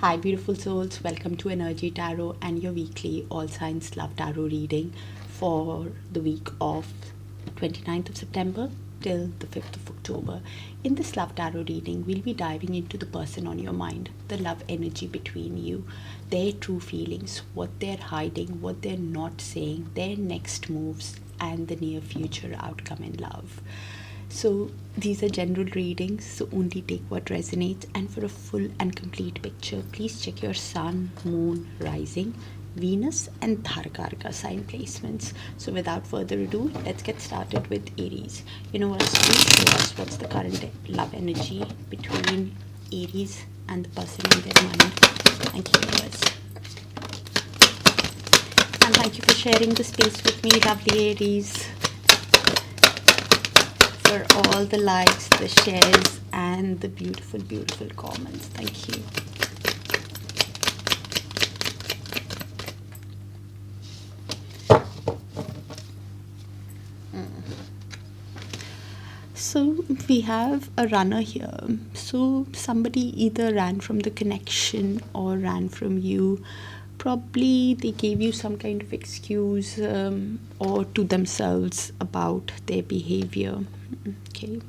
Hi, beautiful souls. Welcome to Energy Tarot and your weekly All Signs Love Tarot reading for the week of 29th of September till the 5th of October. In this Love Tarot reading, we'll be diving into the person on your mind, the love energy between you, their true feelings, what they're hiding, what they're not saying, their next moves, and the near future outcome in love. So these are general readings, so only take what resonates, and for a full and complete picture, please check your sun, moon, rising, Venus and Dharkarka sign placements. So without further ado, let's get started with Aries. Universe, please show us what's the current love energy between Aries and the person in their mind. Thank you, universe. And thank you for sharing the space with me, lovely Aries, for all the likes, the shares, and the beautiful, beautiful comments. Thank you. So we have a runner here. So somebody either ran from the connection or ran from you. Probably they gave you some kind of excuse or to themselves about their behavior. Okay,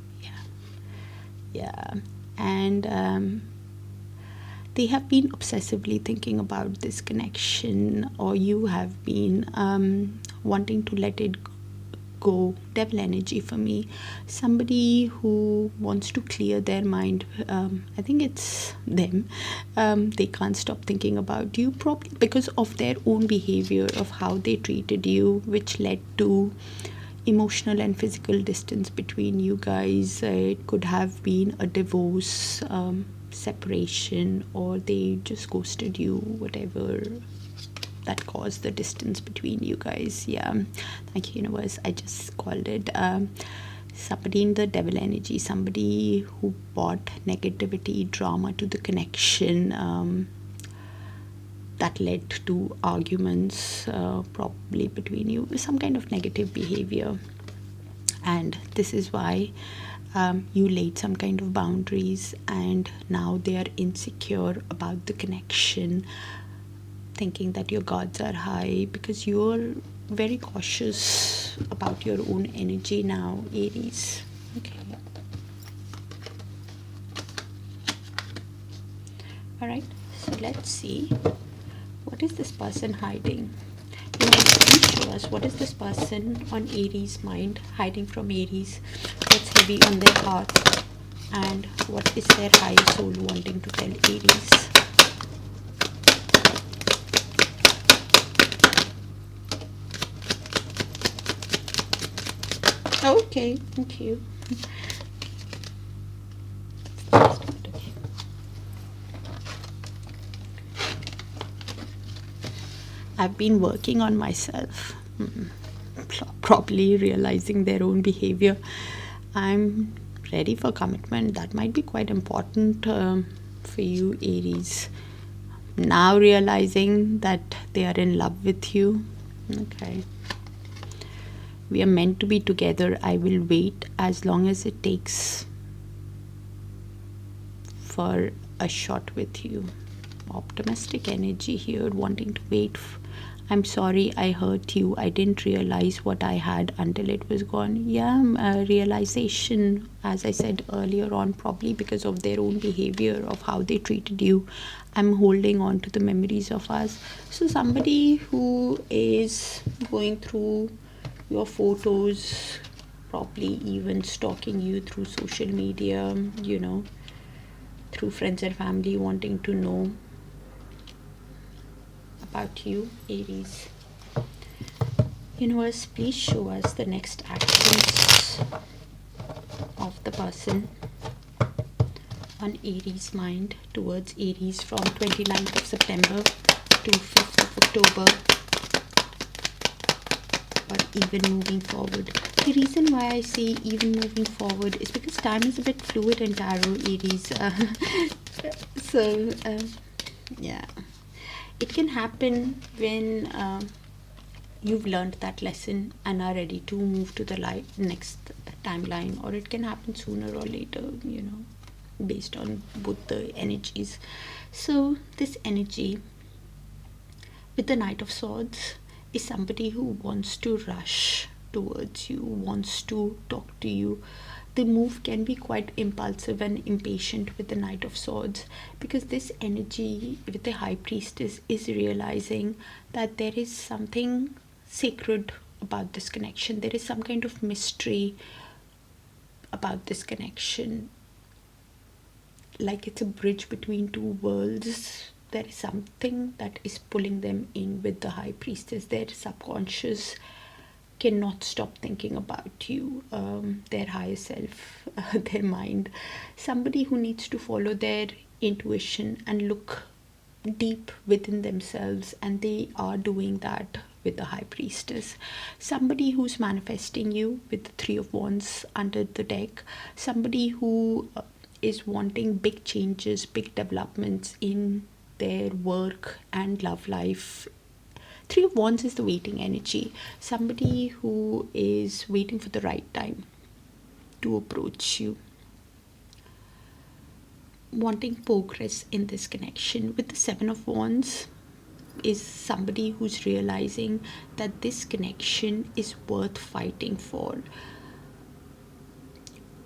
yeah. And they have been obsessively thinking about this connection, or you have been wanting to let it go. Devil energy for me. Somebody who wants to clear their mind. I think it's them. They can't stop thinking about you, probably because of their own behavior, of how they treated you, which led to emotional and physical distance between you guys. It could have been a divorce, separation, or they just ghosted you, whatever that caused the distance between you guys. Yeah, thank you, universe. I just called it somebody in the devil energy, somebody who brought negativity, drama to the connection, that led to arguments, probably between you, some kind of negative behavior. And this is why you laid some kind of boundaries, and now they are insecure about the connection, thinking that your guards are high because you're very cautious about your own energy now, Aries. Okay. All right. So let's see. What is this person hiding? Please show us what is this person on Aries' mind, hiding from Aries, what's heavy on their heart, and what is their higher soul wanting to tell Aries. Okay, thank you. I've been working on myself, probably realizing their own behavior. I'm ready for commitment. That might be quite important for you, Aries. Now realizing that they are in love with you. Okay. We are meant to be together. I will wait as long as it takes for a shot with you. Optimistic energy here, wanting to wait. I'm sorry I hurt you. I didn't realize what I had until it was gone. Yeah, realization, as I said earlier on, probably because of their own behavior, of how they treated you. I'm holding on to the memories of us. So somebody who is going through your photos, probably even stalking you through social media, through friends and family, wanting to know about you, Aries. Universe, please show us the next actions of the person on Aries' mind towards Aries from 29th of September to 5th of October, or even moving forward. The reason why I say even moving forward is because time is a bit fluid in tarot, Aries. Yeah. It can happen when you've learned that lesson and are ready to move to the next timeline, or it can happen sooner or later, based on both the energies. So this energy with the Knight of Swords is somebody who wants to rush towards you, wants to talk to you. The move can be quite impulsive and impatient with the Knight of Swords, because this energy with the High Priestess is realizing that there is something sacred about this connection. There is some kind of mystery about this connection, like it's a bridge between two worlds. There is something that is pulling them in with the High Priestess. Their subconscious cannot stop thinking about you, their higher self, their mind. Somebody who needs to follow their intuition and look deep within themselves, and they are doing that with the High Priestess. Somebody who's manifesting you with the Three of Wands under the deck. Somebody who is wanting big changes, big developments in their work and love life. Three of Wands is the waiting energy. Somebody who is waiting for the right time to approach you, wanting progress in this connection. With the Seven of Wands is somebody who's realizing that this connection is worth fighting for,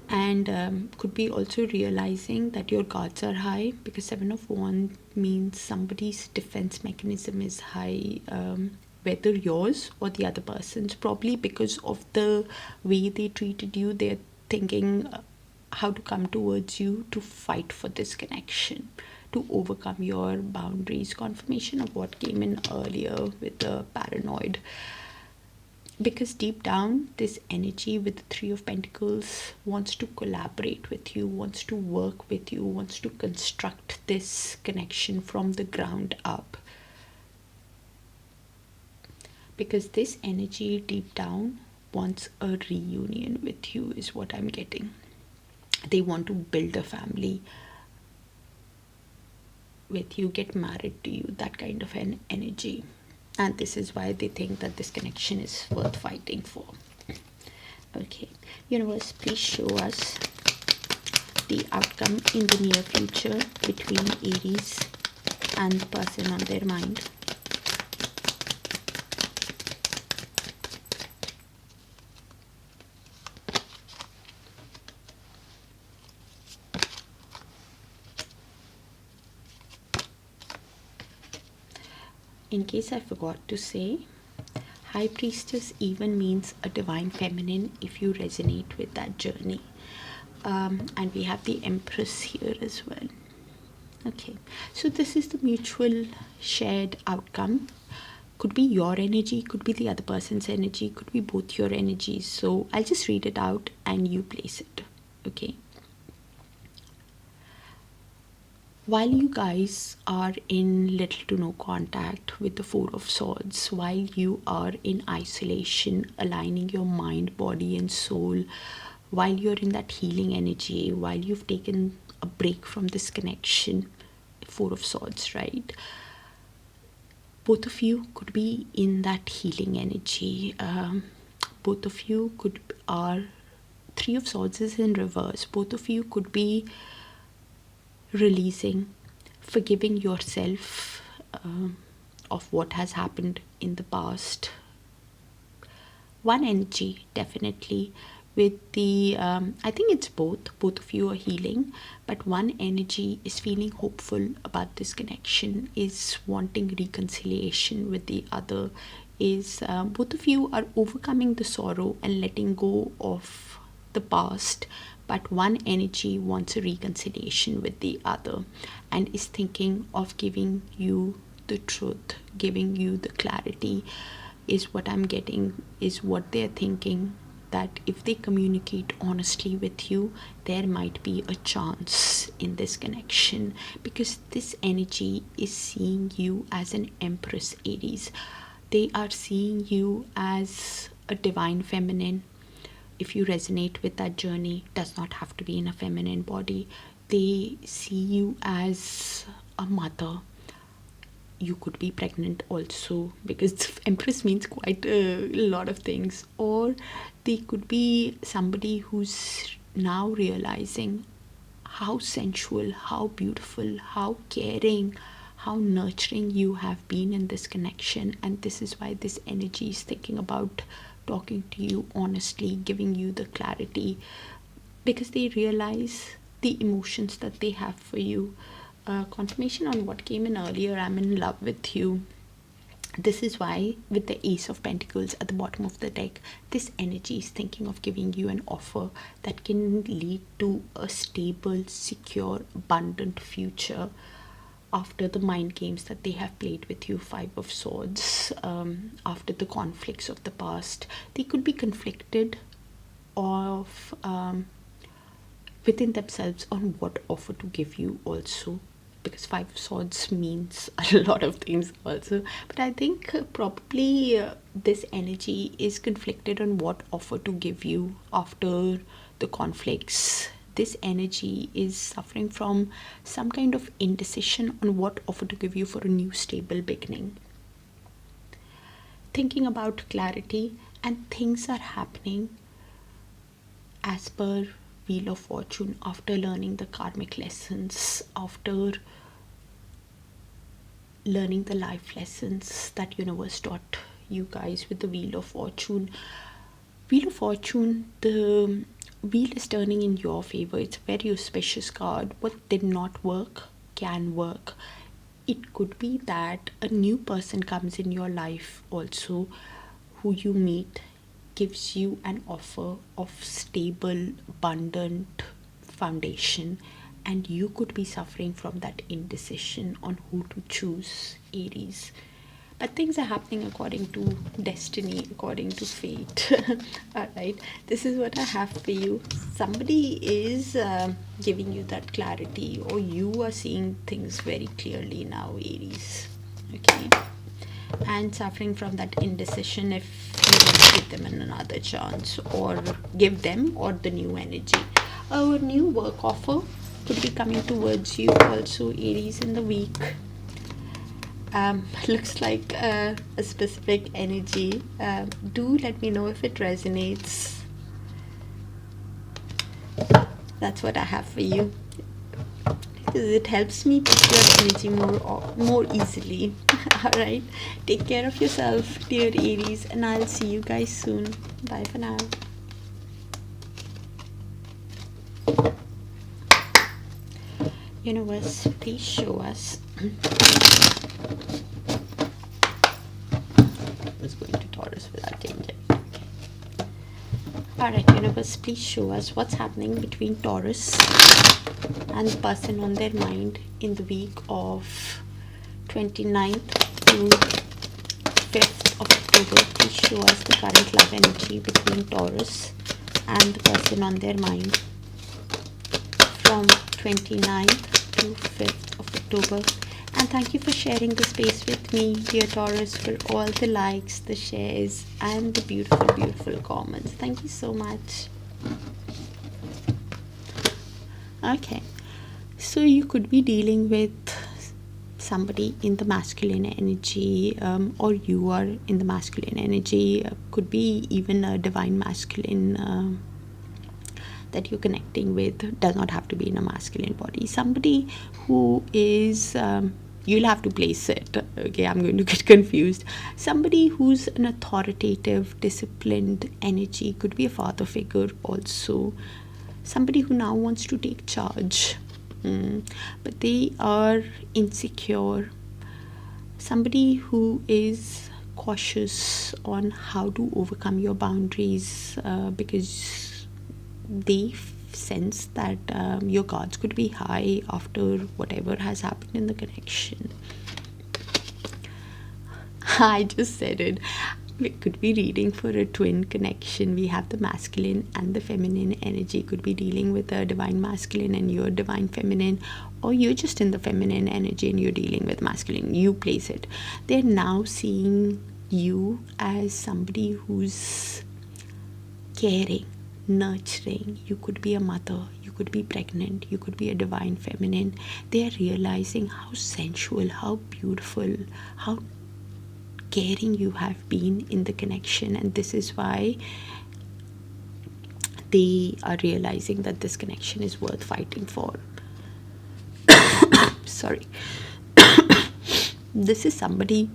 and could be also realizing that your guards are high, because Seven of Wands means somebody's defense mechanism is high, whether yours or the other person's. Probably because of the way they treated you, they're thinking how to come towards you to fight for this connection, to overcome your boundaries. Confirmation of what came in earlier with the paranoid. Because deep down, this energy with the Three of Pentacles wants to collaborate with you, wants to work with you, wants to construct this connection from the ground up. Because this energy deep down wants a reunion with you, is what I'm getting. They want to build a family with you, get married to you, that kind of an energy. And this is why they think that this connection is worth fighting for. Okay, universe, please show us the outcome in the near future between Aries and the person on their mind. In case I forgot to say, High Priestess even means a divine feminine if you resonate with that journey. And we have the Empress here as well. Okay, so this is the mutual shared outcome. Could be your energy, could be the other person's energy, could be both your energies. So I'll just read it out and you place it. Okay. While you guys are in little to no contact with the Four of Swords, while you are in isolation, aligning your mind, body and soul, while you're in that healing energy, while you've taken a break from this connection, Four of Swords, right? Both of you could be in that healing energy. Both of you are Three of Swords is in reverse. Both of you could be releasing, forgiving yourself of what has happened in the past. One energy definitely with the I think it's both of you are healing, but one energy is feeling hopeful about this connection, is wanting reconciliation with the other, is both of you are overcoming the sorrow and letting go of the past, but one energy wants a reconciliation with the other and is thinking of giving you the truth, giving you the clarity, is what I'm getting, is what they're thinking, that if they communicate honestly with you, there might be a chance in this connection, because this energy is seeing you as an Empress, Aries. They are seeing you as a divine feminine. If you resonate with that journey, does not have to be in a feminine body. They see you as a mother. You could be pregnant also, because Empress means quite a lot of things. Or they could be somebody who's now realizing how sensual, how beautiful, how caring, how nurturing you have been in this connection. And this is why this energy is thinking about talking to you honestly, giving you the clarity, because they realize the emotions that they have for you. Confirmation on what came in earlier: I'm in love with you. This is why, with the Ace of Pentacles at the bottom of the deck, this energy is thinking of giving you an offer that can lead to a stable, secure, abundant future after the mind games that they have played with you. Five of Swords. After the conflicts of the past, they could be conflicted of within themselves on what offer to give you also, because Five of Swords means a lot of things also. But I think probably this energy is conflicted on what offer to give you after the conflicts. This energy is suffering from some kind of indecision on what offer to give you for a new stable beginning. Thinking about clarity, and things are happening as per Wheel of Fortune after learning the karmic lessons, after learning the life lessons that universe taught you guys with the Wheel of Fortune. Wheel of Fortune, the wheel is turning in your favor. It's a very auspicious card. What did not work can work. It could be that a new person comes in your life also, who you meet gives you an offer of stable, abundant foundation, and you could be suffering from that indecision on who to choose, Aries. But things are happening according to destiny, according to fate. Alright, this is what I have for you. Somebody is giving you that clarity, or you are seeing things very clearly now, Aries. Okay, and suffering from that indecision if you want to give them another chance, or give them, or the new energy. A new work offer could be coming towards you also, Aries, in the week. Looks like a specific energy. Do let me know if it resonates. That's what I have for you, because it helps me pick your energy more easily. All right, take care of yourself, dear Aries, and I'll see you guys soon. Bye for now. Universe, please show us. Let's go into Taurus without danger. Alright, universe, please show us what's happening between Taurus and the person on their mind in the week of 29th to 5th of October. Please show us the current love energy between Taurus and the person on their mind from 29th to 5th of October. And thank you for sharing the space with me, dear Taurus, for all the likes, the shares, and the beautiful, beautiful comments. Thank you so much. Okay, so you could be dealing with somebody in the masculine energy, or you are in the masculine energy. Could be even a divine masculine that you're connecting with. Does not have to be in a masculine body. Somebody who is you'll have to place it. Okay, I'm going to get confused. Somebody who's an authoritative, disciplined energy. Could be a father figure also. Somebody who now wants to take charge, but they are insecure. Somebody who is cautious on how to overcome your boundaries, because they sense that your guards could be high after whatever has happened in the connection. I just said it. We could be reading for a twin connection. We have the masculine and the feminine energy. Could be dealing with a divine masculine and you're divine feminine, or you're just in the feminine energy and you're dealing with masculine. You place it. They're now seeing you as somebody who's caring, nurturing. You could be a mother, you could be pregnant, you could be a divine feminine. They are realizing how sensual, how beautiful, how caring you have been in the connection, and this is why they are realizing that this connection is worth fighting for. Sorry. This is somebody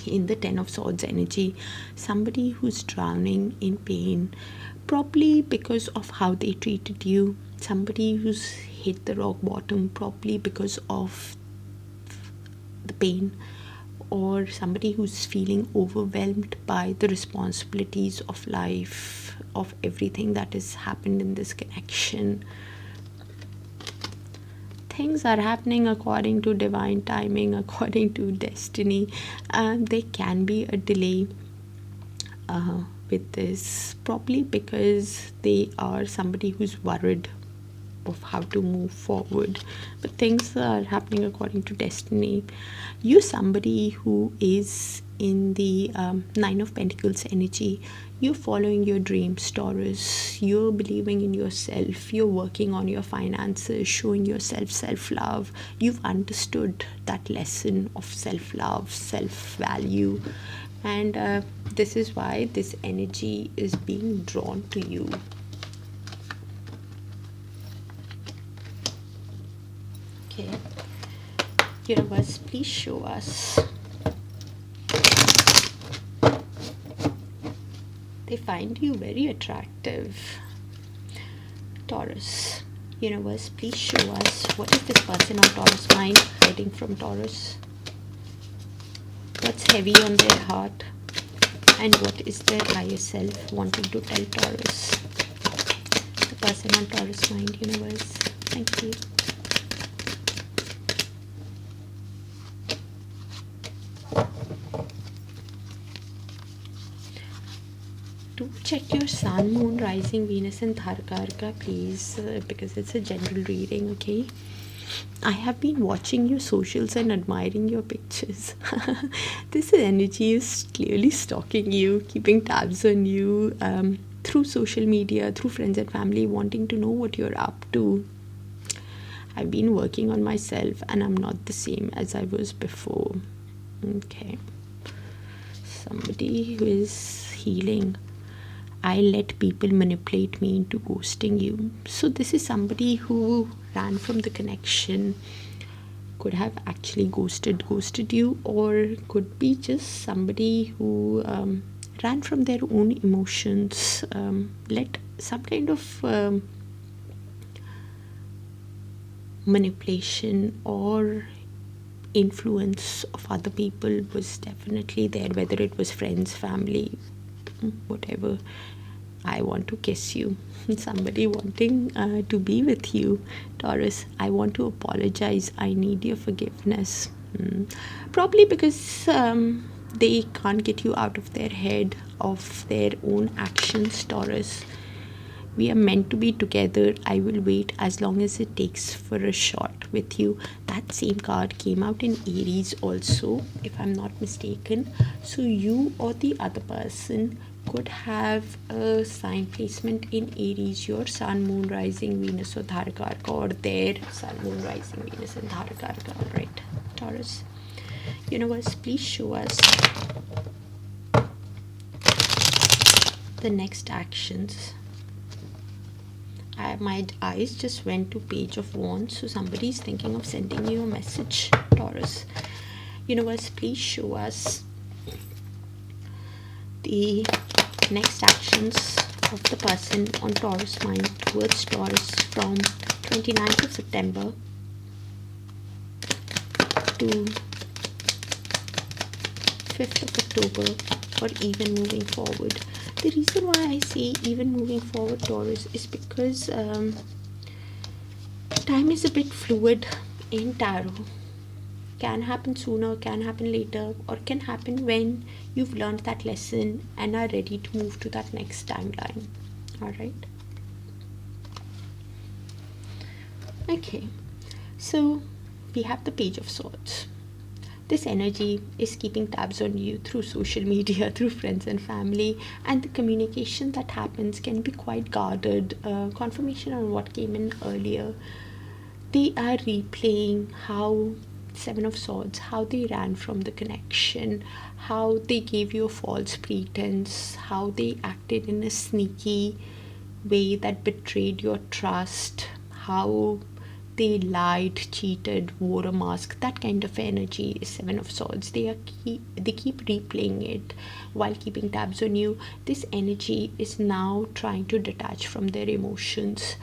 in the Ten of Swords energy, somebody who's drowning in pain, probably because of how they treated you, somebody who's hit the rock bottom, probably because of the pain, or somebody who's feeling overwhelmed by the responsibilities of life, of everything that has happened in this connection. Things are happening according to divine timing, according to destiny. There can be a delay with this, probably because they are somebody who's worried of how to move forward, but things are happening according to destiny. You're somebody who is in the Nine of Pentacles energy. You're following your dreams, Taurus. You're believing in yourself. You're working on your finances, showing yourself self-love. You've understood that lesson of self-love, self-value, and this is why this energy is being drawn to you. Okay, universe, please show us. They find you very attractive, Taurus. Universe, please show us, what is this person on Taurus mind hiding from Taurus? What's heavy on their heart, and what is their higher self wanting to tell Taurus? The person on Taurus mind, universe. Thank you. Do check your sun, moon, rising, Venus and Dharkarka, please, because it's a general reading, okay? I have been watching your socials and admiring your pictures. This energy is clearly stalking you, keeping tabs on you through social media, through friends and family, wanting to know what you're up to. I've been working on myself and I'm not the same as I was before. Okay. Somebody who is healing. I let people manipulate me into ghosting you. So this is somebody who ran from the connection, could have actually ghosted you, or could be just somebody who ran from their own emotions, let some kind of manipulation or influence of other people was definitely there, whether it was friends, family, whatever. I want to kiss you. Somebody wanting to be with you, Taurus. I want to apologize. I need your forgiveness. Probably because they can't get you out of their head, of their own actions, Taurus. We are meant to be together. I will wait as long as it takes for a shot with you. That same card came out in Aries also, if I'm not mistaken. So you or the other person could have a sign placement in Aries, your sun, moon, rising, Venus or Dharkarka, or their sun, moon, rising, Venus and Dharkarka. Alright, Taurus. Universe, please show us the next actions. My eyes just went to Page of Wands, so somebody is thinking of sending you a message, Taurus. Universe, please show us the next actions of the person on Taurus mind towards Taurus from 29th of September to 5th of October, or even moving forward. The reason why I say even moving forward, Taurus, is because time is a bit fluid in tarot. Can happen sooner, can happen later, or can happen when you've learned that lesson and are ready to move to that next timeline. Alright. Okay. So we have the Page of Swords. This energy is keeping tabs on you through social media, through friends and family, and the communication that happens can be quite guarded. Confirmation on what came in earlier. They are replaying how Seven of Swords, how they ran from the connection, how they gave you a false pretense, how they acted in a sneaky way that betrayed your trust, how they lied, cheated, wore a mask. That kind of energy is Seven of Swords. They keep replaying it while keeping tabs on you. This energy is now trying to detach from their emotions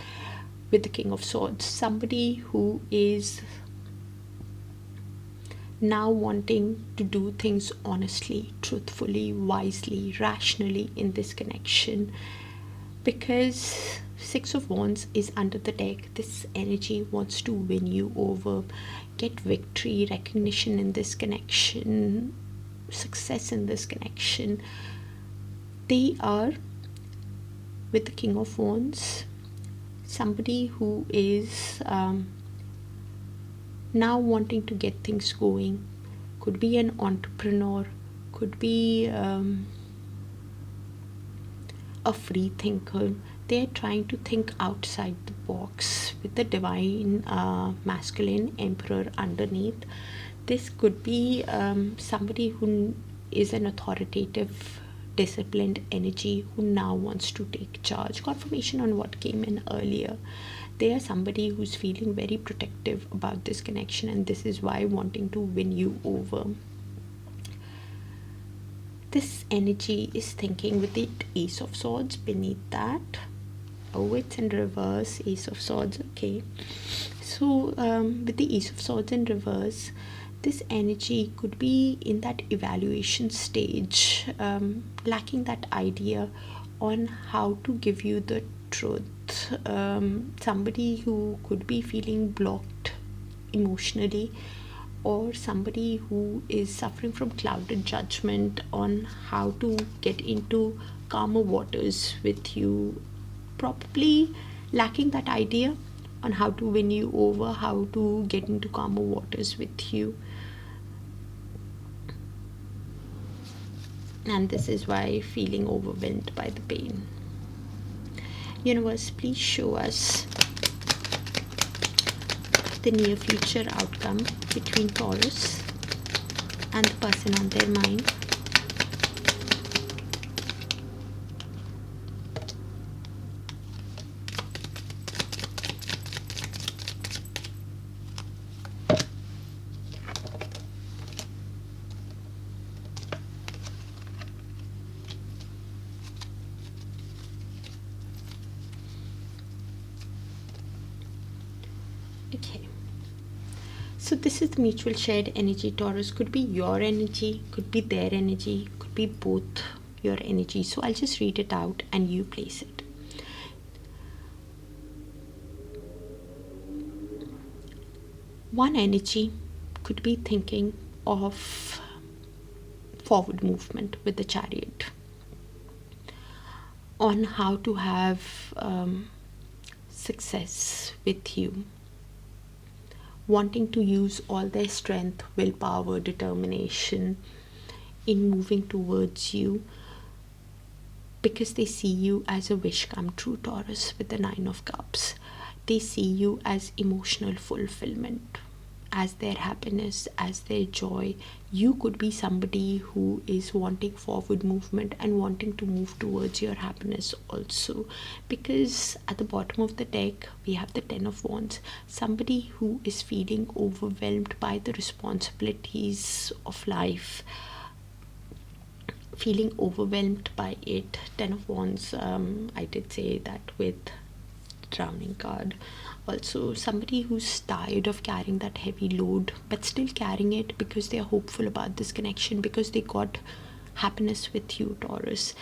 with the King of Swords. Somebody who is now wanting to do things honestly, truthfully, wisely, rationally in this connection, because Six of Wands is under the deck. This energy wants to win you over, get victory, recognition in this connection, success in this connection. They are with the King of Wands, somebody who is now wanting to get things going. Could be an entrepreneur, could be a free thinker. They're trying to think outside the box with the divine masculine emperor underneath. This could be somebody who is an authoritative, disciplined energy who now wants to take charge. Confirmation on what came in earlier. They are somebody who's feeling very protective about this connection, and this is why wanting to win you over. This energy is thinking with the Ace of Swords beneath that. Oh, it's in reverse. Ace of Swords. Okay, so with the Ace of Swords in reverse, this energy could be in that evaluation stage, lacking that idea on how to give you the truth. Somebody who could be feeling blocked emotionally, or somebody who is suffering from clouded judgment on how to get into calmer waters with you, probably lacking that idea on how to win you over, how to get into calmer waters with you. And this is why feeling overwhelmed by the pain. Universe, please show us the near future outcome between Taurus and the person on their mind. Okay, so this is the mutual shared energy. Taurus could be your energy, could be their energy, could be both your energy. So I'll just read it out and you place it. One energy could be thinking of forward movement with the Chariot, on how to have success with you, wanting to use all their strength, willpower, determination in moving towards you, because they see you as a wish come true, Taurus, with the Nine of Cups. They see you as emotional fulfillment, as their happiness, as their joy. You could be somebody who is wanting forward movement and wanting to move towards your happiness also, because at the bottom of the deck we have the Ten of Wands. Somebody who is feeling overwhelmed by the responsibilities of life, feeling overwhelmed by it. Ten of Wands, I did say that with drowning card. Also somebody who's tired of carrying that heavy load but still carrying it because they are hopeful about this connection, because they got happiness with you, Taurus.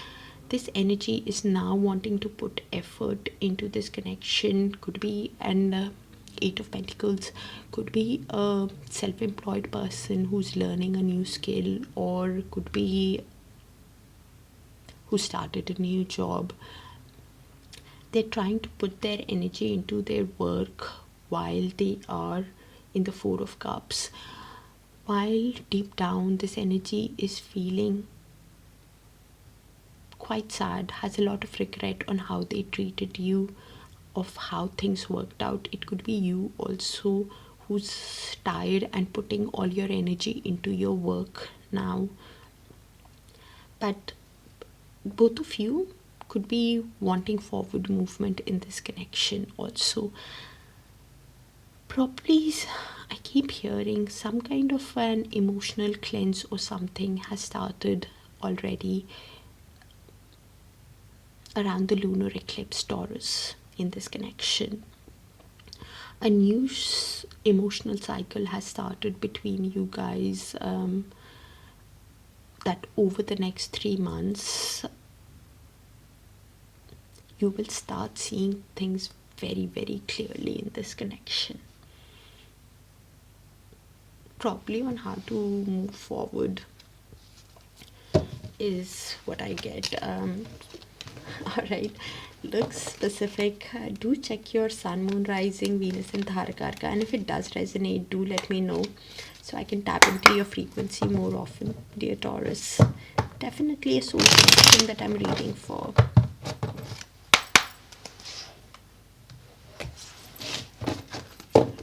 This energy is now wanting to put effort into this connection. Could be an Eight of Pentacles, could be a self-employed person who's learning a new skill, or could be who started a new job. They're trying to put their energy into their work while they are in the Four of Cups, while deep down this energy is feeling quite sad, has a lot of regret on how they treated you, of how things worked out. It could be you also who's tired and putting all your energy into your work now. But both of you could be wanting forward movement in this connection also. Probably, I keep hearing some kind of an emotional cleanse or something has started already around the lunar eclipse Taurus in this connection. A new emotional cycle has started between you guys, that over the next 3 months you will start seeing things very, very clearly in this connection. Probably on how to move forward is what I get. Alright, looks specific. Do check your sun, moon, rising, Venus and Dharakarka, and if it does resonate, do let me know so I can tap into your frequency more often, dear Taurus. Definitely a soul connection that I'm reading for.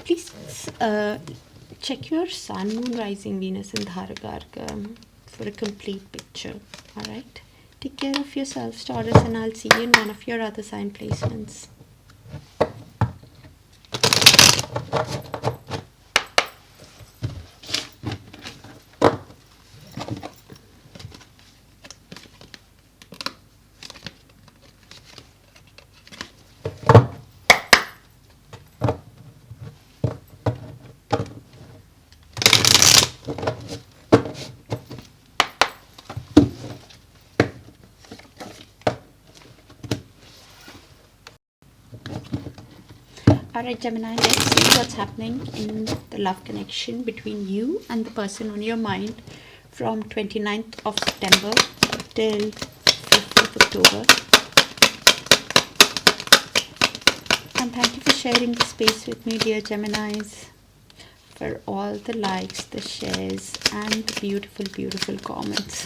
Please check your sun, moon, rising, Venus and Dharakarka for a complete picture. Alright, take care of yourselves, Taurus, and I'll see you in one of your other sign placements. Alright, Gemini, let's see what's happening in the love connection between you and the person on your mind from 29th of September till 5th of October. And thank you for sharing the space with me, dear Geminis, for all the likes, the shares, and the beautiful, beautiful comments.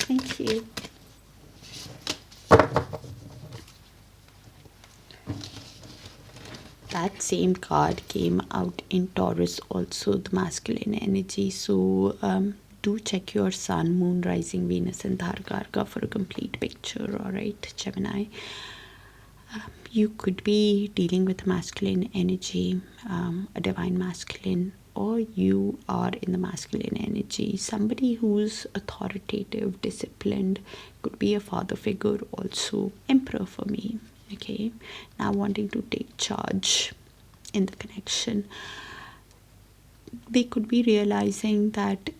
Thank you. That same card came out in Taurus also, the masculine energy. So do check your sun, moon, rising, Venus and Dharakarka for a complete picture. Alright, Gemini. You could be dealing with masculine energy, a divine masculine, or you are in the masculine energy. Somebody who's authoritative, disciplined, could be a father figure also. Emperor for me. Okay, now wanting to take charge in the connection. They could be realizing that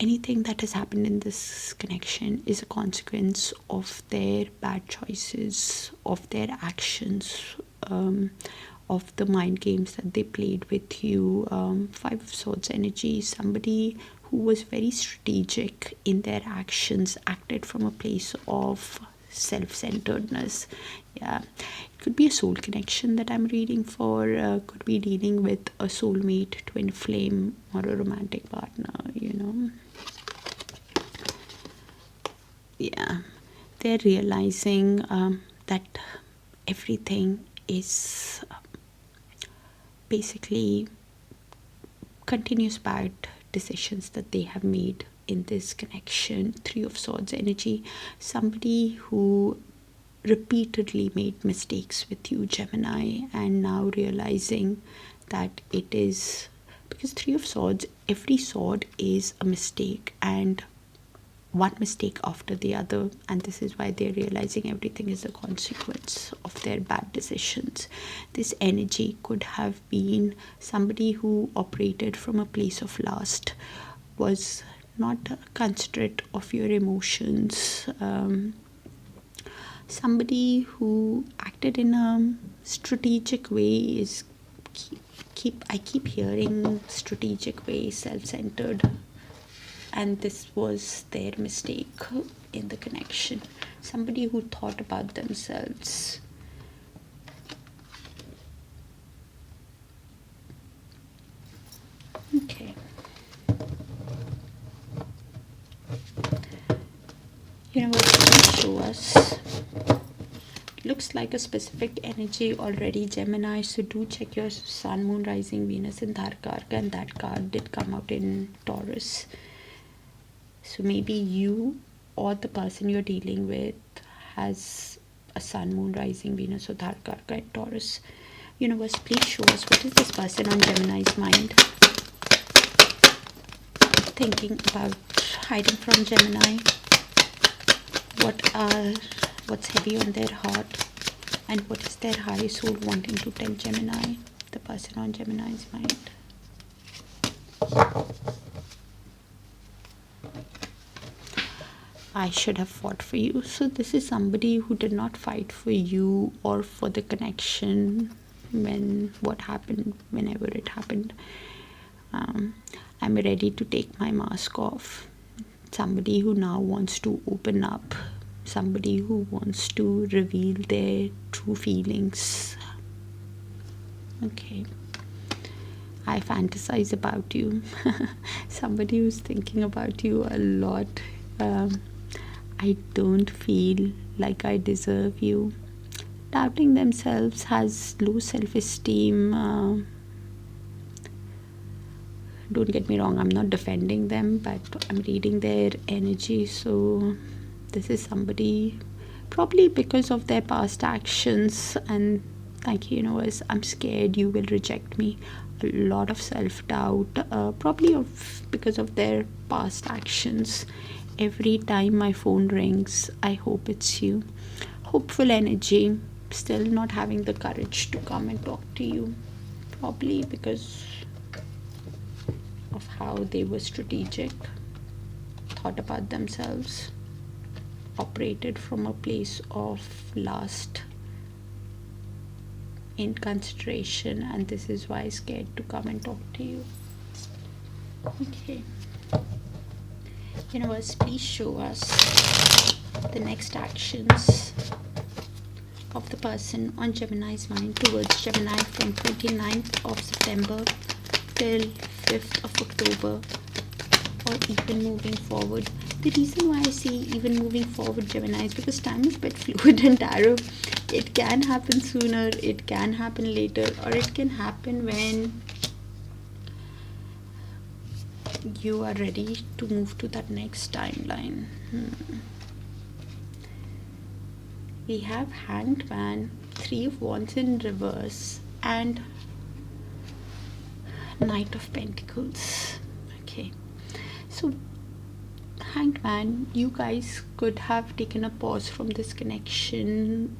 anything that has happened in this connection is a consequence of their bad choices, of their actions, of the mind games that they played with you. 5 of Swords energy, somebody who was very strategic in their actions, acted from a place of self-centeredness. Yeah, it could be a soul connection that I'm reading for. Could be dealing with a soulmate, twin flame, or a romantic partner, you know. Yeah, they're realizing that everything is basically continuous bad decisions that they have made in this connection. 3 of Swords energy, somebody who repeatedly made mistakes with you, Gemini, and now realizing that it is because 3 of Swords, every sword is a mistake, and one mistake after the other, and this is why they're realizing everything is a consequence of their bad decisions. This energy could have been somebody who operated from a place of lust, was not considerate of your emotions, somebody who acted in a strategic way. Is I keep hearing strategic way, self-centered, and this was their mistake in the connection. Somebody who thought about themselves. Okay, universe, show us. Looks like a specific energy already, Gemini, so do check your sun, moon, rising, Venus and Dharakarka, and that card did come out in Taurus. So maybe you or the person you're dealing with has a sun, moon, rising, Venus, or Dharkarka at Taurus. Universe, please show us what is this person on Gemini's mind thinking about, hiding from Gemini. What's heavy on their heart, and what is their high soul wanting to tell Gemini, the person on Gemini's mind. I should have fought for you. So this is somebody who did not fight for you or for the connection whenever it happened. I'm ready to take my mask off. Somebody who now wants to open up. Somebody who wants to reveal their true feelings. Okay. I fantasize about you. Somebody who's thinking about you a lot. I don't feel like I deserve you. Doubting themselves, has low self-esteem. Don't get me wrong, I'm not defending them, but I'm reading their energy. So this is somebody, probably because of their past actions, and thank you, universe, I'm scared you will reject me. A lot of self-doubt, probably because of their past actions. Every time my phone rings, I hope it's you. Hopeful energy, still not having the courage to come and talk to you, probably because of how they were strategic, thought about themselves, operated from a place of lust in consideration, and this is why scared to come and talk to you. Okay, universe, please show us the next actions of the person on Gemini's mind towards Gemini from 29th of September till 5th of October, or even moving forward. The reason why I say even moving forward, Gemini, is because time is a bit fluid in tarot. It can happen sooner, it can happen later, or it can happen when you are ready to move to that next timeline. We have Hanged Man, Three of Wands in reverse, and Knight of Pentacles. Okay, so Hanged Man, you guys could have taken a pause from this connection.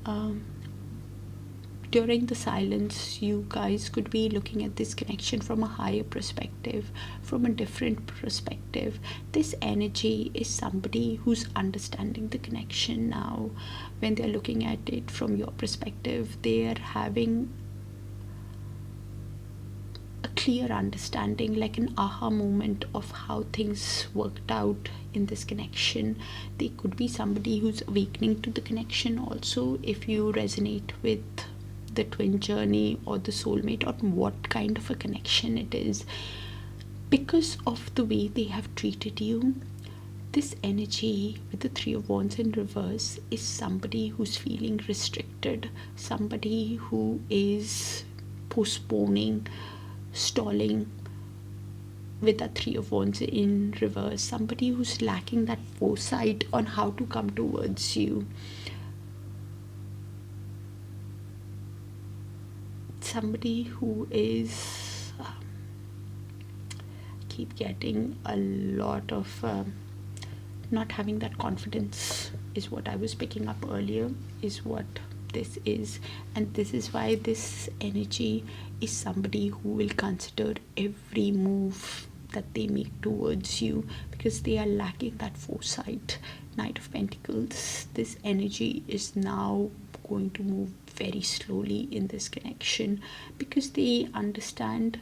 During the silence, you guys could be looking at this connection from a higher perspective, from a different perspective. This energy is somebody who's understanding the connection now. When they're looking at it from your perspective, they are having a clear understanding, like an aha moment of how things worked out in this connection. They could be somebody who's awakening to the connection also, if you resonate with the twin journey or the soulmate, or what kind of a connection it is, because of the way they have treated you. This energy with the Three of Wands in reverse is somebody who's feeling restricted, somebody who is postponing, stalling with that Three of Wands in reverse, somebody who's lacking that foresight on how to come towards you, somebody who is keep getting a lot of not having that confidence, is what I was picking up earlier, is what this is. And this is why this energy is somebody who will consider every move that they make towards you, because they are lacking that foresight. Knight of Pentacles, this energy is now going to move very slowly in this connection, because they understand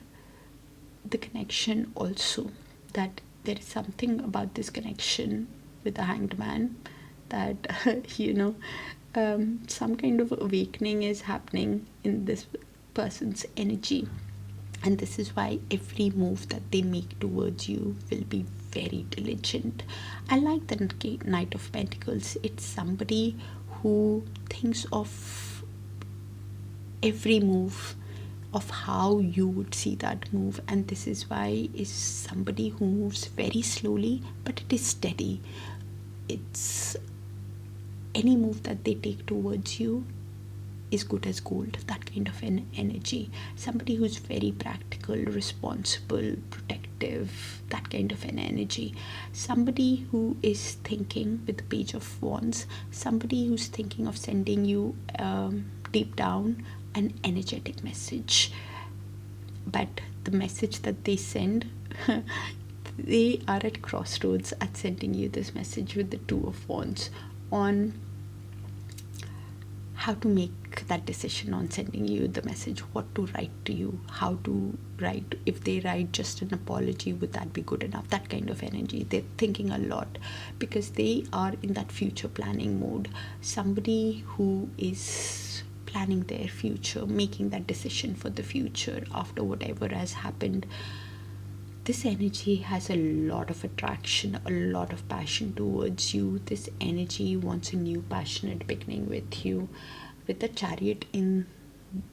the connection also, that there is something about this connection with the Hanged Man that some kind of awakening is happening in this person's energy. And this is why every move that they make towards you will be very diligent. I like the Knight of Pentacles. It's somebody who thinks of every move, of how you would see that move. And this is why is somebody who moves very slowly, but it is steady. It's any move that they take towards you is good as gold. That kind of an energy. Somebody who's very practical, responsible, protective, that kind of an energy. Somebody who is thinking, with the Page of Wands, somebody who's thinking of sending you deep down an energetic message. But the message that they send, they are at crossroads at sending you this message with the Two of Wands on how to make that decision on sending you the message, what to write to you, how to write. If they write just an apology, would that be good enough? That kind of energy. They're thinking a lot because they are in that future planning mode. Somebody who is planning their future, making that decision for the future after whatever has happened. This energy has a lot of attraction, a lot of passion towards you. This energy wants a new passionate beginning with you. With the Chariot in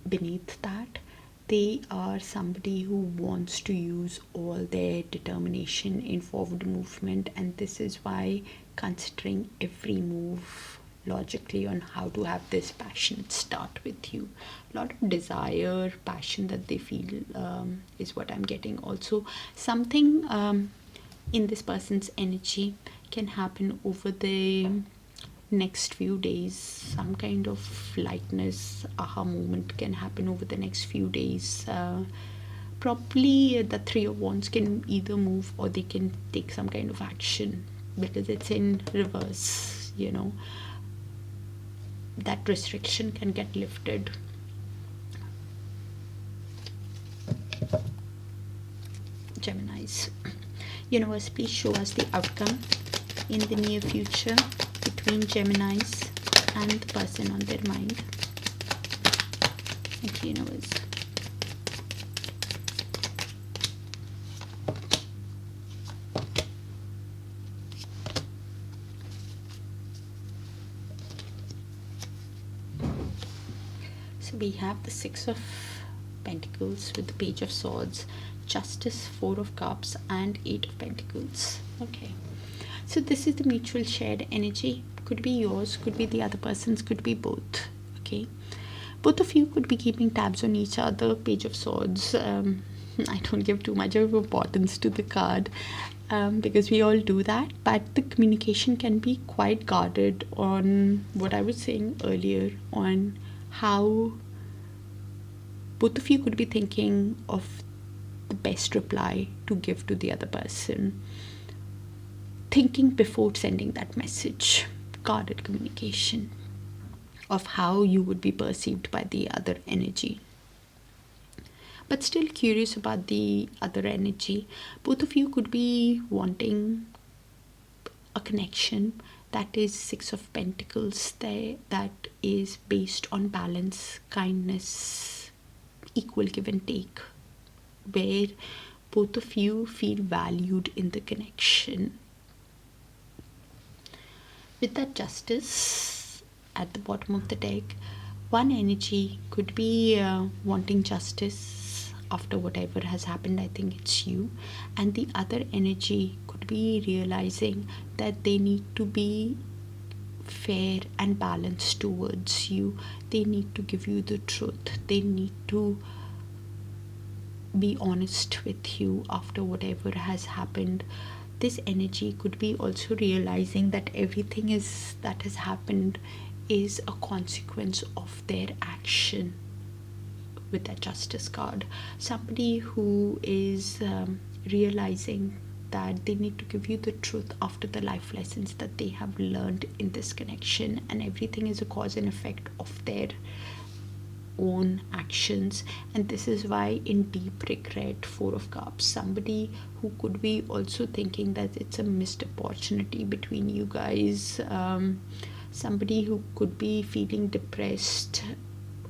beneath that, they are somebody who wants to use all their determination in forward movement, and this is why considering every move logically on how to have this passionate start with you. A lot of desire, passion that they feel is what I'm getting. Also, something in this person's energy can happen over the next few days. Some kind of lightness, aha moment can happen over the next few days. Probably the Three of Wands can either move or they can take some kind of action because it's in reverse, that restriction can get lifted. Geminis, universe, please show us the outcome in the near future between Geminis and the person on their mind. Thank you, universe. We have the Six of Pentacles with the Page of Swords, Justice, Four of Cups, and Eight of Pentacles. Okay, so this is the mutual shared energy. Could be yours, could be the other person's, could be both. Okay, both of you could be keeping tabs on each other. Page of Swords, I don't give too much of importance to the card because we all do that, but the communication can be quite guarded on what I was saying earlier on how both of you could be thinking of the best reply to give to the other person, thinking before sending that message, guarded communication of how you would be perceived by the other energy. But still curious about the other energy. Both of you could be wanting a connection that is Six of Pentacles there, that is based on balance, kindness, equal give and take, where both of you feel valued in the connection. With that Justice at the bottom of the deck, one energy could be wanting justice after whatever has happened. I think it's you. And the other energy could be realizing that they need to be fair and balanced towards you. They need to give you the truth. They need to be honest with you after whatever has happened. This energy could be also realizing that everything that has happened is a consequence of their action. With that Justice card, somebody who is realizing that they need to give you the truth after the life lessons that they have learned in this connection, and everything is a cause and effect of their own actions. And this is why in deep regret, Four of Cups, somebody who could be also thinking that it's a missed opportunity between you guys, somebody who could be feeling depressed,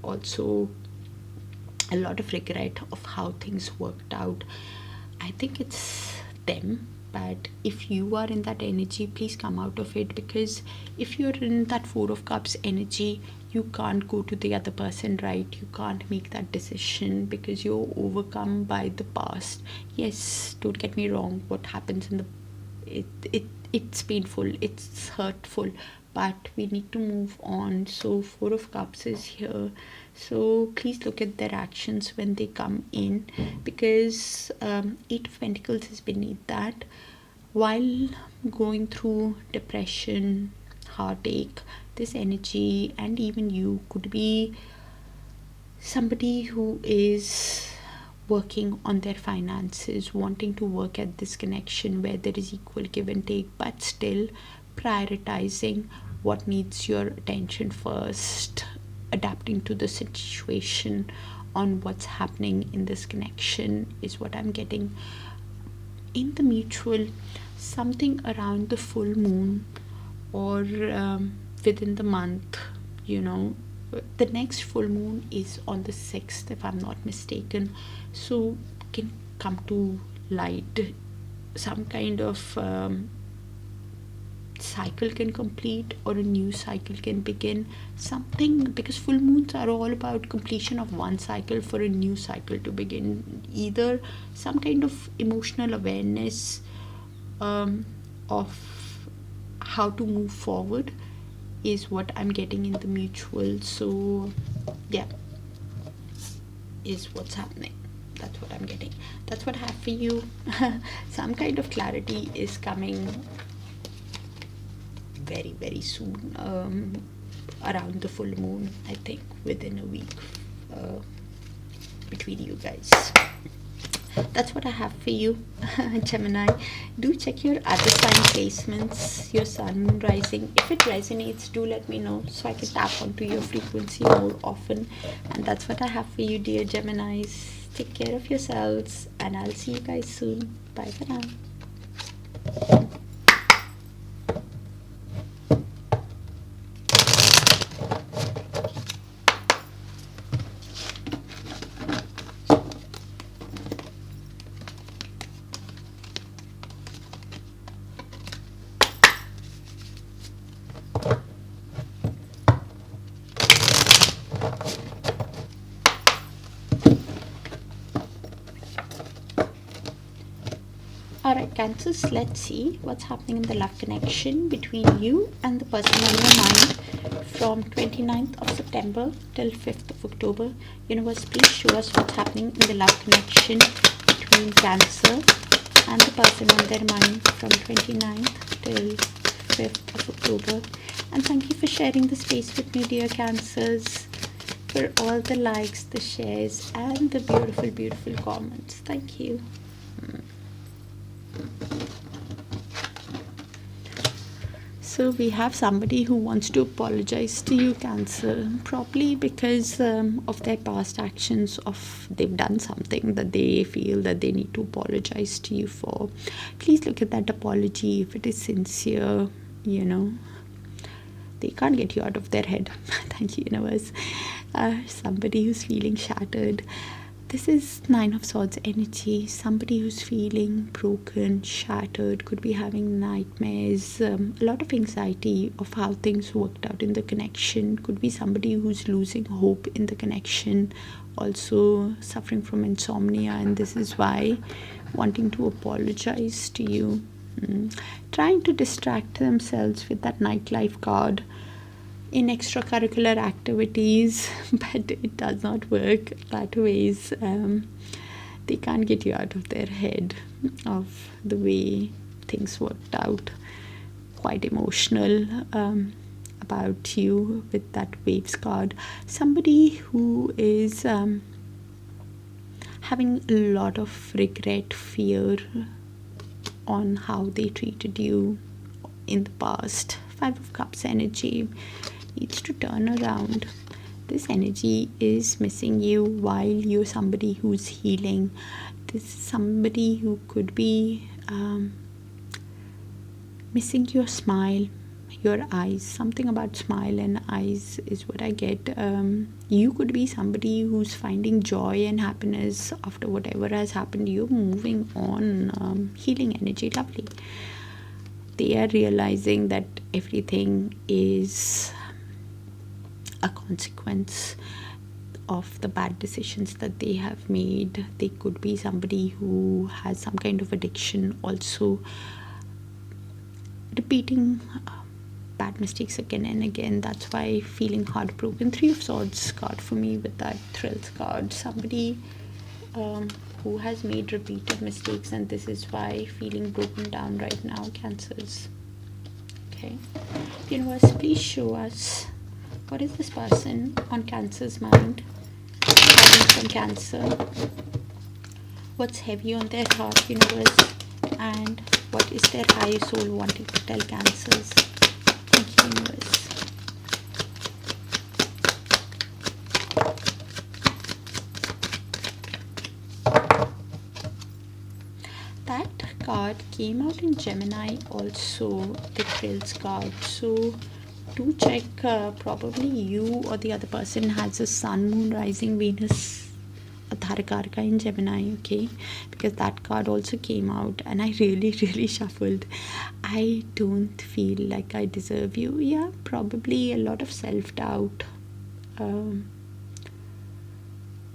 also a lot of regret of how things worked out. I think it's them, but if you are in that energy, please come out of it, because if you're in that Four of Cups energy, you can't go to the other person, right? You can't make that decision because you're overcome by the past. Yes, don't get me wrong, what happens in the it's painful, it's hurtful, but we need to move on. So 4 of Cups is here, so please look at their actions when they come in, because 8 of Pentacles is beneath that. While going through depression, heartache, this energy and even you could be somebody who is working on their finances, wanting to work at this connection where there is equal give and take, but still prioritizing what needs your attention first, adapting to the situation on what's happening in this connection is what I'm getting. In the mutual, something around the full moon or within the month, the next full moon is on the 6th, if I'm not mistaken, so can come to light. Some kind of cycle can complete, or a new cycle can begin. Something, because full moons are all about completion of one cycle for a new cycle to begin. Either some kind of emotional awareness of how to move forward is what I'm getting in the mutual. So yeah, is what's happening. That's what I'm getting. That's what I have for you. Some kind of clarity is coming very, very soon, around the full moon, I think within a week, between you guys. That's what I have for you. Gemini, do check your other sign placements, your sun, moon, rising. If it resonates, do let me know so I can tap onto your frequency more often. And that's what I have for you, dear Geminis. Take care of yourselves, and I'll see you guys soon. Bye for now. Alright, Cancers, let's see what's happening in the love connection between you and the person on your mind from 29th of September till 5th of October. Universe, please show us what's happening in the love connection between Cancer and the person on their mind from 29th till 5th of October. And thank you for sharing the space with me, dear Cancers, for all the likes, the shares, and the beautiful, beautiful comments. Thank you. So we have somebody who wants to apologize to you, Cancer, probably because of their past actions, of they've done something that they feel that they need to apologize to you for. Please look at that apology. If it is sincere, they can't get you out of their head. Thank you, universe. Somebody who's feeling shattered. This is 9 of Swords energy. Somebody who's feeling broken, shattered, could be having nightmares, a lot of anxiety of how things worked out in the connection. Could be somebody who's losing hope in the connection, also suffering from insomnia, and this is why wanting to apologize to you. Trying to distract themselves with that nightlife card in extracurricular activities, but it does not work that ways. They can't get you out of their head of the way things worked out. Quite emotional about you with that waves card. Somebody who is having a lot of regret, fear on how they treated you in the past. 5 of Cups energy needs to turn around. This energy is missing you while you're somebody who's healing. This is somebody who could be missing your smile, your eyes. Something about smile and eyes is what I get. You could be somebody who's finding joy and happiness after whatever has happened. You're moving on. Healing energy, lovely. They are realizing that everything is a consequence of the bad decisions that they have made. They could be somebody who has some kind of addiction, also repeating bad mistakes again and again. That's why feeling heartbroken. 3 of Swords card for me with that thrills card. Somebody who has made repeated mistakes, and this is why feeling broken down right now. Cancers. Okay, universe, please show us what is this person on Cancer's mind, coming from Cancer. What's heavy on their heart, universe, and what is their higher soul wanting to tell Cancers? Thank you, universe. That card came out in Gemini also, the thrills card. So do check, probably you or the other person has a sun, moon, rising, Venus, Adharakarka in Gemini, okay, because that card also came out and I really shuffled. I don't feel like I deserve you. Yeah, probably a lot of self-doubt,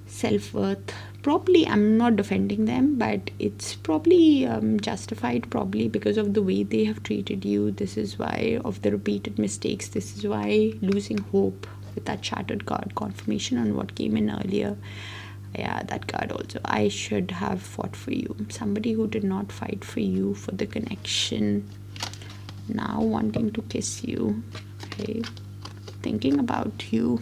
self-worth. Probably, I'm not defending them, but it's probably justified, probably because of the way they have treated you. This is why, of the repeated mistakes, this is why losing hope with that shattered card, confirmation on what came in earlier. Yeah, that card also. I should have fought for you. Somebody who did not fight for you, for the connection, now wanting to kiss you. Okay, thinking about you.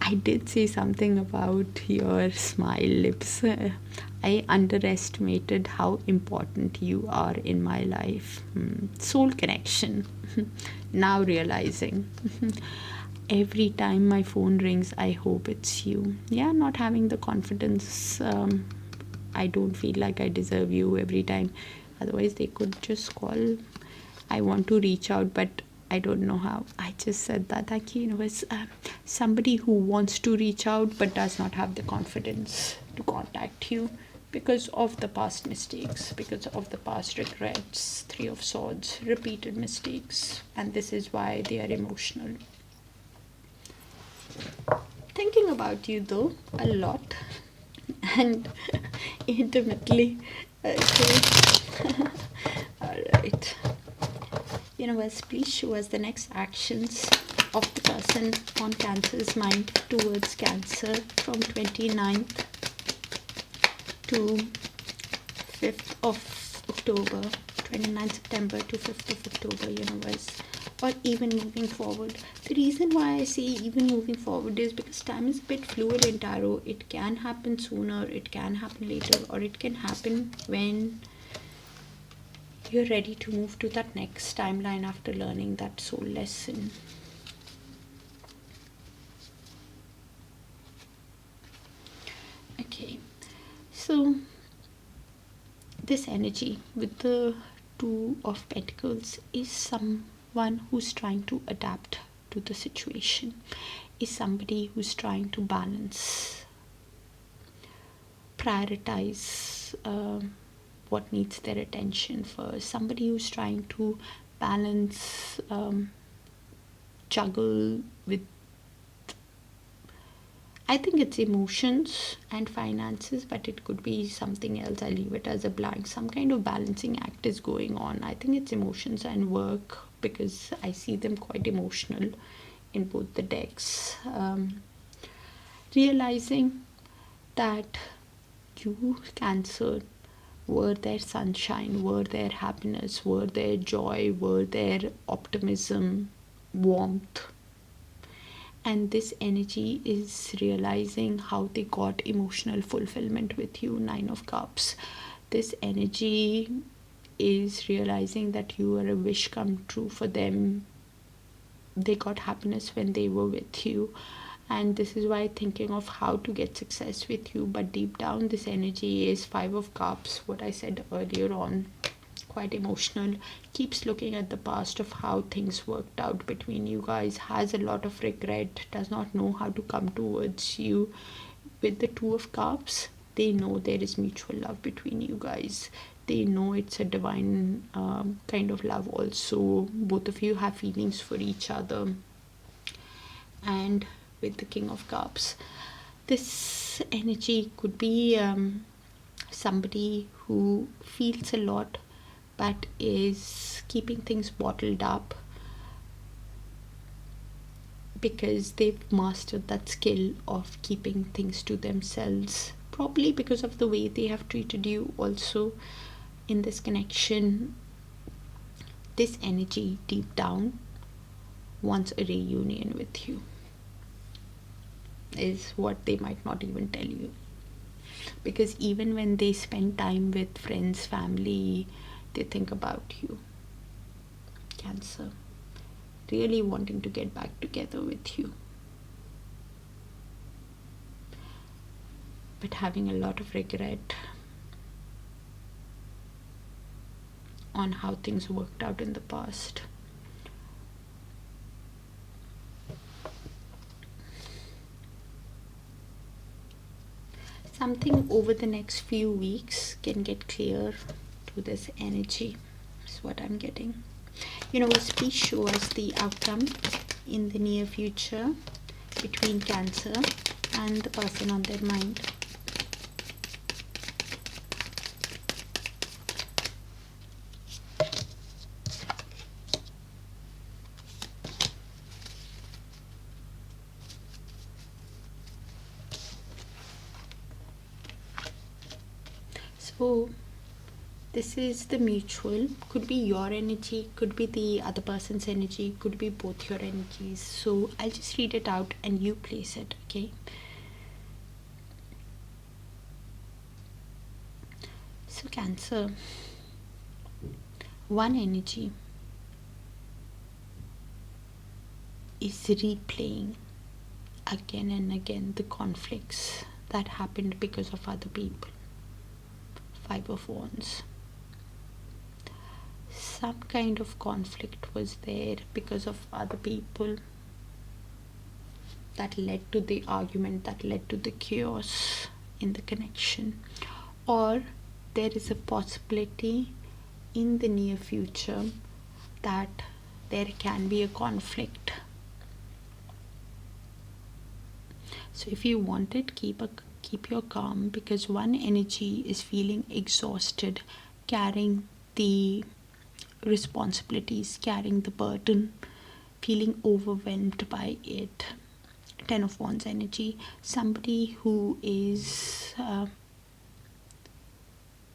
I did say something about your smile lips. I underestimated how important you are in my life. Soul connection. Now realizing. Every time my phone rings, I hope it's you. Yeah, not having the confidence. I don't feel like I deserve you every time. Otherwise, they could just call. I want to reach out, but I don't know how. I just said that. Thank you, universe. Somebody who wants to reach out but does not have the confidence to contact you because of the past mistakes, because of the past regrets. 3 of Swords, repeated mistakes, and this is why they are emotional. Thinking about you though a lot and intimately. Okay. Alright. Universe, please show us the next actions of the person on Cancer's mind towards Cancer from 29th to 5th of October, 29th September to 5th of October, universe, or even moving forward. The reason why I say even moving forward is because time is a bit fluid in tarot. It can happen sooner, it can happen later, or it can happen when you're ready to move to that next timeline after learning that soul lesson. Okay, so this energy with the 2 of Pentacles is someone who's trying to adapt to the situation, is somebody who's trying to balance, prioritize what needs their attention first. Somebody who's trying to balance, juggle with, I think it's emotions and finances, but it could be something else. I leave it as a blank. Some kind of balancing act is going on. I think it's emotions and work because I see them quite emotional in both the decks. Realizing that you, Cancer, were their sunshine, were their happiness, were their joy, were their optimism, warmth. And this energy is realizing how they got emotional fulfillment with you, 9 of Cups. This energy is realizing that you are a wish come true for them. They got happiness when they were with you. And this is why thinking of how to get success with you, but deep down this energy is 5 of Cups, what I said earlier on, quite emotional, keeps looking at the past of how things worked out between you guys, has a lot of regret, does not know how to come towards you. With the 2 of Cups, they know there is mutual love between you guys. They know it's a divine kind of love also. Both of you have feelings for each other. And with the King of Cups, this energy could be somebody who feels a lot but is keeping things bottled up, because they've mastered that skill of keeping things to themselves, probably because of the way they have treated you also in this connection. This energy deep down wants a reunion with you, is what they might not even tell you. Because even when they spend time with friends, family, they think about you, Cancer, really wanting to get back together with you, but having a lot of regret on how things worked out in the past. Something over the next few weeks can get clear to this energy, is what I'm getting. Universe, please show us the outcome in the near future between Cancer and the person on their mind. So this is the mutual, could be your energy, could be the other person's energy, could be both your energies. So I'll just read it out and you place it, okay? So Cancer, one energy is replaying again and again the conflicts that happened because of other people. Five of Wands. Some kind of conflict was there because of other people that led to the argument, that led to the chaos in the connection. Or there is a possibility in the near future that there can be a conflict. So if you want it, keep your calm, because one energy is feeling exhausted, carrying the responsibilities, carrying the burden, feeling overwhelmed by it. Ten of Wands energy, somebody who is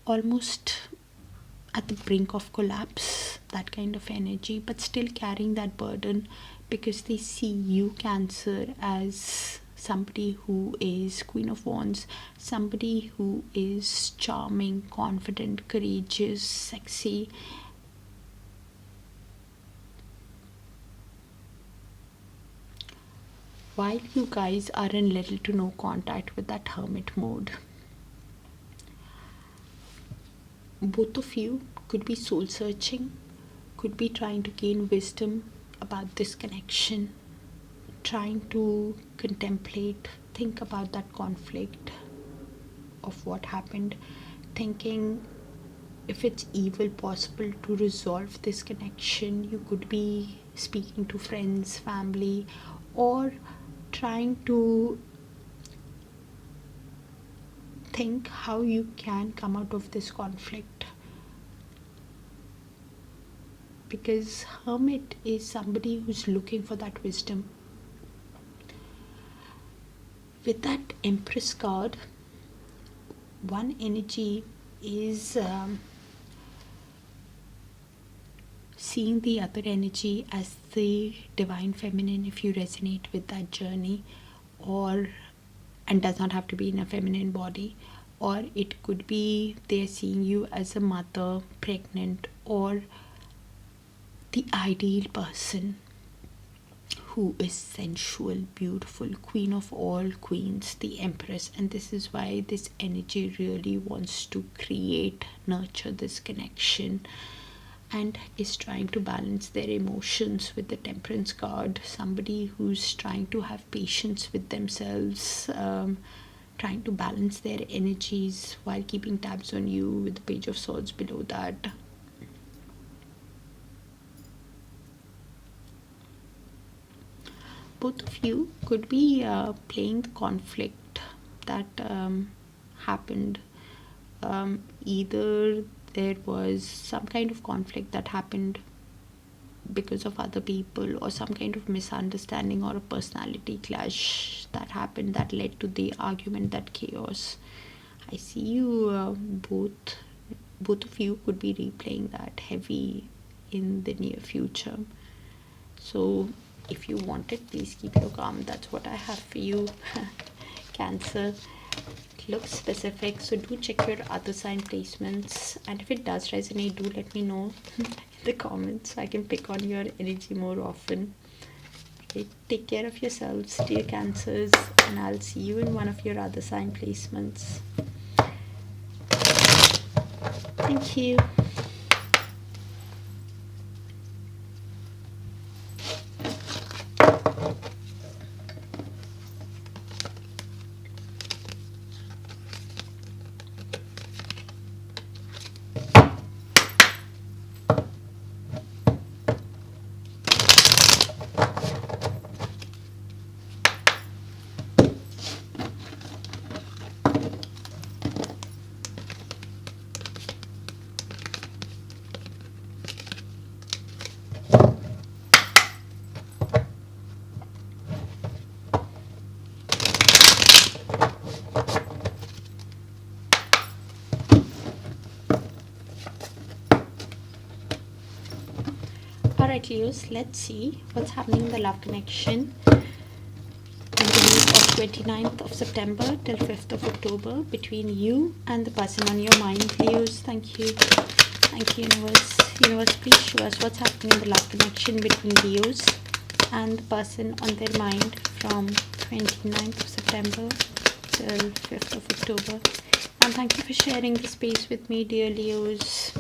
almost at the brink of collapse, that kind of energy, but still carrying that burden because they see you, Cancer, as somebody who is Queen of Wands, somebody who is charming, confident, courageous, sexy. While you guys are in little to no contact with that hermit mode, both of you could be soul searching, could be trying to gain wisdom about this connection, trying to contemplate, think about that conflict of what happened, thinking if it's even possible to resolve this connection. You could be speaking to friends, family, or trying to think how you can come out of this conflict. Because hermit is somebody who's looking for that wisdom. With that Empress card, one energy is seeing the other energy as the divine feminine, if you resonate with that journey, or and does not have to be in a feminine body, or it could be they're seeing you as a mother, pregnant, or the ideal person who is sensual, beautiful, queen of all queens, the Empress. And this is why this energy really wants to create, nurture this connection, and is trying to balance their emotions with the Temperance card. Somebody who's trying to have patience with themselves, trying to balance their energies while keeping tabs on you with the Page of Swords below that. Both of you could be playing the conflict that happened. Either there was some kind of conflict that happened because of other people, or some kind of misunderstanding or a personality clash that happened that led to the argument, that chaos. I see you both of you could be replaying that heavy in the near future. So if you want it, please keep your calm. That's what I have for you. Cancer. It looks specific, so do check your other sign placements, and if it does resonate, do let me know in the comments so I can pick on your energy more often. Okay, take care of yourselves, dear Cancers, and I'll see you in one of your other sign placements. Thank you. Alright, Leos, let's see what's happening in the love connection in the week of 29th of September till 5th of October between you and the person on your mind. Leos, thank you. Thank you, Universe. Universe, please show us what's happening in the love connection between Leos and the person on their mind from 29th of September till 5th of October. And thank you for sharing the space with me, dear Leos,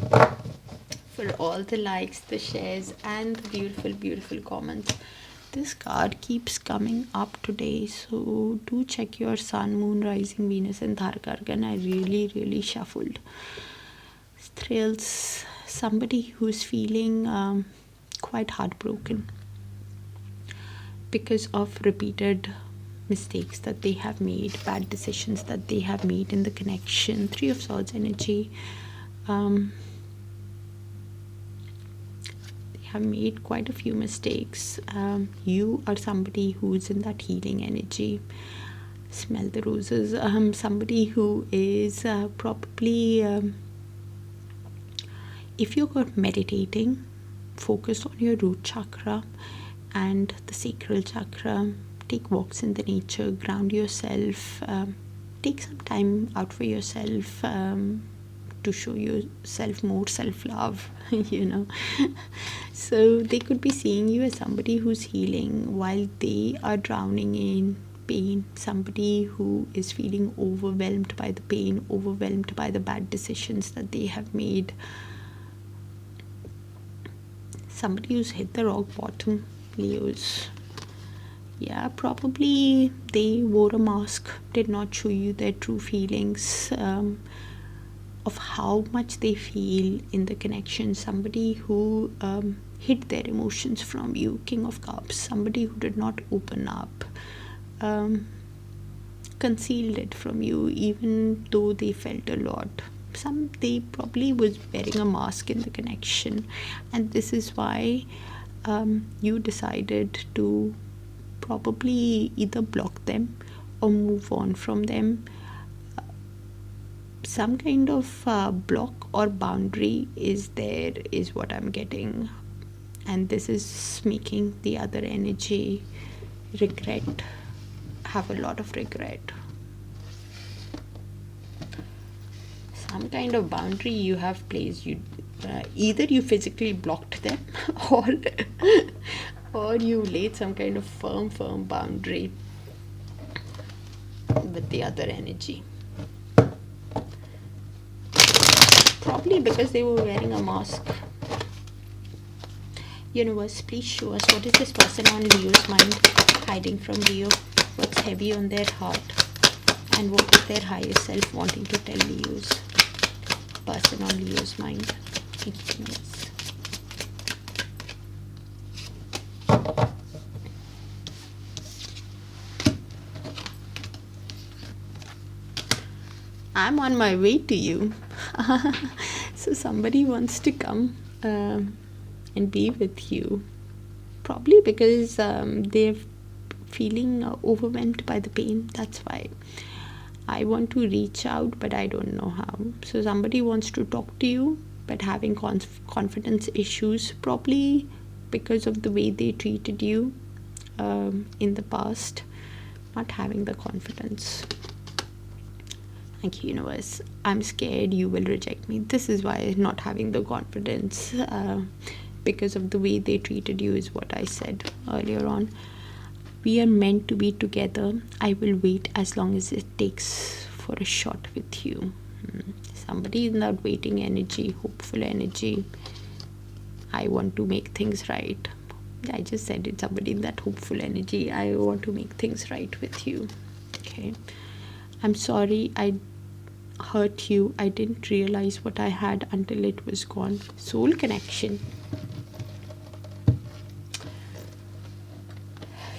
for all the likes, the shares, and the beautiful comments. This card keeps coming up today, so do check your Sun, Moon, Rising, Venus, and Dharkargan. I really shuffled. Thrills. Somebody who's feeling quite heartbroken because of repeated mistakes that they have made, bad decisions that they have made in the connection. Three of Swords energy. Have made quite a few mistakes. You are somebody who's in that healing energy. Smell the roses. Somebody who is probably, if you're meditating, focus on your root chakra and the sacral chakra. Take walks in the nature, ground yourself, take some time out for yourself, to show yourself more self-love, So they could be seeing you as somebody who's healing while they are drowning in pain. Somebody who is feeling overwhelmed by the pain, overwhelmed by the bad decisions that they have made. Somebody who's hit the rock bottom, Leos. Yeah, probably they wore a mask, did not show you their true feelings, of how much they feel in the connection. Somebody who hid their emotions from you, King of Cups. Somebody who did not open up, concealed it from you, even though they felt a lot. They probably was wearing a mask in the connection, and this is why you decided to probably either block them or move on from them. Some kind of block or boundary is there, is what I'm getting, and this is making the other energy have a lot of regret. Some kind of boundary you have placed. Either you physically blocked them or you laid some kind of firm boundary with the other energy. Probably because they were wearing a mask. Universe, please show us what is this person on Leo's mind hiding from Leo. What's heavy on their heart, and what is their higher self wanting to tell Leo's person on Leo's mind. Thank you, universe. I'm on my way to you. So somebody wants to come and be with you. Probably because they're feeling overwhelmed by the pain. That's why I want to reach out, but I don't know how. So somebody wants to talk to you, but having confidence issues, probably because of the way they treated you in the past, not having the confidence. Thank you, universe. I'm scared you will reject me. This is why not having the confidence, because of the way they treated you, is what I said earlier on. We are meant to be together. I will wait as long as it takes for a shot with you. Somebody in that waiting energy, hopeful energy. I want to make things right. I just said it. Somebody in that hopeful energy. I want to make things right with you. Okay. I'm sorry I hurt you. I didn't realize what I had until it was gone. Soul connection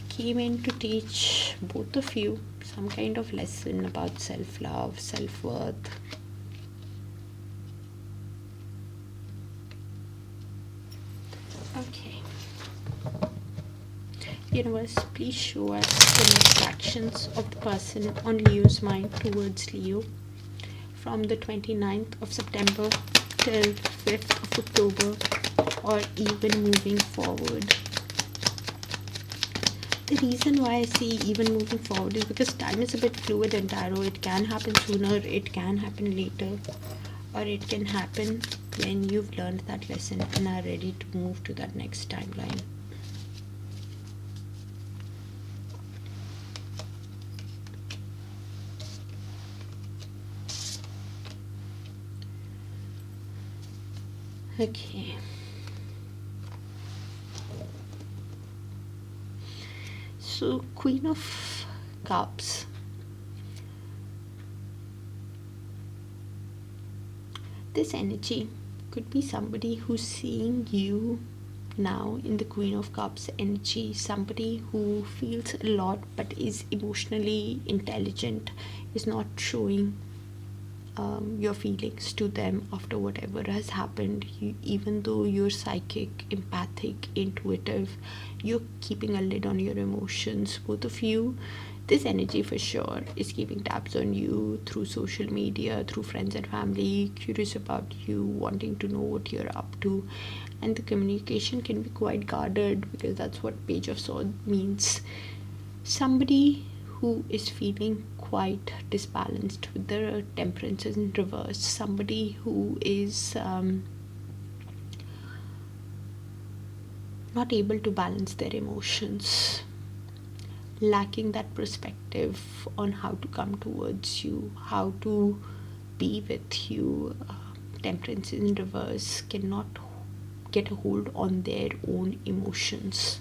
came in to teach both of you some kind of lesson about self-love, self-worth. Okay. Universe, please show us the next actions of the person on Leo's mind towards Leo from the 29th of September till 5th of October, or even moving forward. The reason why I see even moving forward is because time is a bit fluid in tarot. It can happen sooner, it can happen later, or it can happen when you've learned that lesson and are ready to move to that next timeline. Okay. So, Queen of Cups. This energy could be somebody who's seeing you now in the Queen of Cups energy. Somebody who feels a lot but is emotionally intelligent, is not showing your feelings to them after whatever has happened. Even though you're psychic, empathic, intuitive, you're keeping a lid on your emotions. Both of you, this energy for sure is keeping tabs on you through social media, through friends and family, curious about you, wanting to know what you're up to. And the communication can be quite guarded, because that's what Page of Swords means. Somebody who is feeling quite disbalanced with the Temperance in reverse. Somebody who is not able to balance their emotions, lacking that perspective on how to come towards you, how to be with you. Temperance in reverse cannot get a hold on their own emotions.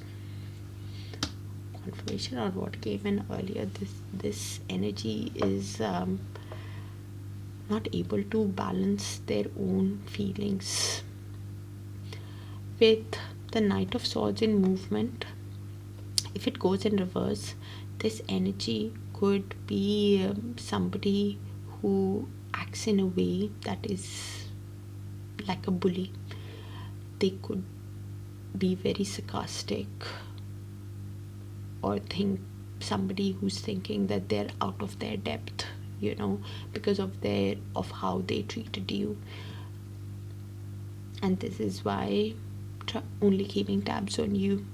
Confirmation on what came in earlier. This energy is not able to balance their own feelings. With the Knight of Swords in movement, if it goes in reverse, this energy could be somebody who acts in a way that is like a bully. They could be very sarcastic, or think somebody who's thinking that they're out of their depth, because of how they treated you. And this is why only keeping tabs on you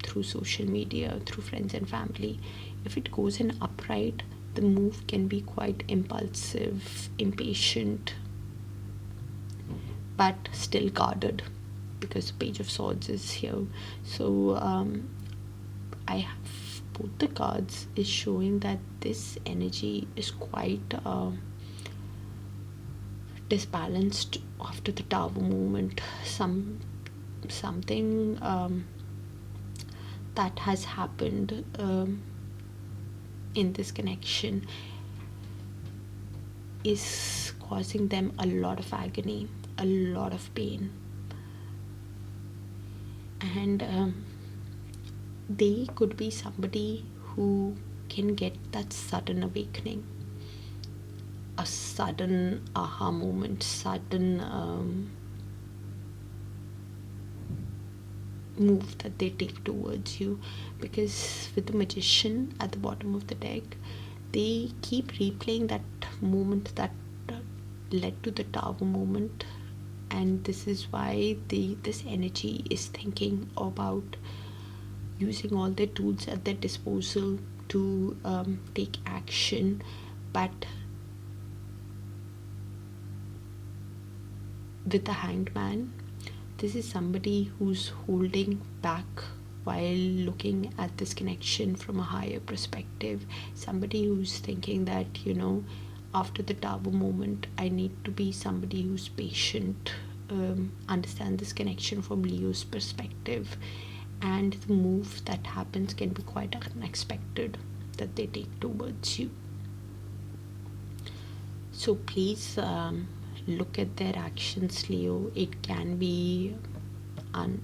through social media, through friends and family. If it goes in upright, the move can be quite impulsive, impatient, but still guarded, because Page of Swords is here. So I have both the cards is showing that this energy is quite disbalanced after the Tower moment. Something that has happened in this connection is causing them a lot of agony, a lot of pain, and they could be somebody who can get that sudden awakening, a sudden aha moment, sudden move that they take towards you. Because with the Magician at the bottom of the deck, they keep replaying that moment that led to the Tower moment, and this is why this energy is thinking about using all their tools at their disposal to take action. But with the Hanged Man, this is somebody who's holding back while looking at this connection from a higher perspective. Somebody who's thinking that, after the Tower moment, I need to be somebody who's patient, understand this connection from Leo's perspective, and the move that happens can be quite unexpected that they take towards you. So please look at their actions, Leo. It can be an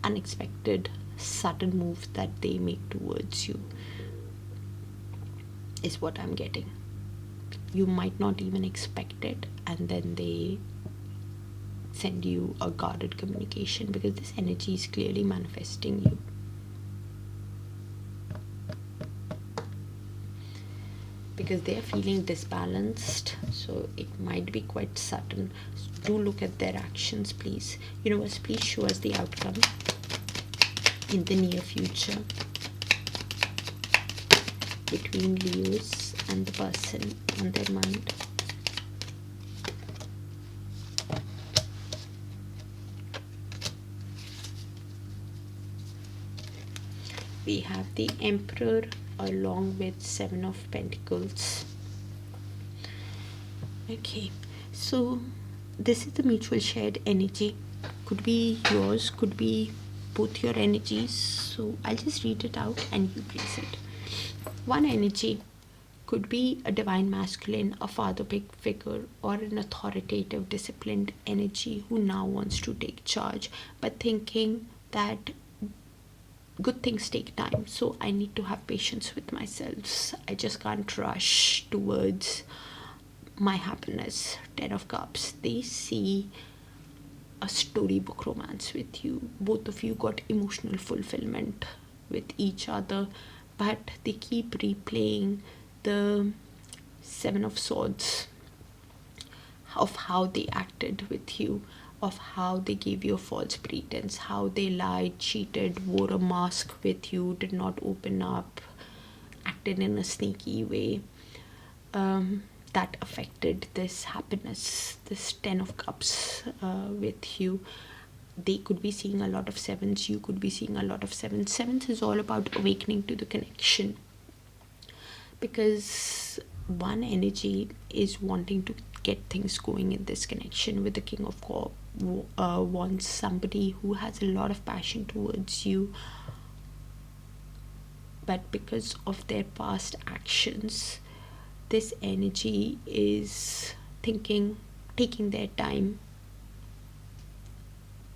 unexpected, sudden move that they make towards you, is what I'm getting. You might not even expect it, and then they send you a guarded communication, because this energy is clearly manifesting you. Because they are feeling disbalanced, so it might be quite sudden. So do look at their actions, please. Universe, please show us the outcome in the near future between Leos and the person on their mind. We have the Emperor along with Seven of Pentacles. Okay, so this is the mutual shared energy. Could be yours, could be both your energies. So I'll just read it out and you place it. One energy could be a divine masculine, a father figure, or an authoritative, disciplined energy who now wants to take charge, but thinking that good things take time, so I need to have patience with myself. I just can't rush towards my happiness. 10 of Cups. They see a storybook romance with you. Both of you got emotional fulfillment with each other, but they keep replaying the Seven of Swords, of how they acted with you, of how they gave you a false pretense, how they lied, cheated, wore a mask with you, did not open up, acted in a sneaky way. That affected this happiness, this 10 of Cups with you. They could be seeing a lot of sevens, you could be seeing a lot of sevens. Sevens is all about awakening to the connection, because one energy is wanting to get things going in this connection with the King of Cups. Wants somebody who has a lot of passion towards you, but because of their past actions, this energy is taking their time.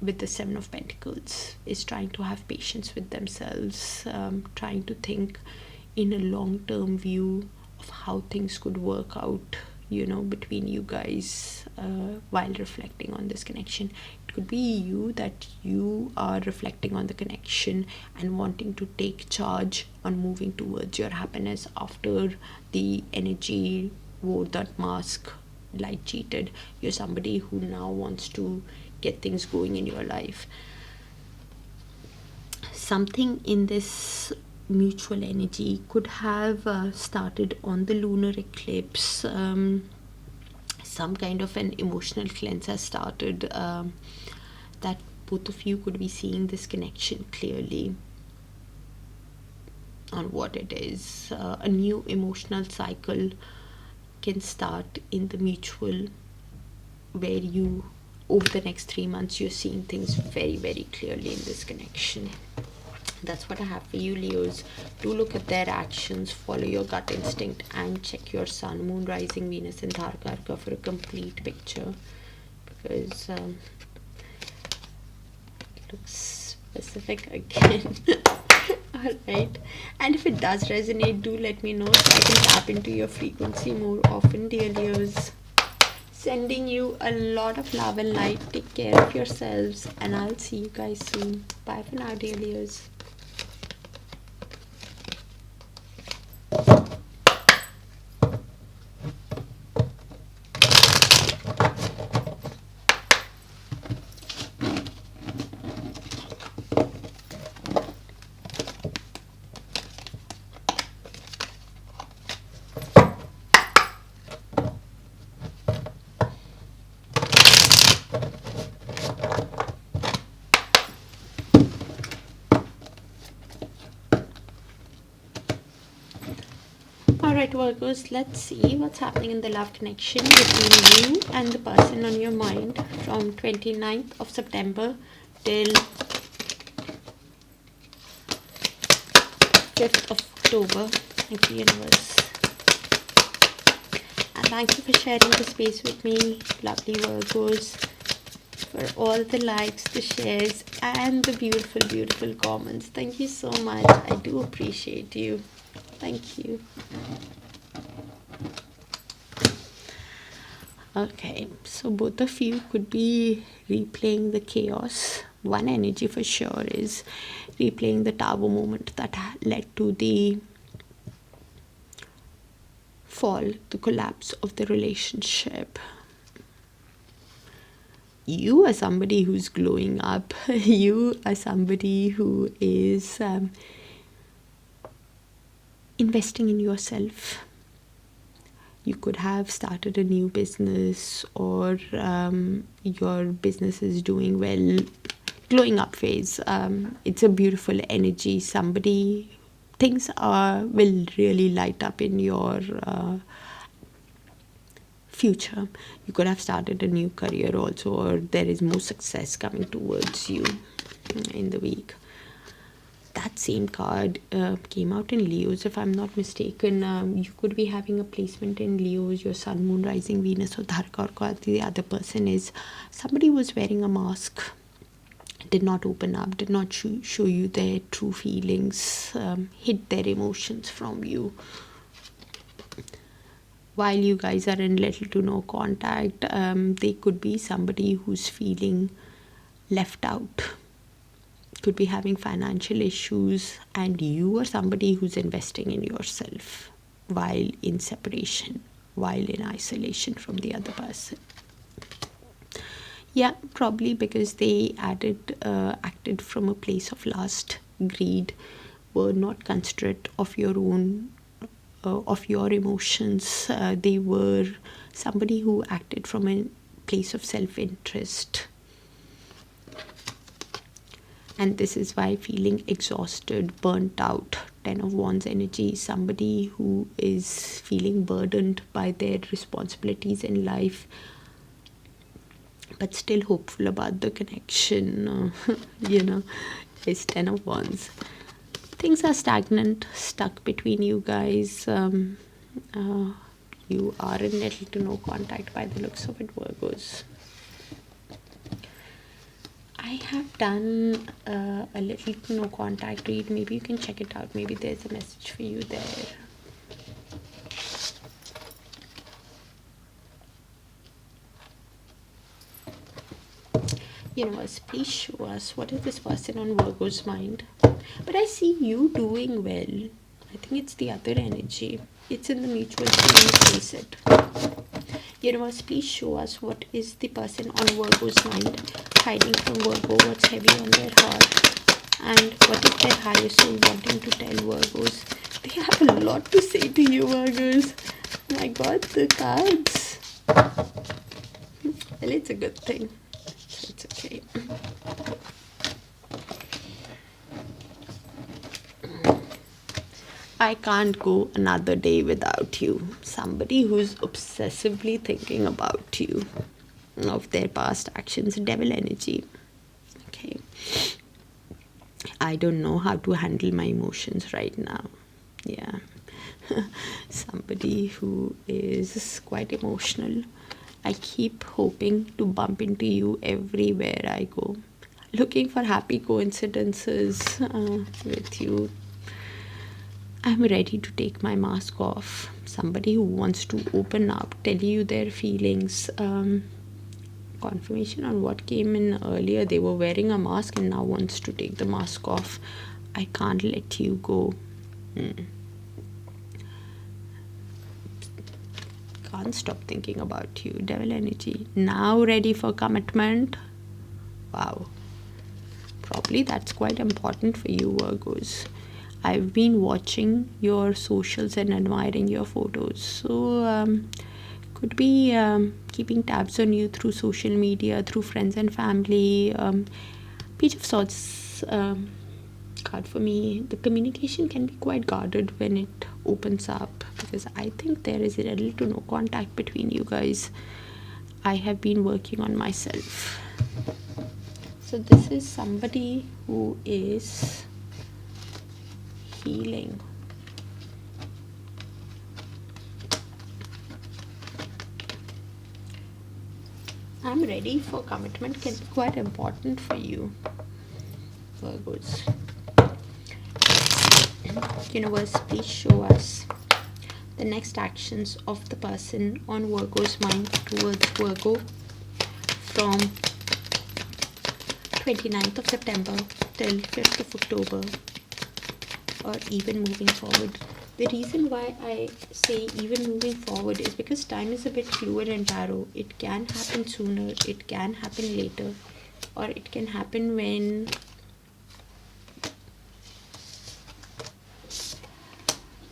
With the Seven of Pentacles, is trying to have patience with themselves, trying to think in a long-term view of how things could work out, between you guys, while reflecting on this connection. It could be you, that you are reflecting on the connection and wanting to take charge on moving towards your happiness after the energy wore that mask, lied, cheated. You're somebody who now wants to get things going in your life. Something in this mutual energy could have started on the lunar eclipse. Some kind of an emotional cleanse has started, that both of you could be seeing this connection clearly on what it is. A new emotional cycle can start in the mutual, where you, over the next 3 months, you're seeing things very, very clearly in this connection. That's what I have for you, Leos. Do look at their actions, follow your gut instinct, and check your sun, moon, rising, Venus, and Dharkarka for a complete picture, because it looks specific again. Alright, and if it does resonate, do let me know so I can tap into your frequency more often, dear Leos. Sending you a lot of love and light. Take care of yourselves, and I'll see you guys soon. Bye for now, dear Leos. Alright, Virgos, let's see what's happening in the love connection between you and the person on your mind from 29th of September till 5th of October. Thank you, universe. And thank you for sharing the space with me, lovely Virgos, for all the likes, the shares, and the beautiful, beautiful comments. Thank you so much. I do appreciate you. Thank you. Okay, so both of you could be replaying the chaos. One energy for sure is replaying the tower moment that led to the fall, the collapse of the relationship. You are somebody who's glowing up. You are somebody who is investing in yourself. You could have started a new business, or your business is doing well, glowing up phase. It's a beautiful energy. Things will really light up in your future. You could have started a new career also, or there is more success coming towards you in the week. That same card came out in Leos, if I'm not mistaken. You could be having a placement in Leos, your sun, moon, rising, Venus, or Dharka, or the other person is somebody who was wearing a mask, did not open up, did not show you their true feelings, hid their emotions from you. While you guys are in little to no contact, they could be somebody who's feeling left out. Could be having financial issues, and you are somebody who's investing in yourself while in separation, while in isolation from the other person. Yeah, probably because they acted from a place of lust, greed, were not considerate of your own, of your emotions. They were somebody who acted from a place of self-interest. And this is why feeling exhausted, burnt out, 10 of Wands energy, somebody who is feeling burdened by their responsibilities in life, but still hopeful about the connection, is 10 of Wands. Things are stagnant, stuck between you guys. You are in little to no contact by the looks of it, Virgos. I have done a little to no contact read. Maybe you can check it out. Maybe there's a message for you there. Universe, please show us what is this person on Virgo's mind. But I see you doing well. I think it's the other energy. It's in the mutual place it. Universe, please show us what is the person on Virgo's mind hiding from Virgo, what's heavy on their heart, and what is their higher soul wanting to tell Virgos. They have a lot to say to you, Virgos. I got the cards. Well, it's a good thing. It's okay. I can't go another day without you. Somebody who's obsessively thinking about you, of their past actions, devil energy. Okay. I don't know how to handle my emotions right now. Yeah. Somebody who is quite emotional. I keep hoping to bump into you everywhere I go. Looking for happy coincidences with you. I'm ready to take my mask off. Somebody who wants to open up, tell you their feelings. Confirmation on what came in earlier. They were wearing a mask and now wants to take the mask off. I can't let you go. Can't stop thinking about you. Devil energy. Now ready for commitment. Wow. Probably that's quite important for you, Virgos. I've been watching your socials and admiring your photos. So, could be keeping tabs on you through social media, through friends and family. Page of Swords card for me. The communication can be quite guarded when it opens up, because I think there is little to no contact between you guys. I have been working on myself. So this is somebody who is healing. I'm ready for commitment can be quite important for you, Virgos. Universe, please show us the next actions of the person on Virgo's mind towards Virgo from 29th of September till 5th of October, or even moving forward. The reason why I say even moving forward is because time is a bit fluid in tarot. It can happen sooner, it can happen later, or it can happen when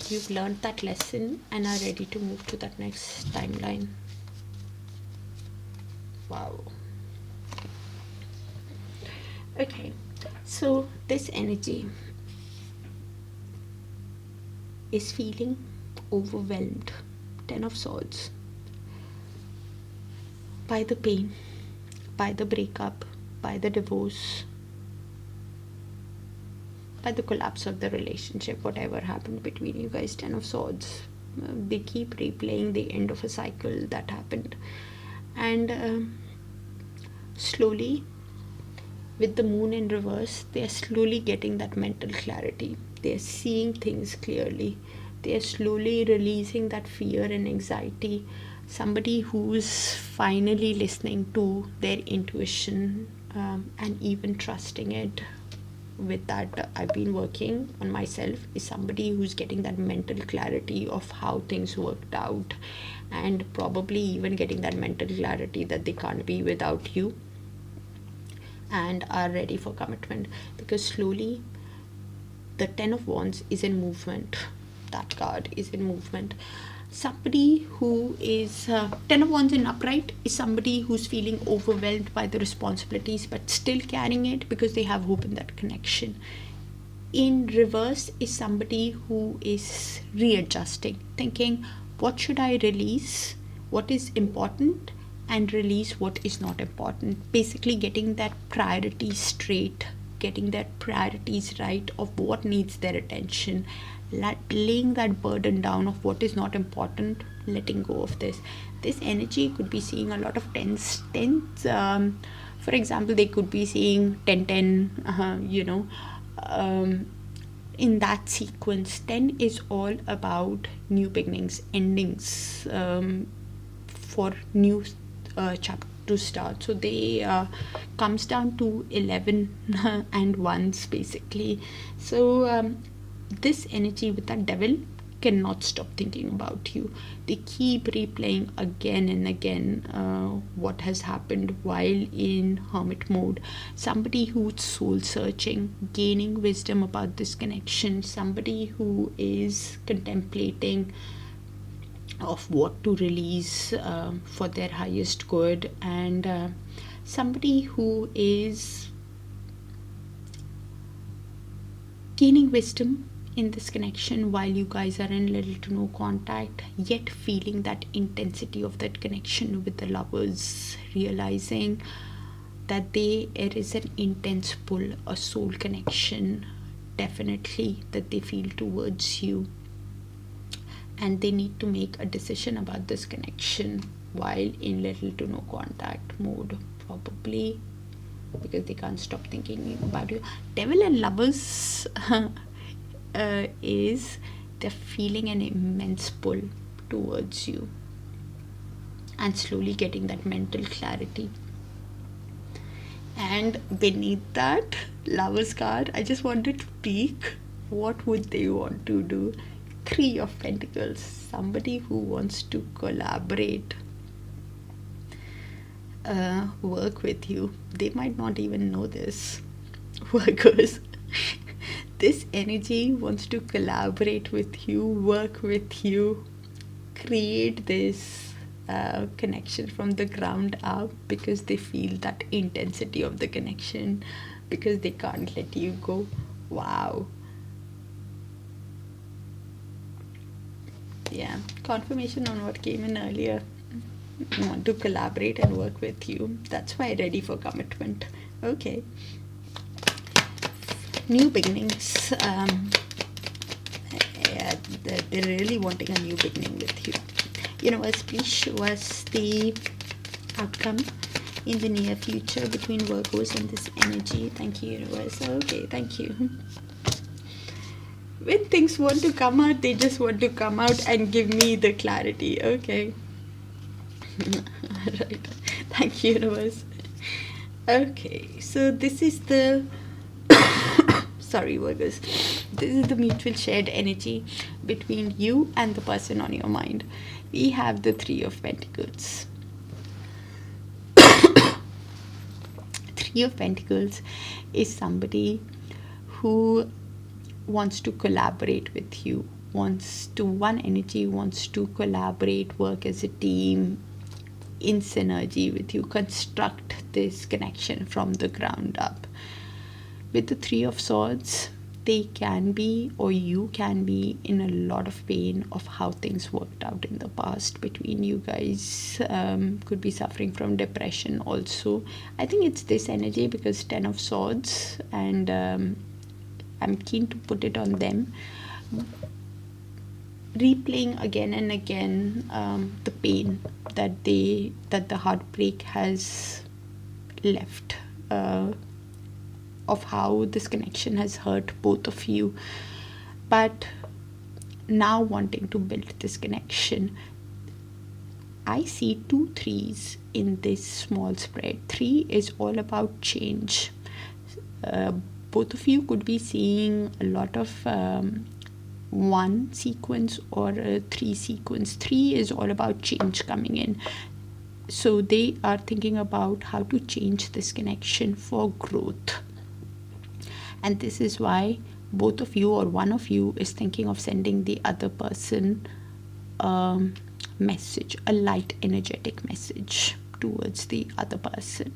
you've learned that lesson and are ready to move to that next timeline. Wow. Okay, so this energy is feeling overwhelmed. 10 of Swords. By the pain, by the breakup, by the divorce, by the collapse of the relationship, whatever happened between you guys. 10 of Swords. They keep replaying the end of a cycle that happened. And slowly, with the moon in reverse, they are slowly getting that mental clarity. They are seeing things clearly. They are slowly releasing that fear and anxiety. Somebody who's finally listening to their intuition and even trusting it. With that, I've been working on myself, is somebody who's getting that mental clarity of how things worked out, and probably even getting that mental clarity that they can't be without you, and are ready for commitment, because slowly the 10 of Wands is in movement. That card is in movement. Somebody who is 10 of Wands in upright is somebody who's feeling overwhelmed by the responsibilities but still carrying it because they have hope in that connection. In reverse is somebody who is readjusting, thinking, what should I release, what is important, and release what is not important. Basically getting that priorities straight, getting that priorities right of what needs their attention, laying that burden down of what is not important, letting go of this. This energy could be seeing a lot of tens. For example, they could be seeing 10-10, in that sequence. 10 is all about new beginnings, endings, for new chapter to start. So they comes down to 11 and 1s basically. So this energy with that devil cannot stop thinking about you. They keep replaying again and again what has happened while in hermit mode. Somebody who's soul searching, gaining wisdom about this connection. Somebody who is contemplating of what to release for their highest good, and somebody who is gaining wisdom in this connection while you guys are in little to no contact, yet feeling that intensity of that connection with the lovers, realizing that there is an intense pull, a soul connection definitely that they feel towards you, and they need to make a decision about this connection while in little to no contact mode, probably because they can't stop thinking about you. Devil and lovers is they're feeling an immense pull towards you and slowly getting that mental clarity. And beneath that Lover's card, I just wanted to peek what would they want to do. 3 of Pentacles, somebody who wants to collaborate, work with you. They might not even know this, Virgos. This energy wants to collaborate with you, work with you, create this connection from the ground up, because they feel that intensity of the connection, because they can't let you go. Wow. Yeah, confirmation on what came in earlier. Want to collaborate and work with you. That's why ready for commitment. Okay. New beginnings. Yeah, they're really wanting a new beginning with you. Universe, please show us the outcome in the near future between Virgos and this energy. Thank you, Universe. Okay, thank you. When things want to come out, they just want to come out and give me the clarity. Okay. Right. Thank you, Universe. Okay, so this is the sorry, Virgos. This is the mutual shared energy between you and the person on your mind. We have the 3 of Pentacles. 3 of Pentacles is somebody who wants to collaborate with you, wants to collaborate, work as a team, in synergy with you, construct this connection from the ground up. With the 3 of Swords, they can be, or you can be, in a lot of pain of how things worked out in the past between you guys. Could be suffering from depression also. I think it's this energy because 10 of Swords, and I'm keen to put it on them. Replaying again and again the pain that the heartbreak has left, of how this connection has hurt both of you, but now wanting to build this connection. I see 2 3s in this small spread. 3 is all about change. Both of you could be seeing a lot of 1 sequence or a 3 sequence. 3 is all about change coming in. So they are thinking about how to change this connection for growth. And this is why both of you or one of you is thinking of sending the other person a message, a light energetic message towards the other person.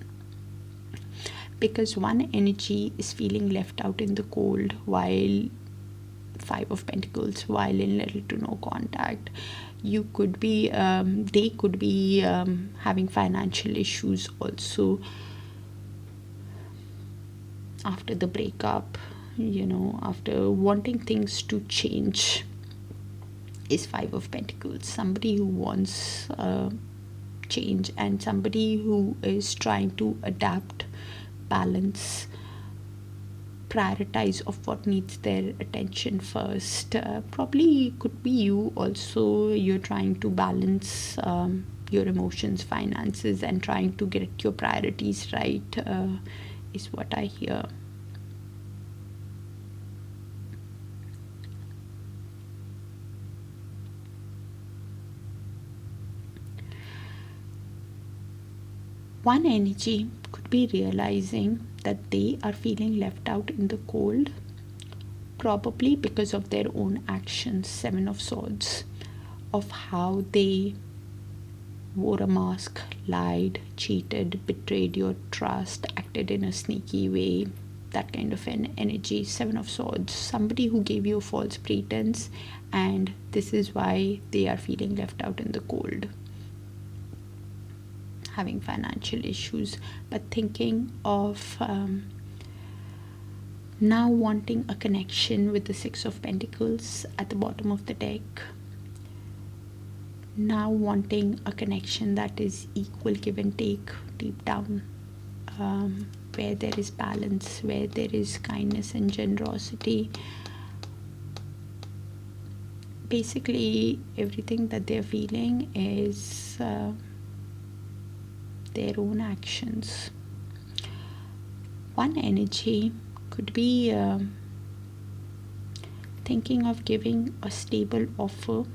Because one energy is feeling left out in the cold, while 5 of Pentacles, while in little to no contact. You could be, they could be having financial issues also after the breakup, after wanting things to change. Is 5 of Pentacles, somebody who wants change, and somebody who is trying to adapt, balance, prioritize of what needs their attention first. Probably could be you also. You're trying to balance your emotions, finances, and trying to get your priorities right, is what I hear. One energy could be realizing that they are feeling left out in the cold, probably because of their own actions. 7 of Swords, of how they wore a mask, lied, cheated, betrayed your trust, acted in a sneaky way, that kind of an energy. 7 of Swords, somebody who gave you a false pretense, and this is why they are feeling left out in the cold, having financial issues, but thinking of now wanting a connection with the 6 of Pentacles at the bottom of the deck. Now wanting a connection that is equal give and take deep down, where there is balance, where there is kindness and generosity. basically everything that they're feeling is their own actions. One energy could be thinking of giving a stable offer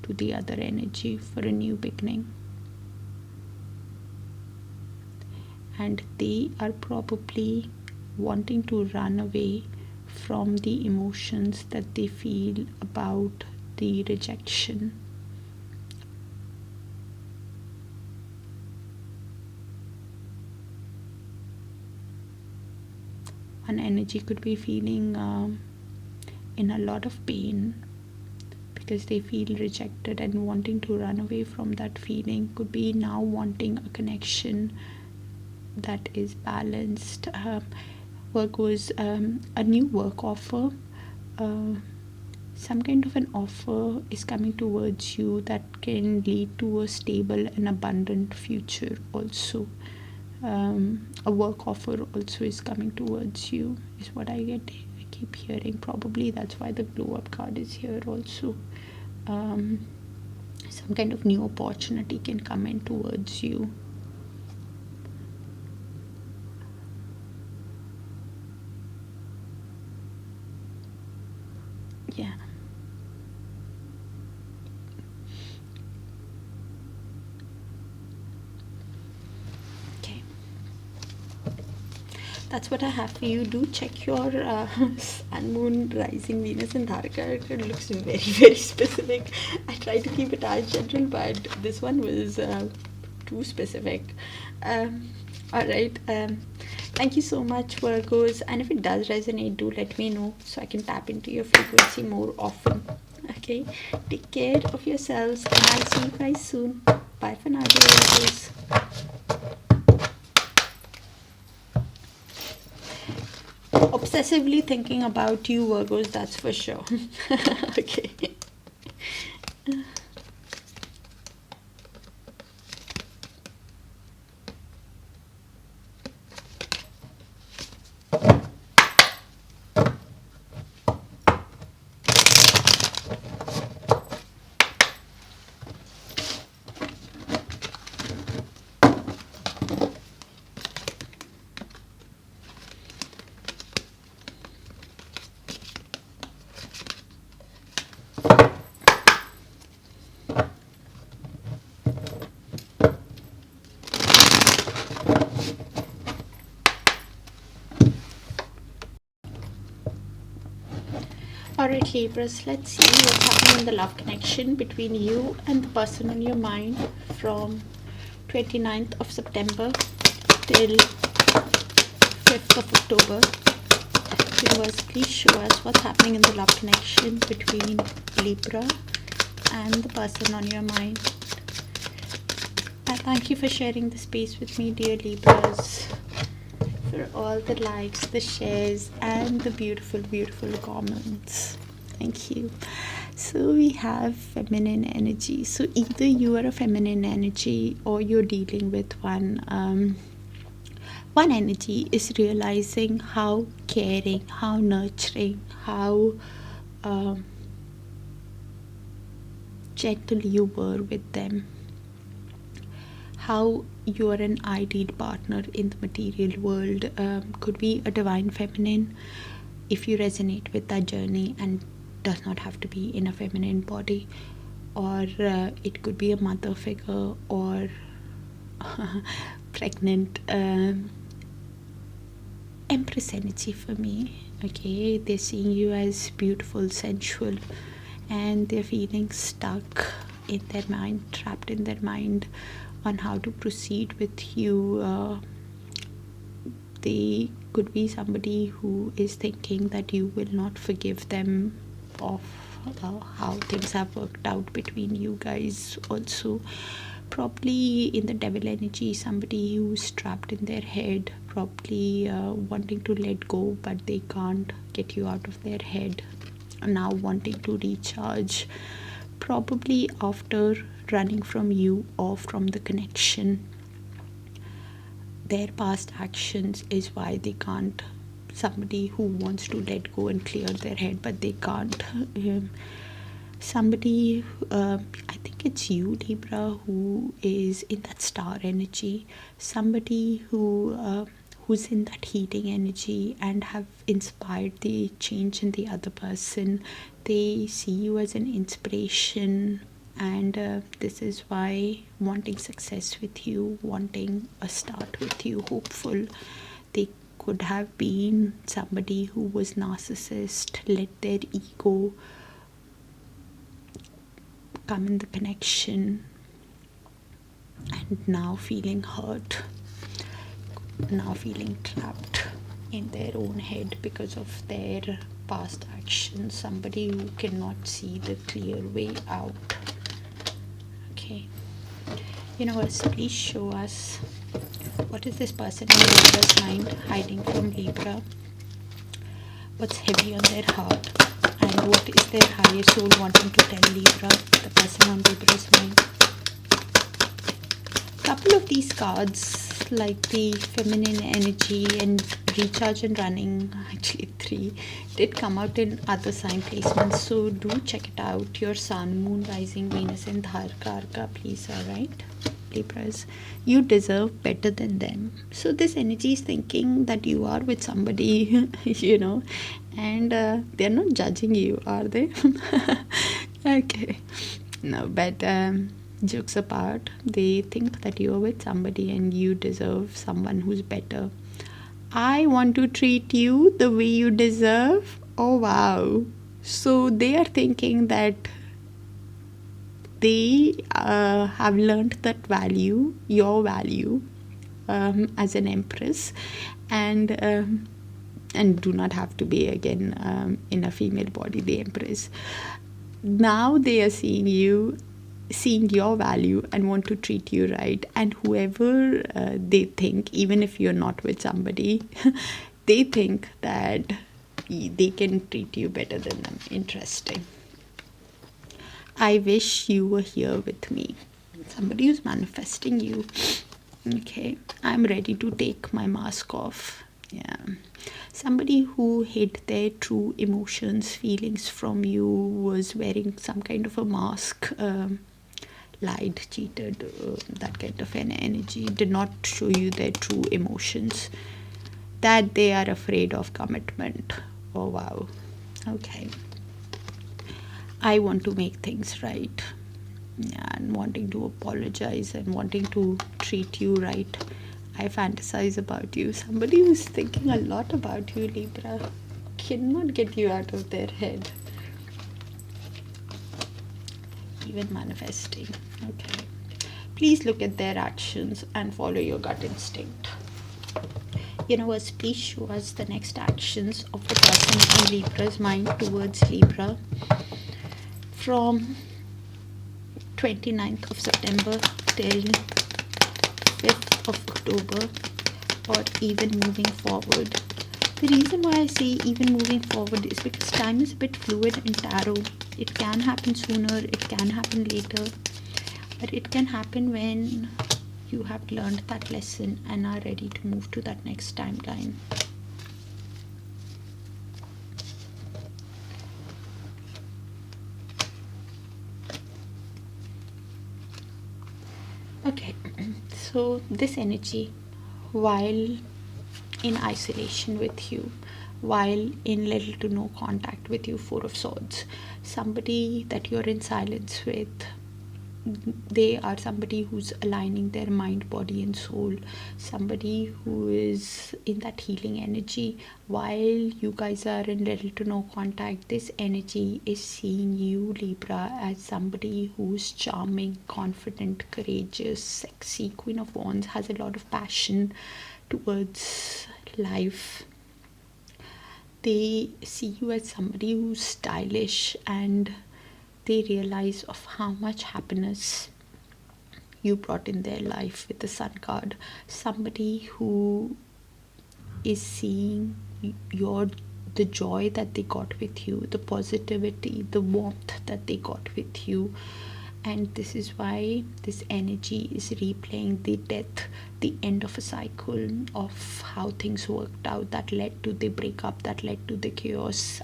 to the other energy for a new beginning, and they are probably wanting to run away from the emotions that they feel about the rejection. One energy could be feeling in a lot of pain because they feel rejected and wanting to run away from that feeling. Could be now wanting a connection that is balanced. Virgo's a new work offer, some kind of an offer is coming towards you that can lead to a stable and abundant future also. A work offer also is coming towards you, is what I keep hearing. Probably that's why the blow up card is here also. Some kind of new opportunity can come in towards you. Yeah. Okay. That's what I have for you. Do check your sun, moon, rising, Venus and Dharaka. It looks very, very specific. I try to keep it as general, but this one was too specific. Alright. Thank you so much, Virgos. And if it does resonate, do let me know so I can tap into your frequency more often. Okay. Take care of yourselves, and I'll see you guys soon. Bye for now, dear Virgos. Obsessively thinking about you, Virgos, that's for sure. Okay. Alright, Libras, let's see what's happening in the love connection between you and the person on your mind from 29th of September till 5th of October. Universe, please show us what's happening in the love connection between Libra and the person on your mind. I thank you for sharing the space with me, dear Libras, for all the likes, the shares, and the beautiful, beautiful comments. Thank you. So we have feminine energy. So either you are a feminine energy or you're dealing with one. One energy is realizing how caring, how nurturing, how gentle you were with them, how you are an ideal partner in the material world. Could be a divine feminine if you resonate with that journey, and does not have to be in a feminine body, or it could be a mother figure or pregnant. Empress energy for me. Okay, they're seeing you as beautiful, sensual, and they're feeling stuck in their mind, trapped in their mind on how to proceed with you. They could be somebody who is thinking that you will not forgive them of how things have worked out between you guys. Also, probably in the devil energy, somebody who's trapped in their head, probably wanting to let go, but they can't get you out of their head, now wanting to recharge, probably after running from you or from the connection. Their past actions is why they can't. Somebody who wants to let go and clear their head, but they can't. Somebody, I think it's you, Libra, who is in that star energy. Somebody who's in that healing energy and have inspired the change in the other person. They see you as an inspiration, and this is why wanting success with you, wanting a start with you, hopeful. They could have been somebody who was narcissist, let their ego come in the connection, and now feeling hurt, now feeling trapped in their own head because of their past actions. Somebody who cannot see the clear way out. Okay, universe, please show us what is this person in Libra's mind hiding from Libra, what's heavy on their heart, and what is their higher soul wanting to tell Libra, the person on Libra's mind. Couple of these cards, like the feminine energy and recharge and running, actually 3, did come out in other sign placements, so do check it out. Your sun, moon, rising, Venus and Dharka, please. Alright, Libras, you deserve better than them. So this energy is thinking that you are with somebody and they're not judging you, are they? Okay, no, but jokes apart, they think that you're with somebody and you deserve someone who's better. I want to treat you the way you deserve. Oh wow. So they are thinking that they have learned that value, your value, as an empress, and do not have to be again in a female body, the empress. Now they are seeing your value and want to treat you right, and whoever they think, even if you're not with somebody, they think that they can treat you better than them. Interesting. I wish you were here with me. Somebody who's manifesting you. Okay, I'm ready to take my mask off. Yeah, somebody who hid their true emotions, feelings from you, was wearing some kind of a mask, lied, cheated, that kind of an energy, did not show you their true emotions, that they are afraid of commitment. Oh wow. Okay, I want to make things right, and wanting to apologize and wanting to treat you right. I fantasize about you. Somebody who's thinking a lot about you, Libra, cannot get you out of their head. Even manifesting. Okay, please look at their actions and follow your gut instinct. Universe, please show us the next actions of the person in Libra's mind towards Libra from 29th of September till 5th of October, or even moving forward. The reason why I say even moving forward is because time is a bit fluid in tarot. It can happen sooner, it can happen later, but it can happen when you have learned that lesson and are ready to move to that next timeline. Okay, so this energy, while in isolation with you, while in little to no contact with you, 4 of Swords, somebody that you're in silence with, they are somebody who's aligning their mind, body and soul, somebody who is in that healing energy. While you guys are in little to no contact, this energy is seeing you, Libra, as somebody who's charming, confident, courageous, sexy, Queen of Wands, has a lot of passion towards life. They see you as somebody who's stylish, and they realize of how much happiness you brought in their life with the Sun card. Somebody who is seeing the joy that they got with you, the positivity, the warmth that they got with you. And this is why this energy is replaying the death, the end of a cycle of how things worked out, that led to the breakup, that led to the chaos,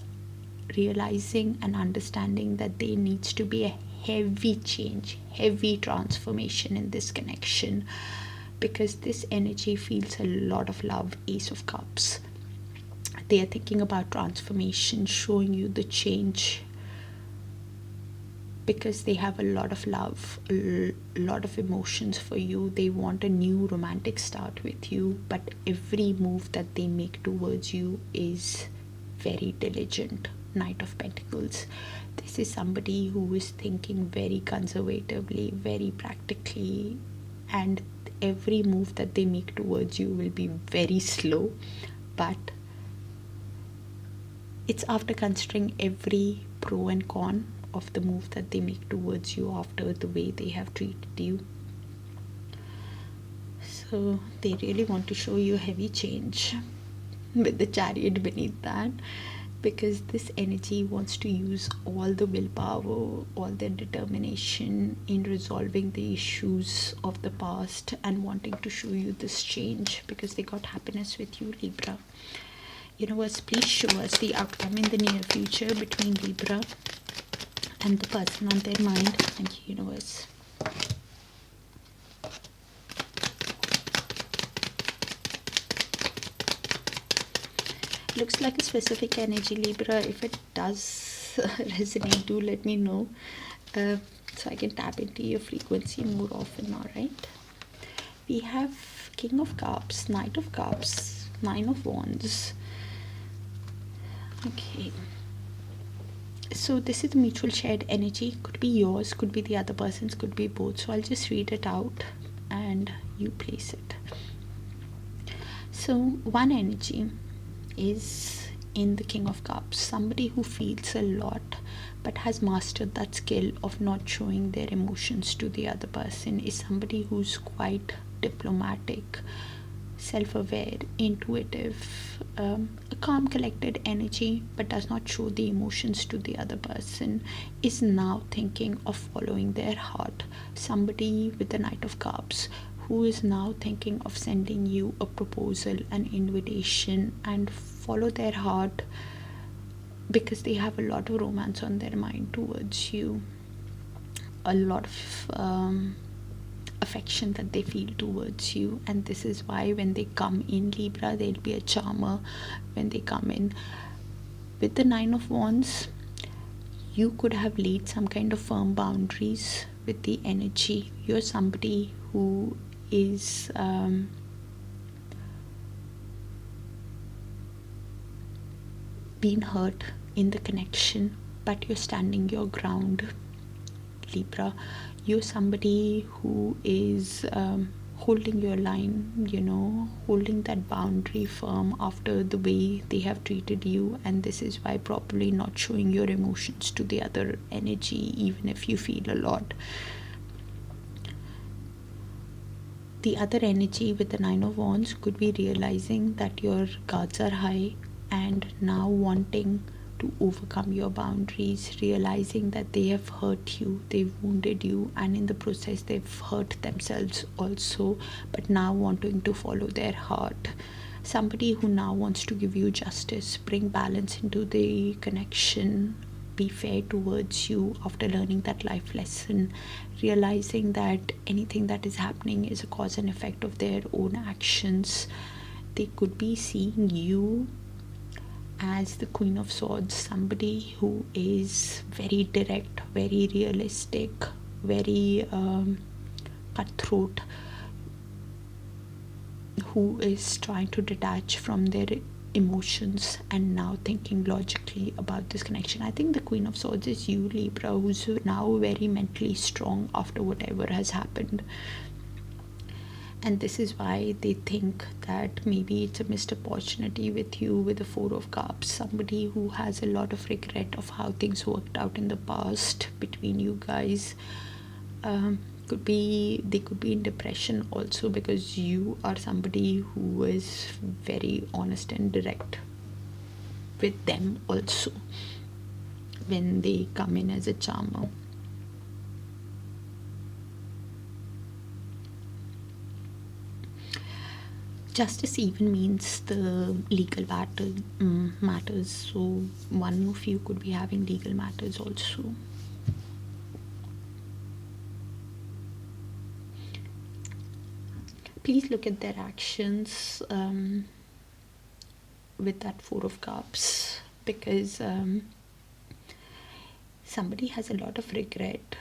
realizing and understanding that there needs to be a heavy change, heavy transformation in this connection, because this energy feels a lot of love. Ace of Cups. They are thinking about transformation, showing you the change, because they have a lot of love, a lot of emotions for you. They want a new romantic start with you, but every move that they make towards you is very diligent. Knight of Pentacles. This is somebody who is thinking very conservatively, very practically, and every move that they make towards you will be very slow, but it's after considering every pro and con of the move that they make towards you, after the way they have treated you. So they really want to show you heavy change with the Chariot beneath that, because this energy wants to use all the willpower, all their determination in resolving the issues of the past and wanting to show you this change, because they got happiness with you, Libra. Universe, please show us the outcome in the near future between Libra and the person on their mind. Thank you, Universe. Looks like a specific energy, Libra. If it does resonate, do let me know, so I can tap into your frequency more often. All right, we have King of Cups, Knight of Cups, Nine of Wands. Okay, so this is the mutual shared energy. Could be yours, could be the other person's, could be both. So I'll just read it out and you place it. So one energy is in the King of Cups, somebody who feels a lot but has mastered that skill of not showing their emotions to the other person, is somebody who's quite diplomatic, self-aware, intuitive, a calm, collected energy, but does not show the emotions to the other person, is now thinking of following their heart. Somebody with the Knight of Cups who is now thinking of sending you a proposal, an invitation, and follow their heart, because they have a lot of romance on their mind towards you, a lot of affection that they feel towards you. And this is why when they come in, Libra, they'll be a charmer. When they come in with the Nine of Wands, you could have laid some kind of firm boundaries with the energy. You're somebody who is been hurt in the connection, but you're standing your ground, Libra. You're somebody who is holding your line, holding that boundary firm after the way they have treated you. And this is why probably not showing your emotions to the other energy, even if you feel a lot. The other energy with the Nine of Wands could be realizing that your guards are high and now wanting to overcome your boundaries, realizing that they have hurt you, they've wounded you, and in the process they've hurt themselves also, but now wanting to follow their heart. Somebody who now wants to give you justice, bring balance into the connection, be fair towards you after learning that life lesson, realizing that anything that is happening is a cause and effect of their own actions. They could be seeing you as the Queen of Swords, somebody who is very direct, very realistic, very cutthroat, who is trying to detach from their emotions and now thinking logically about this connection. I think the Queen of Swords is you, Libra, who's now very mentally strong after whatever has happened. And this is why they think that maybe it's a missed opportunity with you, with the Four of Cups. Somebody who has a lot of regret of how things worked out in the past between you guys. They could be in depression also, because you are somebody who is very honest and direct with them also when they come in as a charmer. Justice even means the legal matters, so one of you could be having legal matters also. Please look at their actions with that Four of Cups, because somebody has a lot of regret,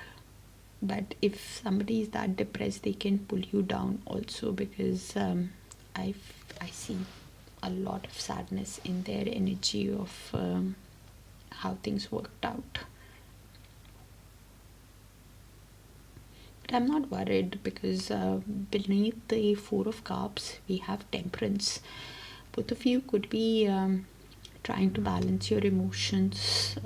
but if somebody is that depressed, they can pull you down also, because I see a lot of sadness in their energy of how things worked out. But I'm not worried, because beneath the Four of Cups we have Temperance. Both of you could be trying to balance your emotions,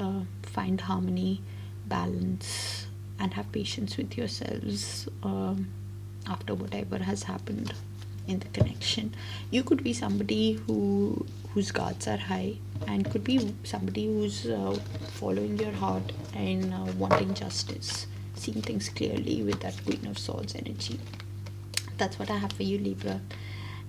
find harmony, balance, and have patience with yourselves after whatever has happened in the connection. You could be somebody whose guards are high, and could be somebody who's following your heart and wanting justice, seeing things clearly with that Queen of Swords energy. That's what I have for you, Libra.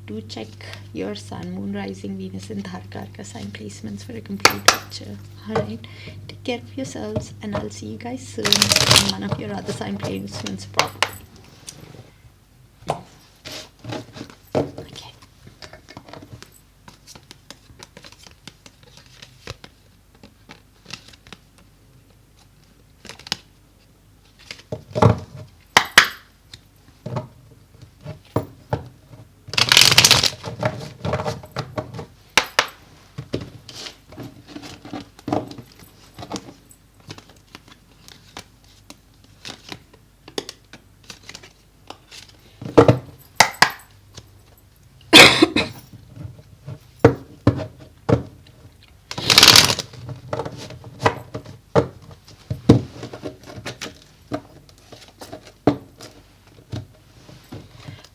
Do check your Sun, Moon, Rising, Venus and Dharkarka sign placements for a complete picture. Alright, take care of yourselves, and I'll see you guys soon in one of your other sign placements probably. Okay.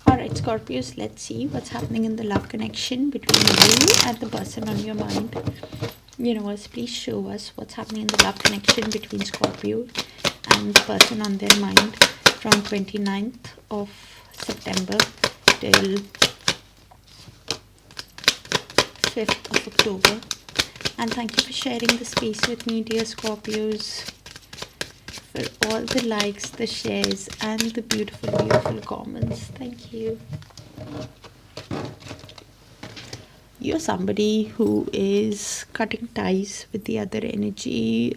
Alright, Scorpios, let's see what's happening in the love connection between you and the person on your mind. Universe, please show us what's happening in the love connection between Scorpio and the person on their mind from 29th of September till 5th of October. And thank you for sharing the space with me, dear Scorpios, for all the likes, the shares, and the beautiful comments. Thank you. You're somebody who is cutting ties with the other energy,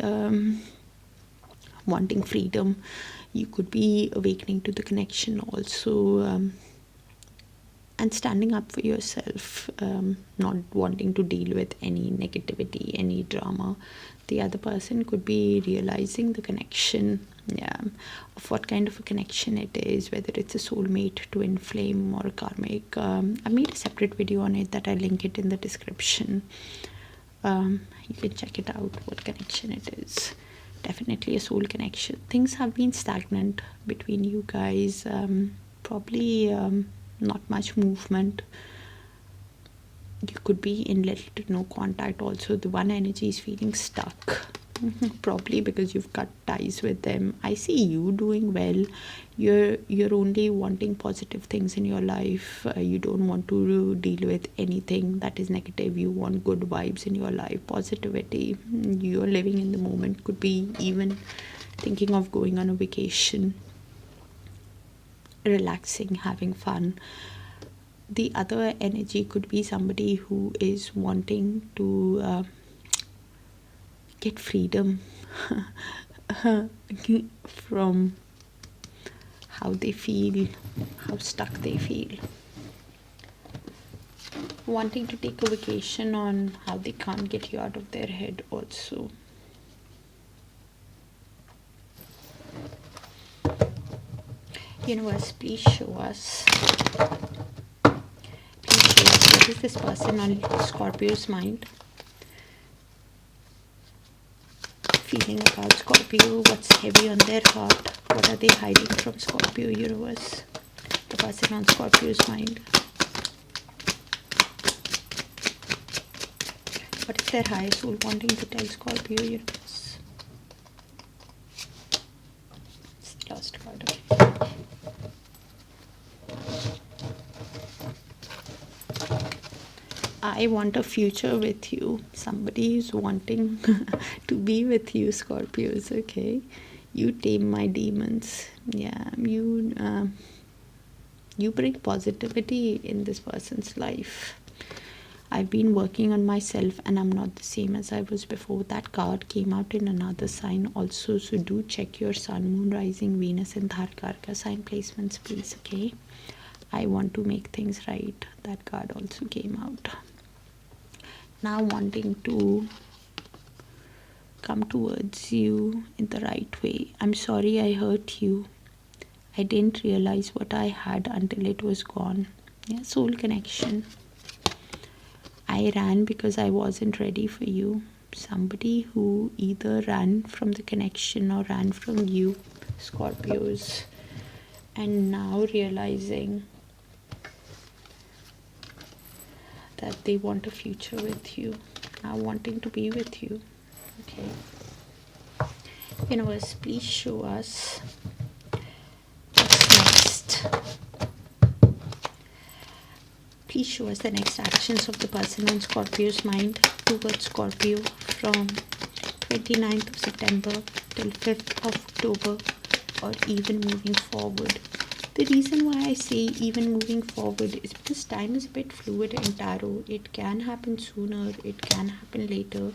wanting freedom. You could be awakening to the connection also, and standing up for yourself, not wanting to deal with any negativity, any drama. The other person could be realizing the connection, of what kind of a connection it is, whether it's a soulmate, twin flame, or a karmic. I made a separate video on it that I link it in the description. You can check it out, what connection it is. Definitely a soul connection. Things have been stagnant between you guys, probably not much movement. You could be in little to no contact also. The one energy is feeling stuck, probably because you've cut ties with them. I see you doing well. You're only wanting positive things in your life. You don't want to deal with anything that is negative. You want good vibes in your life, positivity. You're living in the moment. Could be even thinking of going on a vacation, relaxing, having fun. The other energy could be somebody who is wanting to get freedom from how they feel, how stuck they feel. Wanting to take a vacation on how they can't get you out of their head also. Universe, please show us. What is this person on Scorpio's mind? Feeling about Scorpio, what's heavy on their heart? What are they hiding from Scorpio, universe? The person on Scorpio's mind. What is their higher soul wanting to tell Scorpio, universe? It's the last card. Okay. I want a future with you. Somebody is wanting to be with you, Scorpios. Okay, you tame my demons. Yeah, you bring positivity in this person's life. I've been working on myself and I'm not the same as I was before. That card came out in another sign also, so do check your sun, moon, rising, Venus and Dharkarka sign placements, please. Okay, I want to make things right. That card also came out. Now wanting to come towards you in the right way. I'm sorry I hurt you. I didn't realize what I had until it was gone. Yeah, soul connection. I ran because I wasn't ready for you. Somebody who either ran from the connection or ran from you, Scorpios, and now realizing that they want a future with you, now wanting to be with you. Okay, universe, please show us what's next. Please show us the next actions of the person on Scorpio's mind towards Scorpio from 29th of September till 5th of October, or even moving forward. The reason why I say even moving forward is because time is a bit fluid in tarot. It can happen sooner, it can happen later,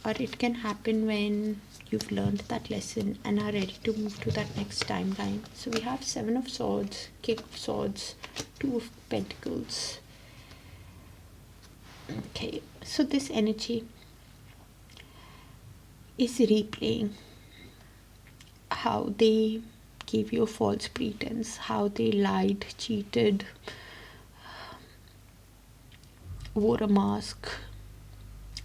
or it can happen when you've learned that lesson and are ready to move to that next timeline. So we have 7 of Swords, King of Swords, 2 of Pentacles. Okay, so this energy is replaying how they gave you a false pretense, how they lied, cheated, wore a mask,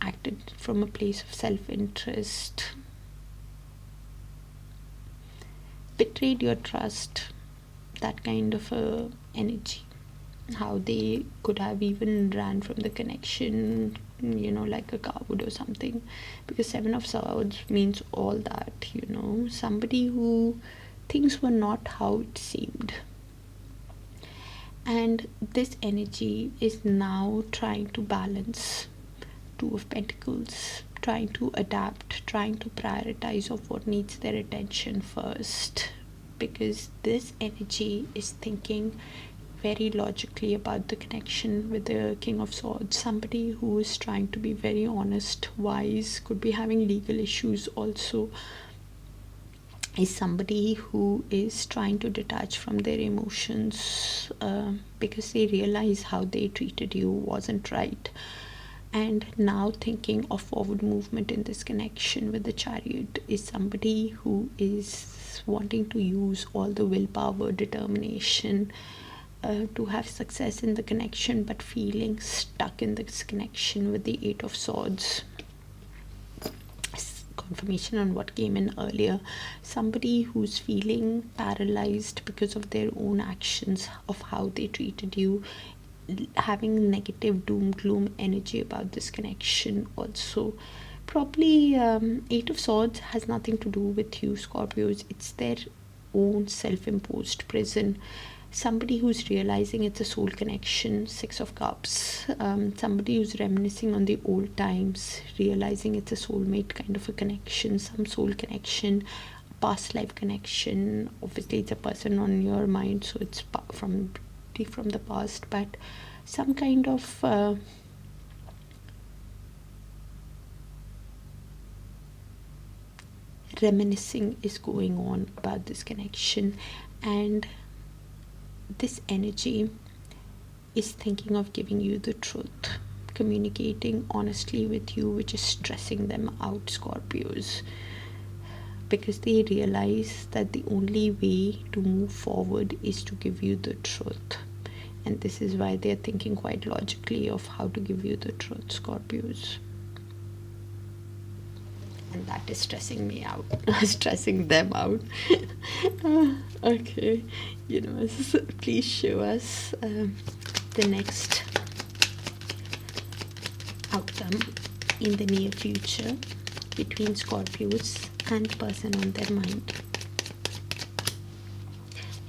acted from a place of self-interest, betrayed your trust, that kind of a energy. How they could have even ran from the connection, you know, like a coward or something, because 7 of Swords means all that, you know, somebody who things were not how it seemed. And this energy is now trying to balance 2 of Pentacles, trying to adapt, trying to prioritize of what needs their attention first, because this energy is thinking very logically about the connection with the King of Swords. Somebody who is trying to be very honest, wise, could be having legal issues also, is somebody who is trying to detach from their emotions because they realize how they treated you wasn't right, and now thinking of forward movement in this connection with the Chariot. Is somebody who is wanting to use all the willpower, determination to have success in the connection, but feeling stuck in this connection with the 8 of Swords. Confirmation on what came in earlier. Somebody who's feeling paralyzed because of their own actions, of how they treated you, having negative doom gloom energy about this connection also. Probably 8 of Swords has nothing to do with you, Scorpios. It's their own self-imposed prison. Somebody who's realizing it's a soul connection, 6 of Cups. Somebody who's reminiscing on the old times, realizing it's a soulmate kind of a connection, some soul connection, past life connection. Obviously it's a person on your mind, so it's from the past, but some kind of reminiscing is going on about this connection. And this energy is thinking of giving you the truth, communicating honestly with you, which is stressing them out, Scorpios, because they realize that the only way to move forward is to give you the truth. And this is why they're thinking quite logically of how to give you the truth, Scorpios. And that is stressing me out, stressing them out. Okay, please show us the next outcome in the near future between Scorpios and person on their mind.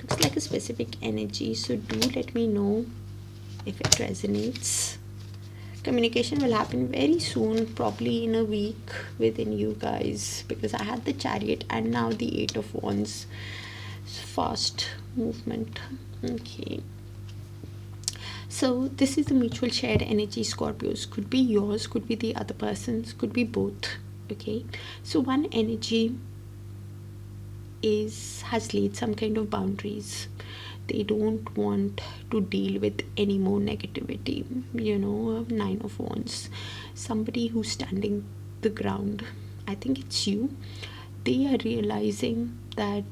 Looks like a specific energy, so do let me know if it resonates. Communication will happen very soon, probably in a week within you guys, because I had the Chariot and now the 8 of Wands. Fast movement. Okay, so this is the mutual shared energy, Scorpios. Could be yours, could be the other person's, could be both. Okay, so one energy has laid some kind of boundaries. They don't want to deal with any more negativity. 9 of Wands, somebody who's standing the ground. I think it's you. They are realizing that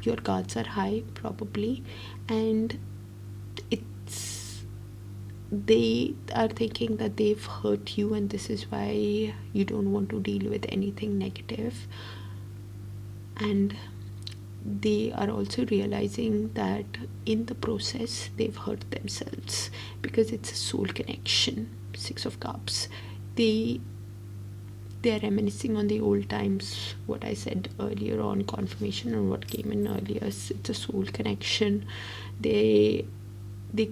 your guards are high, probably, and they are thinking that they've hurt you, and this is why you don't want to deal with anything negative. And they are also realizing that in the process they've hurt themselves, because it's a soul connection. 6 of Cups. They are reminiscing on the old times, what I said earlier on, confirmation on what came in earlier. It's a soul connection. They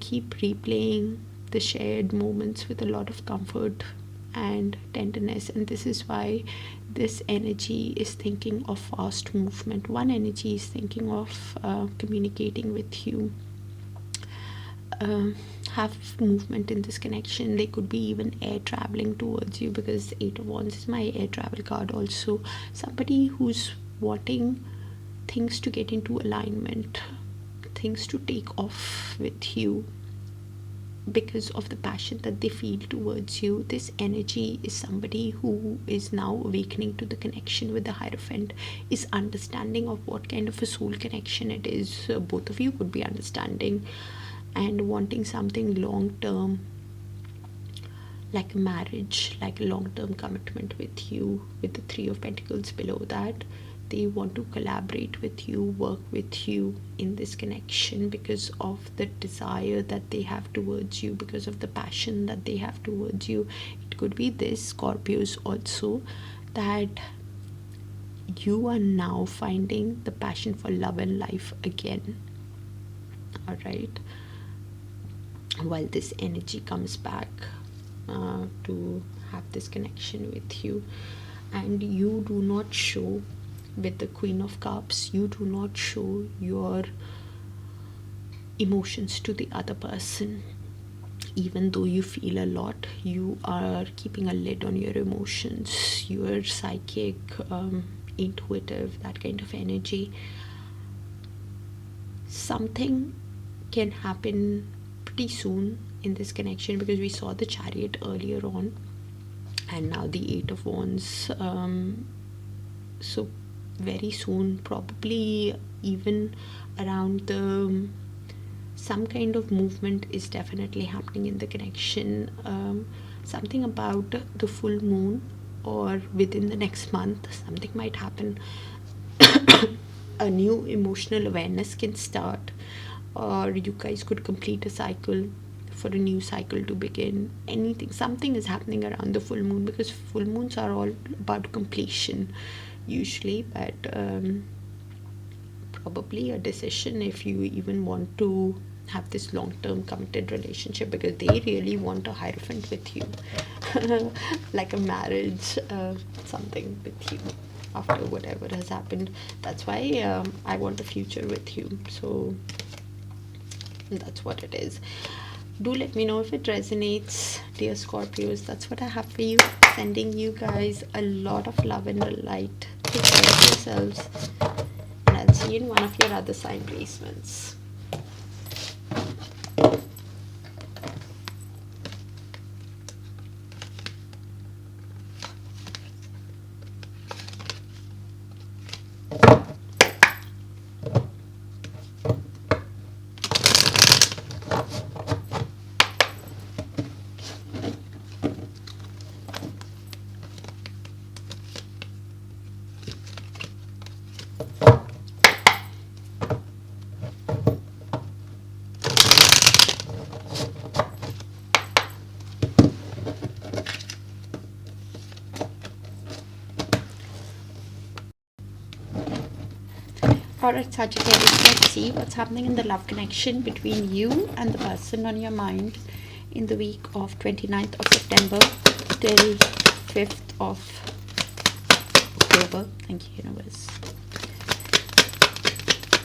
keep replaying the shared moments with a lot of comfort and tenderness, and this is why this energy is thinking of fast movement. One energy is thinking of communicating with you, have movement in this connection. They could be even air traveling towards you, because 8 of Wands is my air travel card also. Somebody who's wanting things to get into alignment, things to take off with you because of the passion that they feel towards you. This energy is somebody who is now awakening to the connection with the Hierophant, is understanding of what kind of a soul connection it is. Both of you could be understanding and wanting something long term, like a marriage, like a long term commitment with you, with the 3 of Pentacles below that. They want to collaborate with you, work with you in this connection because of the desire that they have towards you, because of the passion that they have towards you. It could be this, Scorpios, also, that you are now finding the passion for love and life again. Alright, while this energy comes back to have this connection with you, and you do not show. With the Queen of Cups, you do not show your emotions to the other person. Even though you feel a lot, you are keeping a lid on your emotions. You are psychic, intuitive, that kind of energy. Something can happen pretty soon in this connection, because we saw the Chariot earlier on and now the 8 of Wands. So very soon, probably even around some kind of movement is definitely happening in the connection. Something about the full moon, or within the next month something might happen. A new emotional awareness can start, or you guys could complete a cycle for a new cycle to begin. Something is happening around the full moon, because full moons are all about completion usually, but probably a decision if you even want to have this long-term committed relationship, because they really want a Hierophant with you. Like a marriage, something with you after whatever has happened. That's why I want a future with you. So that's what it is. Do let me know if it resonates, dear Scorpios. That's what I have for you. Sending you guys a lot of love and light. Take care of yourselves, and I'll see you in one of your other sign placements. Alright, Sagittarius, let's see what's happening in the love connection between you and the person on your mind in the week of 29th of September till 5th of October. Thank you, universe.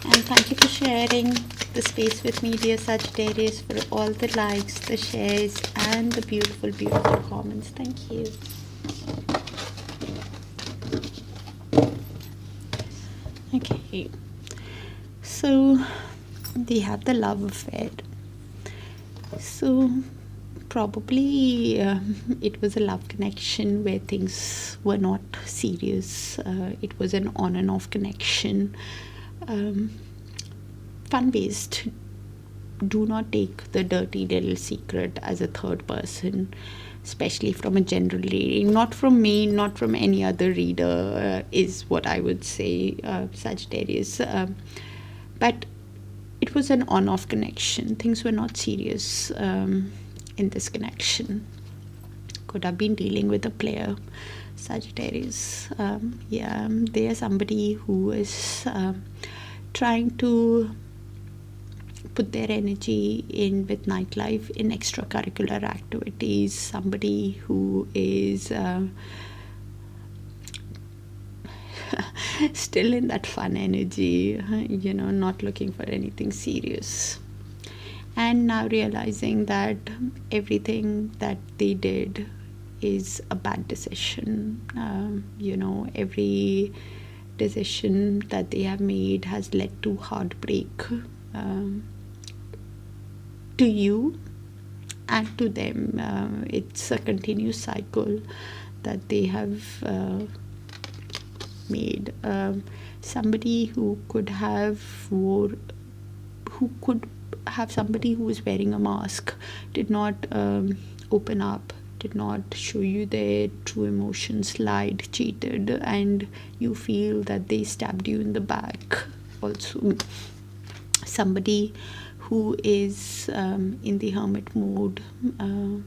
And thank you for sharing the space with me, dear Sagittarius, for all the likes, the shares, and the beautiful, beautiful comments. Thank you. Okay, so we have the love affair. So probably it was a love connection where things were not serious. It was an on and off connection. Fun based. Do not take the dirty little secret as a third person, especially from a general reading. Not from me, not from any other reader, is what I would say, Sagittarius. But it was an on off connection. Things were not serious in this connection. Could have been dealing with a player, Sagittarius. Yeah, they are somebody who is trying to put their energy in with nightlife, in extracurricular activities. Somebody who is still in that fun energy, not looking for anything serious. And now realizing that everything that they did is a bad decision. Every decision that they have made has led to heartbreak, to you and to them. It's a continuous cycle that they have made. Somebody who could have somebody who was wearing a mask did not open up, did not show you their true emotions, lied, cheated, and you feel that they stabbed you in the back. Also, somebody who is in the hermit mode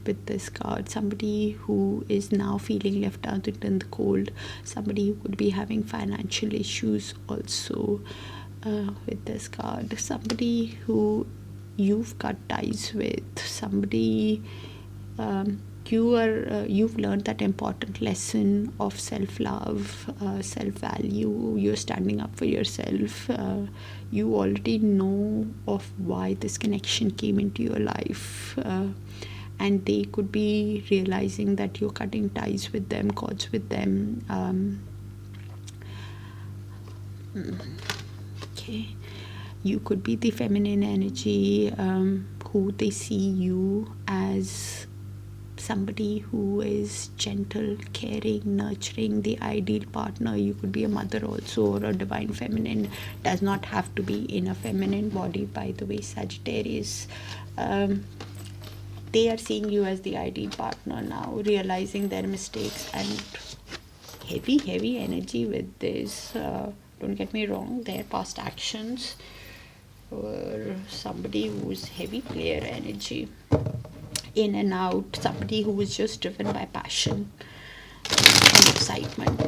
with this card, somebody who is now feeling left out in the cold, somebody who could be having financial issues also with this card, somebody who you've cut ties with, somebody you've learned that important lesson of self-love, self-value. You're standing up for yourself. You already know of why this connection came into your life, and they could be realizing that you're cutting ties with them, cords with them. Okay, you could be the feminine energy, who they see you as somebody who is gentle, caring, nurturing, the ideal partner. You could be a mother also, or a divine feminine. Does not have to be in a feminine body, by the way, Sagittarius. They are seeing you as the ideal partner now, realizing their mistakes, and heavy energy with this. Don't get me wrong, their past actions were somebody who's heavy player energy, in and out, somebody who was just driven by passion and excitement,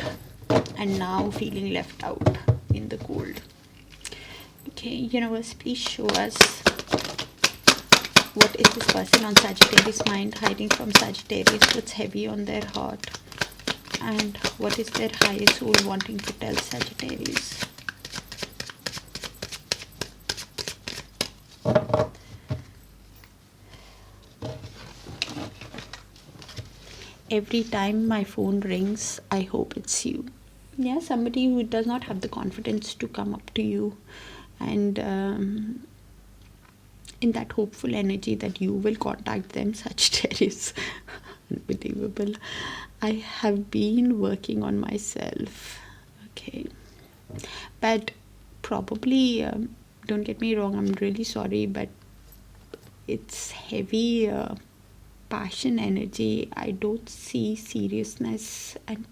and now feeling left out in the cold. Okay, universe, please show us what is this person on Sagittarius mind hiding from Sagittarius, what's heavy on their heart, and what is their higher soul wanting to tell Sagittarius. Every time my phone rings, I hope it's you. Yeah, somebody who does not have the confidence to come up to you, and in that hopeful energy that you will contact them, Sagittarius. Unbelievable. I have been working on myself. Okay, but probably, don't get me wrong, I'm really sorry, but it's heavy passion energy. I don't see seriousness, and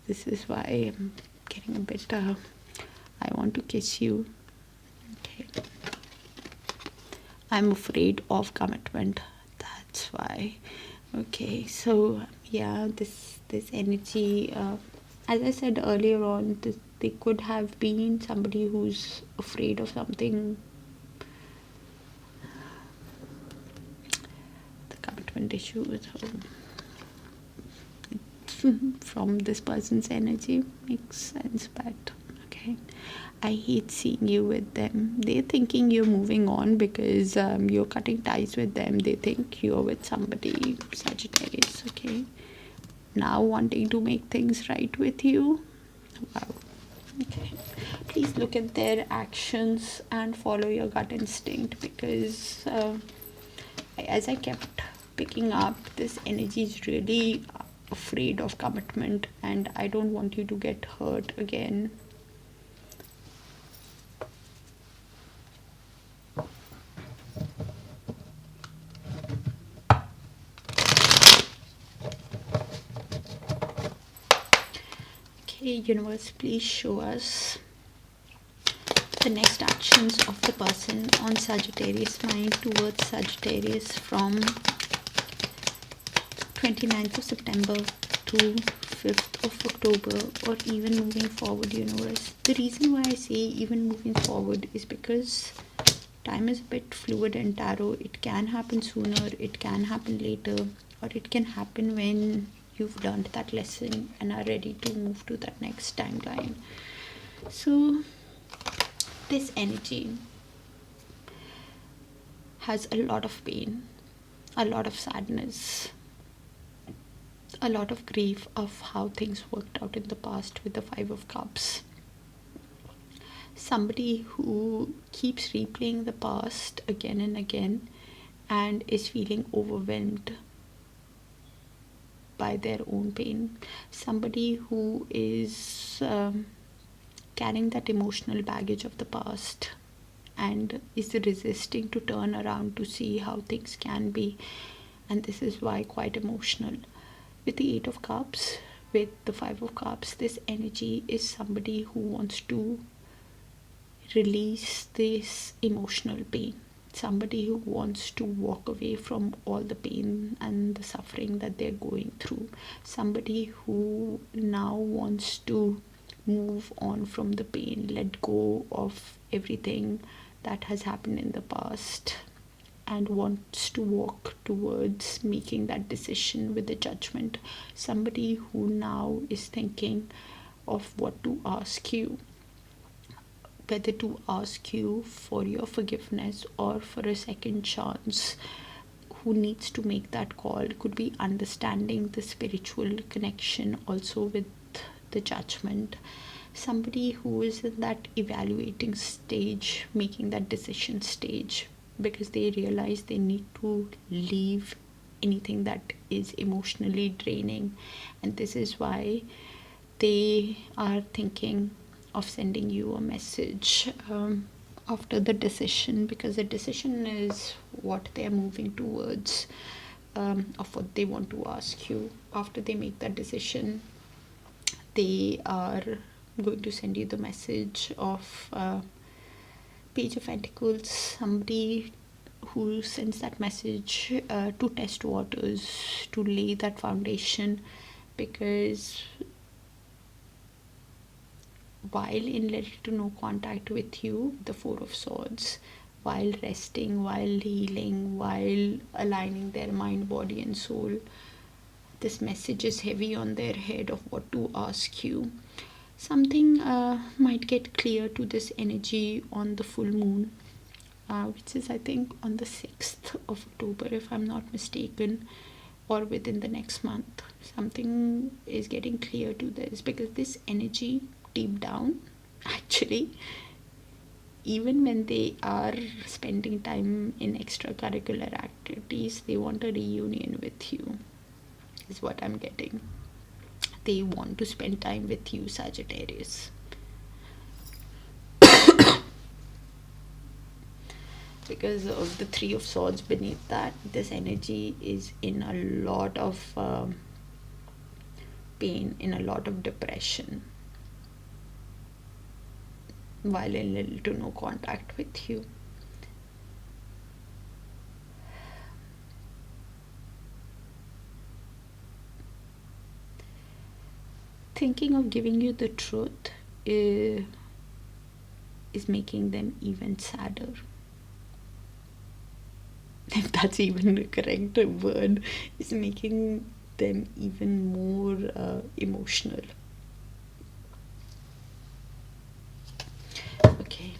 this is why I'm getting a bit I want to kiss you. Okay, I'm afraid of commitment, that's why. Okay, so yeah, this energy, as I said earlier on, they could have been somebody who's afraid of something attachment issue with her. From this person's energy makes sense, but okay. I hate seeing you with them. They're thinking you're moving on because you're cutting ties with them. They think you're with somebody, Sagittarius, okay? Now wanting to make things right with you. Wow. Okay. Please look at their actions and follow your gut instinct, because as I kept picking up, this energy is really afraid of commitment, and I don't want you to get hurt again. Okay, universe, please show us the next actions of the person on Sagittarius mind towards Sagittarius from 29th of September to 5th of October, or even moving forward, universe. The reason why I say even moving forward is because time is a bit fluid in tarot. It can happen sooner, it can happen later, or it can happen when you've learned that lesson and are ready to move to that next timeline. So this energy has a lot of pain, a lot of sadness, a lot of grief of how things worked out in the past with the Five of Cups. Somebody who keeps replaying the past again and again and is feeling overwhelmed by their own pain. Somebody who is carrying that emotional baggage of the past and is resisting to turn around to see how things can be, and this is why quite emotional. With the Eight of Cups, with the Five of Cups, this energy is somebody who wants to release this emotional pain, somebody who wants to walk away from all the pain and the suffering that they're going through, somebody who now wants to move on from the pain, let go of everything that has happened in the past, and wants to walk towards making that decision with the Judgment. Somebody who now is thinking of what to ask you, whether to ask you for your forgiveness or for a second chance. Who needs to make that call? Could be understanding the spiritual connection also with the Judgment. Somebody who is in that evaluating stage, making that decision stage, because they realize they need to leave anything that is emotionally draining, and this is why they are thinking of sending you a message after the decision, because the decision is what they are moving towards, of what they want to ask you. After they make that decision, they are going to send you the message of Page of Pentacles. Somebody who sends that message to test waters, to lay that foundation, because while in little to no contact with you, the Four of Swords, while resting, while healing, while aligning their mind, body and soul, this message is heavy on their head of what to ask you. Something might get clear to this energy on the full moon, which is I think on the 6th of October if I'm not mistaken, or within the next month. Something is getting clear to this, because this energy deep down, actually, even when they are spending time in extracurricular activities, they want a reunion with you, is what I'm getting. They want to spend time with you, Sagittarius. Because of the Three of Swords beneath that, this energy is in a lot of pain, in a lot of depression, while in little to no contact with you. Thinking of giving you the truth is making them even sadder. if that's even the correct word, is making them even more emotional. Okay,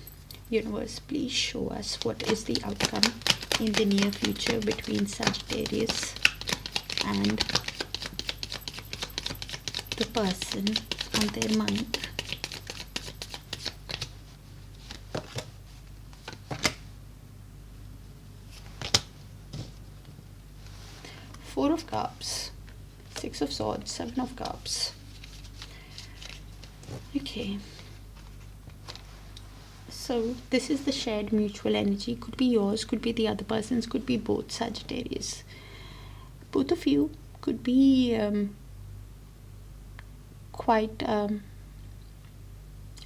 universe, please show us what is the outcome in the near future between Sagittarius and the person on their mind. Four of Cups, Six of Swords, Seven of Cups. Okay. So this is the shared mutual energy. Could be yours, could be the other person's, could be both Sagittarius. Both of you could be quite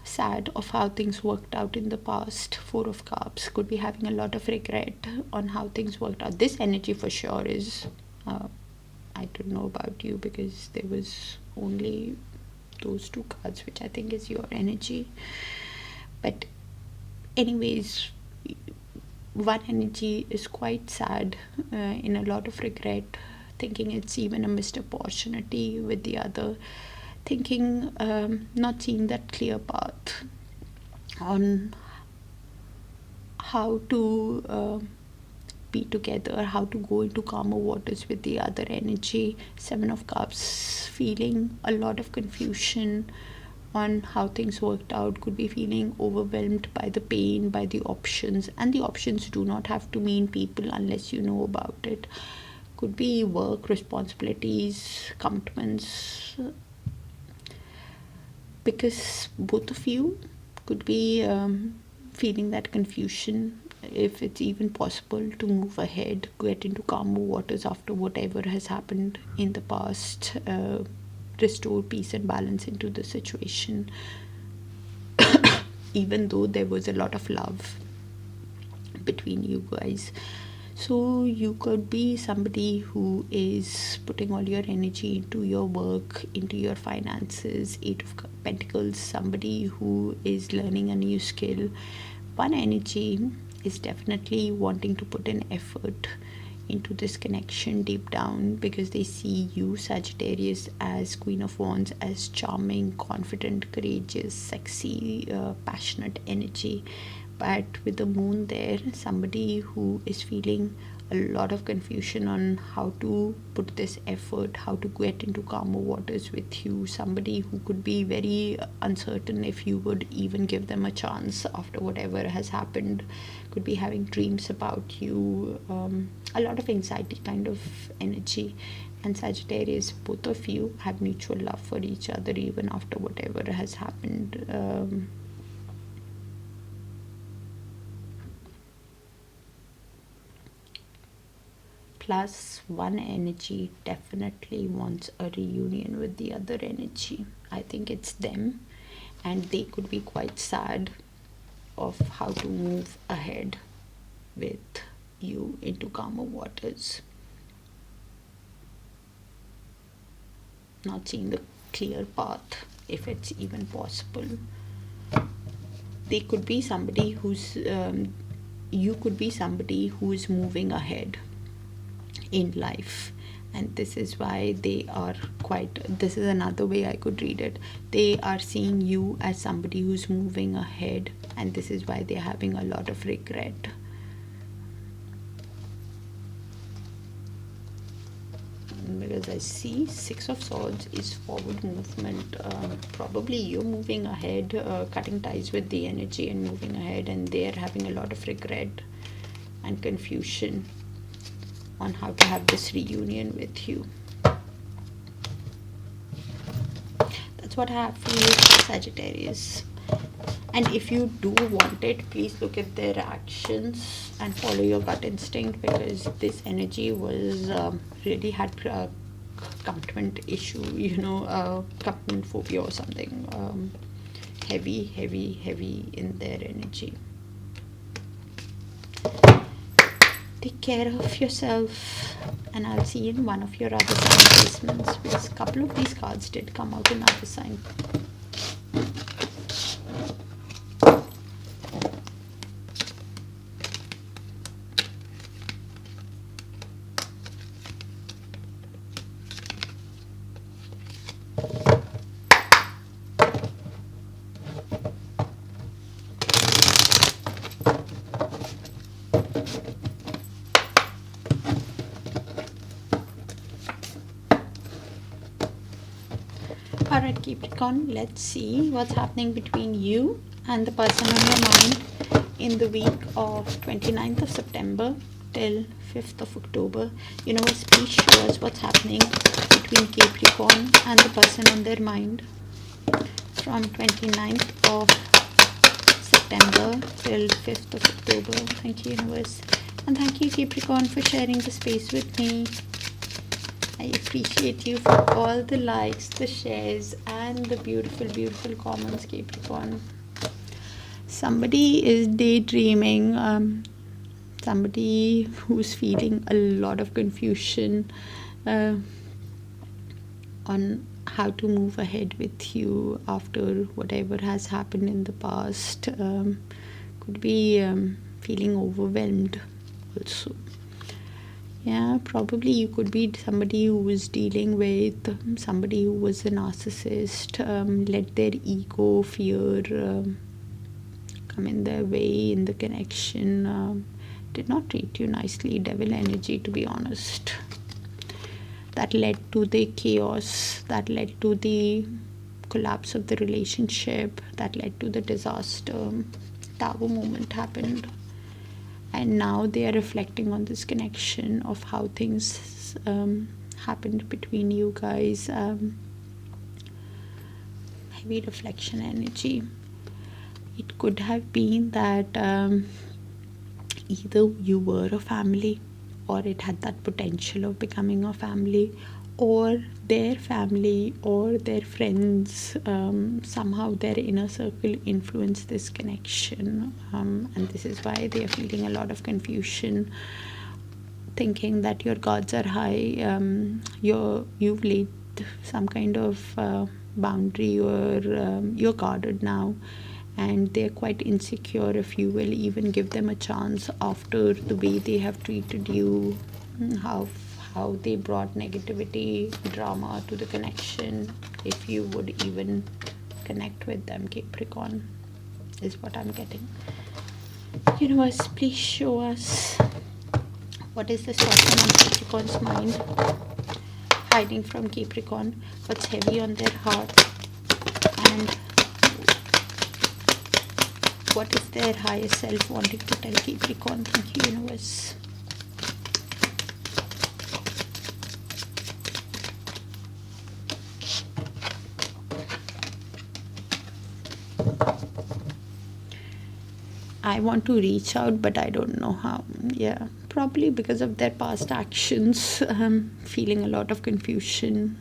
sad of how things worked out in the past. Four of Cups could be having a lot of regret on how things worked out. This energy for sure is, I don't know about you because there was only those two cards, which I think is your energy. But anyways, one energy is quite sad, in a lot of regret, thinking it's even a missed opportunity, with the other thinking, not seeing that clear path on how to be together, how to go into calmer waters with the other energy. Seven of Cups, feeling a lot of confusion on how things worked out, could be feeling overwhelmed by the pain, by the options, and the options do not have to mean people unless you know about it. Could be work, responsibilities, commitments, because both of you could be feeling that confusion, if it's even possible to move ahead, get into calmer waters after whatever has happened in the past, restore peace and balance into the situation, even though there was a lot of love between you guys. So you could be somebody who is putting all your energy into your work, into your finances. Eight of Pentacles, somebody who is learning a new skill. One energy is definitely wanting to put an effort into this connection deep down, because they see you, Sagittarius, as Queen of Wands, as charming, confident, courageous, sexy, passionate energy. But with the moon there, somebody who is feeling a lot of confusion on how to put this effort, how to get into calmer waters with you. Somebody who could be very uncertain if you would even give them a chance after whatever has happened. Could be having dreams about you, a lot of anxiety kind of energy. And Sagittarius, both of you have mutual love for each other even after whatever has happened. Plus, one energy definitely wants a reunion with the other energy. I think it's them, and they could be quite sad of how to move ahead with you into calmer waters. Not seeing the clear path, if it's even possible. They could be somebody who's, you could be somebody who is moving ahead in life, and this is why they are quite, this is another way I could read it, they are seeing you as somebody who's moving ahead, and this is why they're having a lot of regret. Because I see Six of Swords is forward movement. Probably you're moving ahead, cutting ties with the energy and moving ahead, and they're having a lot of regret and confusion on how to have this reunion with you. That's what I have for you, Sagittarius. And if you do want it, please look at their actions and follow your gut instinct, because this energy was really had a commitment issue, commitment phobia or something. Heavy in their energy. Take care of yourself, and I'll see you in one of your other sign placements, because a couple of these cards did come out in other sign. Alright, Capricorn, let's see what's happening between you and the person on your mind in the week of 29th of September till 5th of October. Universe, please show us what's happening between Capricorn and the person on their mind from 29th of September till 5th of October. Thank you, Universe. And thank you, Capricorn, for sharing the space with me. I appreciate you for all the likes, the shares, and the beautiful, beautiful comments, Capricorn. Somebody is daydreaming. Somebody who's feeling a lot of confusion on how to move ahead with you after whatever has happened in the past. Could be feeling overwhelmed also. Yeah, probably you could be somebody who was dealing with somebody who was a narcissist, let their ego, fear come in their way in the connection, did not treat you nicely, devil energy, to be honest. That led to the chaos, that led to the collapse of the relationship, that led to the disaster. Tower moment happened. And now they are reflecting on this connection of how things happened between you guys. Heavy reflection energy. It could have been that either you were a family, or it had that potential of becoming a family, or their family or their friends, somehow their inner circle influenced this connection, and this is why they are feeling a lot of confusion, thinking that your guards are high, you've laid some kind of boundary, or you're guarded now, and they're quite insecure if you will even give them a chance after the way they have treated you, how they brought negativity, drama to the connection. If you would even connect with them, Capricorn, is what I'm getting. Universe, please show us what is this person on Capricorn's mind, hiding from Capricorn, what's heavy on their heart, and what is their higher self wanting to tell Capricorn. Thank you, Universe. I want to reach out, but I don't know how. Yeah, probably because of their past actions, feeling a lot of confusion.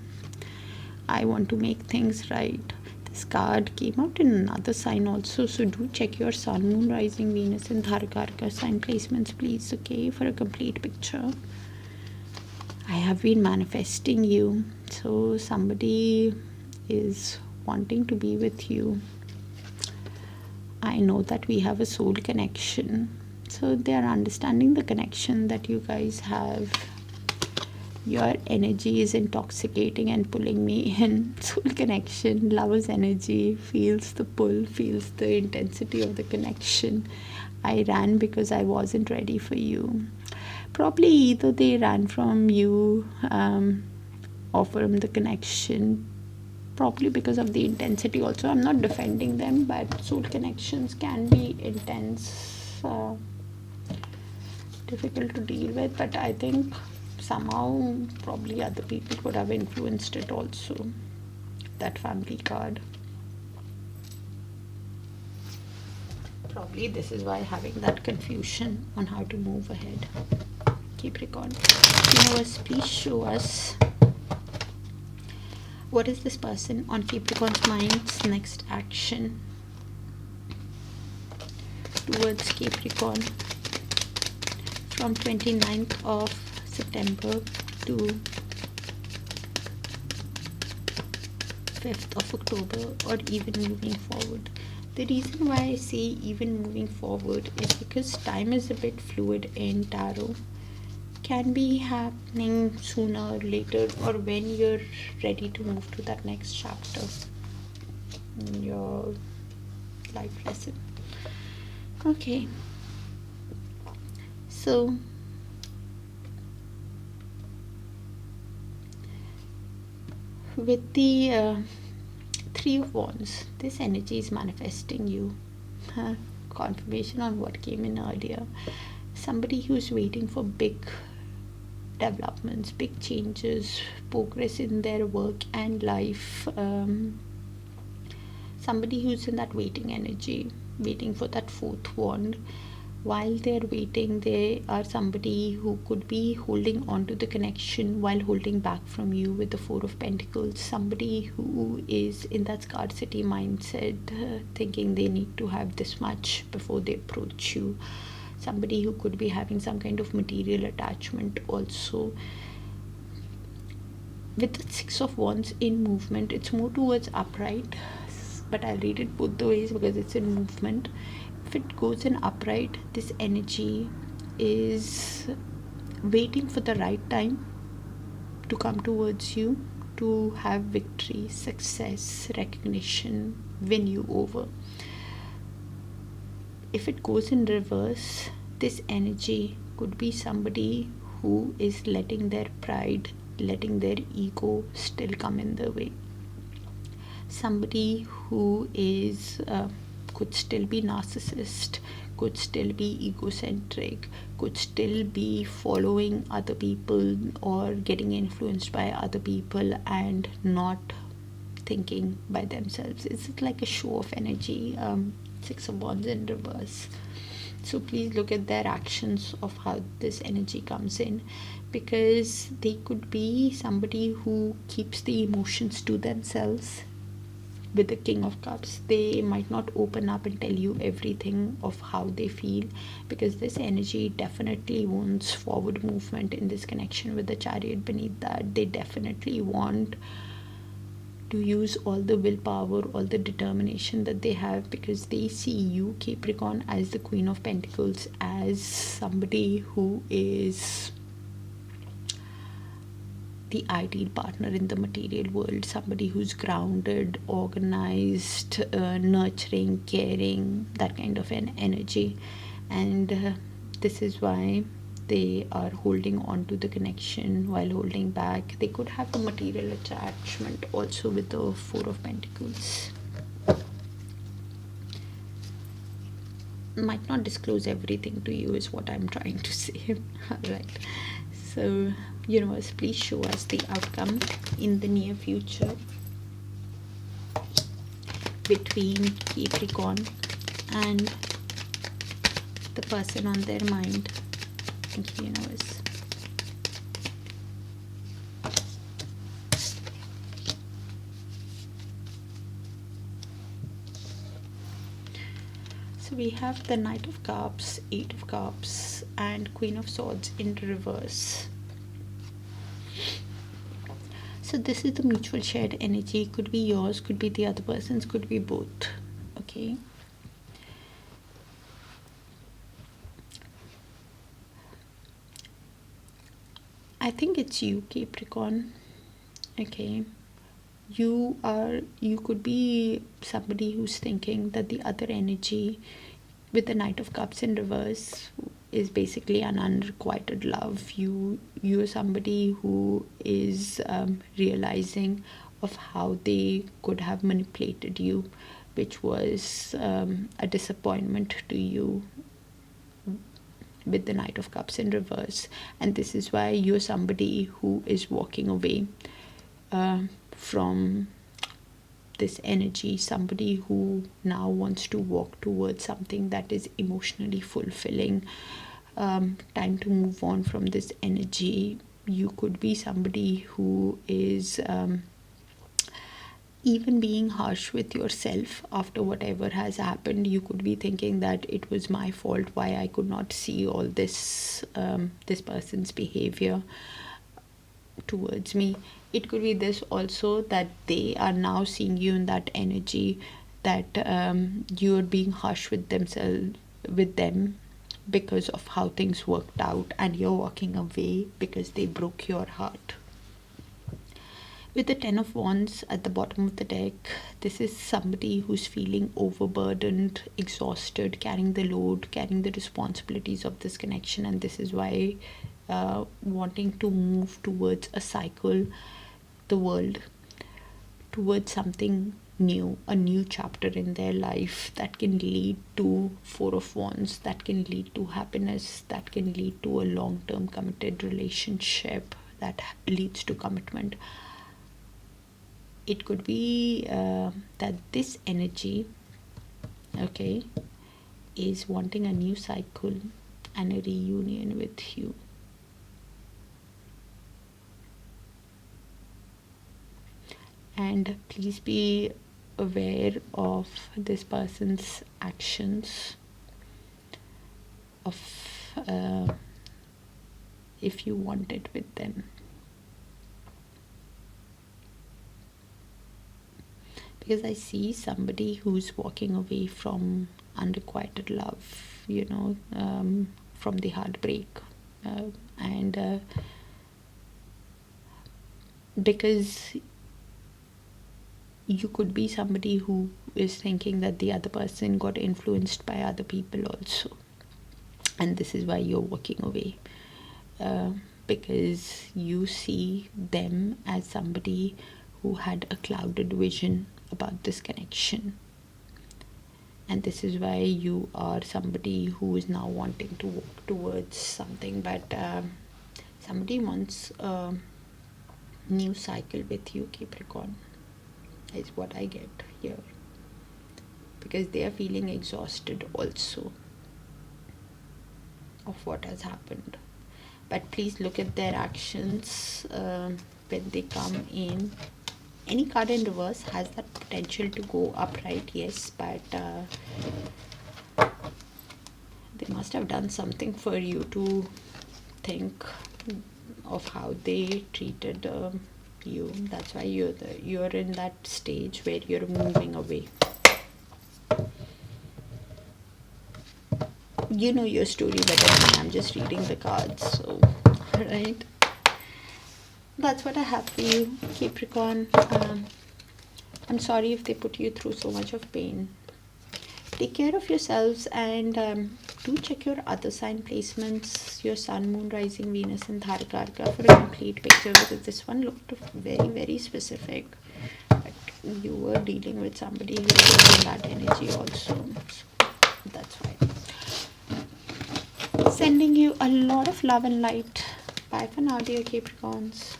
I want to make things right. This card came out in another sign also, so do check your sun, moon, rising, Venus, and Dharkarka sign placements, please, okay, for a complete picture. I have been manifesting you, so somebody is wanting to be with you. I know that we have a soul connection, so they are understanding the connection that you guys have. Your energy is intoxicating and pulling me in. Soul connection, lover's energy, feels the pull, feels the intensity of the connection. I ran because I wasn't ready for you. Probably either they ran from you or from the connection, probably because of the intensity also. I'm not defending them, but soul connections can be intense, difficult to deal with, but I think somehow probably other people could have influenced it also. That family card, probably this is why having that confusion on how to move ahead. Capricorn, Universe, please show us what is this person on Capricorn's mind's next action towards Capricorn from 29th of September to 5th of October, or even moving forward. The reason why I say even moving forward is because time is a bit fluid in tarot. Can be happening sooner or later, or when you're ready to move to that next chapter in your life lesson. Okay, so with the Three of Wands. This energy is manifesting you. Confirmation on what came in earlier. Somebody who's waiting for big developments, big changes, progress in their work and life. Somebody who's in that waiting energy, waiting for that fourth wand. While they're waiting, they are somebody who could be holding on to the connection while holding back from you with the Four of Pentacles. Somebody who is in that scarcity mindset, thinking they need to have this much before they approach you. Somebody who could be having some kind of material attachment also. With the Six of Wands in movement, it's more towards upright, but I'll read it both the ways because it's in movement. If it goes in upright, this energy is waiting for the right time to come towards you, to have victory, success, recognition, win you over. If it goes in reverse, this energy could be somebody who is letting their pride, letting their ego still come in the way. Somebody who is could still be narcissist, could still be egocentric, could still be following other people or getting influenced by other people and not thinking by themselves. It's like a show of energy. Six of Wands in reverse. So please look at their actions of how this energy comes in, because they could be somebody who keeps the emotions to themselves. With the King of Cups, they might not open up and tell you everything of how they feel, because this energy definitely wants forward movement in this connection with the Chariot beneath that. They definitely want to use all the willpower, all the determination that they have, because they see you, Capricorn, as the Queen of Pentacles, as somebody who is the ideal partner in the material world, somebody who's grounded, organized, nurturing, caring, that kind of an energy. And this is why they are holding on to the connection while holding back. They could have a material attachment also with the Four of Pentacles. Might not disclose everything to you is what I'm trying to say. Alright, so universe, please show us the outcome in the near future between Capricorn and the person on their mind. Thank you, universe. So we have the Knight of Cups, Eight of Cups, and Queen of Swords in reverse. So this is the mutual shared energy. Could be yours, could be the other person's, could be both. Okay. I think it's you, Capricorn. Okay. You could be somebody who's thinking that the other energy with the Knight of Cups in reverse is basically an unrequited love. You're somebody who is realizing of how they could have manipulated you, which was a disappointment to you with the Knight of Cups in reverse. And this is why you're somebody who is walking away from this energy, somebody who now wants to walk towards something that is emotionally fulfilling. Time to move on from this energy. You could be somebody who is even being harsh with yourself after whatever has happened. You could be thinking that it was my fault, why I could not see all this this person's behavior towards me. It could be this also, that they are now seeing you in that energy, that you're being harsh with them because of how things worked out, and you're walking away because they broke your heart. With the Ten of Wands at the bottom of the deck, this is somebody who's feeling overburdened, exhausted, carrying the load, carrying the responsibilities of this connection, and this is why wanting to move towards a cycle, the world, towards something a new chapter in their life that can lead to Four of Wands, that can lead to happiness, that can lead to a long-term committed relationship that leads to commitment. It could be that this energy, okay, is wanting a new cycle and a reunion with you. And please be aware of this person's actions, of if you want it with them. Because I see somebody who's walking away from unrequited love, you know, from the heartbreak. And because you could be somebody who is thinking that the other person got influenced by other people also. And this is why you're walking away. Because you see them as somebody who had a clouded vision about this connection. And this is why you are somebody who is now wanting to walk towards something. But somebody wants a new cycle with you, Capricorn, is what I get here. Because they are feeling exhausted also of what has happened. But please look at their actions when they come in. Any card in reverse has that potential to go upright, yes, but they must have done something for you to think of how they treated you. That's why you're in that stage where you're moving away. You know your story better than me. I'm just reading the cards, so right. That's what I have for you, Capricorn. I'm sorry if they put you through so much of pain. Take care of yourselves, and do check your other sign placements, your Sun, Moon, Rising, Venus and Dharakarka for a complete picture, because this one looked very, very specific. But you were dealing with somebody who was in that energy also. So that's why. Sending you a lot of love and light. Bye for now, dear Capricorns.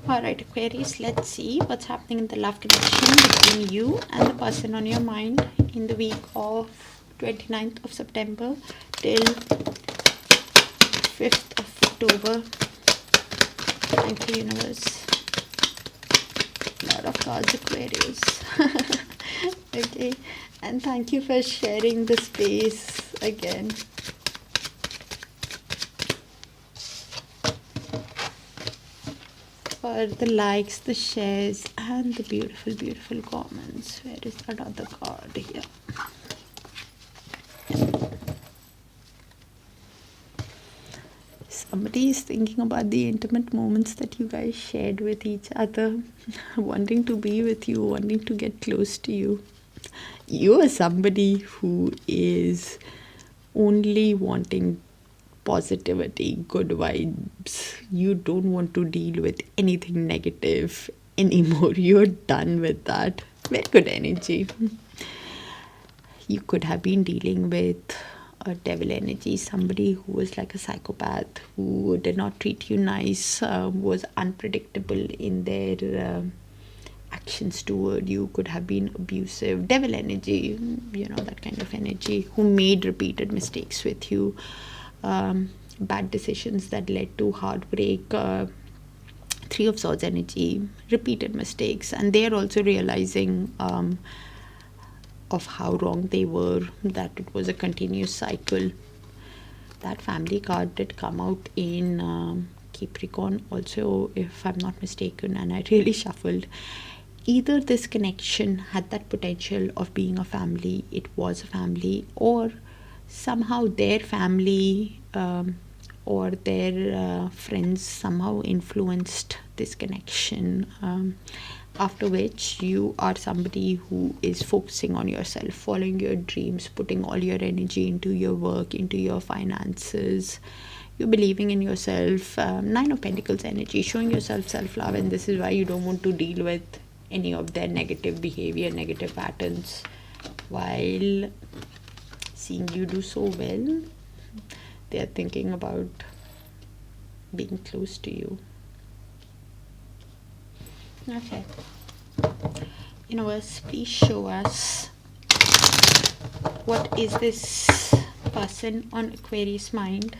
Alright, Aquarius, let's see what's happening in the love connection between you and the person on your mind in the week of 29th of September till 5th of October. Thank you, universe. A lot of cards, Aquarius. Okay, and thank you for sharing the space again. For the likes, the shares and the beautiful, beautiful comments. Where is another card here? Somebody is thinking about the intimate moments that you guys shared with each other, wanting to be with you, wanting to get close to you. You are somebody who is only wanting positivity, good vibes. You don't want to deal with anything negative anymore. You're done with that. Very good energy. You could have been dealing with a devil energy, somebody who was like a psychopath, who did not treat you nice, was unpredictable in their actions toward you, could have been abusive. Devil energy, you know, that kind of energy, who made repeated mistakes with you. Bad decisions that led to heartbreak. Three of Swords energy, repeated mistakes, and they're also realizing of how wrong they were, that it was a continuous cycle. That family card did come out in Capricorn also, if I'm not mistaken, and I really shuffled. Either this connection had that potential of being a family, it was a family, or somehow their family or their friends somehow influenced this connection, after which you are somebody who is focusing on yourself, following your dreams, putting all your energy into your work, into your finances. You're believing in yourself. Nine of Pentacles energy, showing yourself self-love, and this is why you don't want to deal with any of their negative behavior, negative patterns. While seeing you do so well, they're thinking about being close to you. Okay. Universe, please show us, what is this person on Aquarius mind,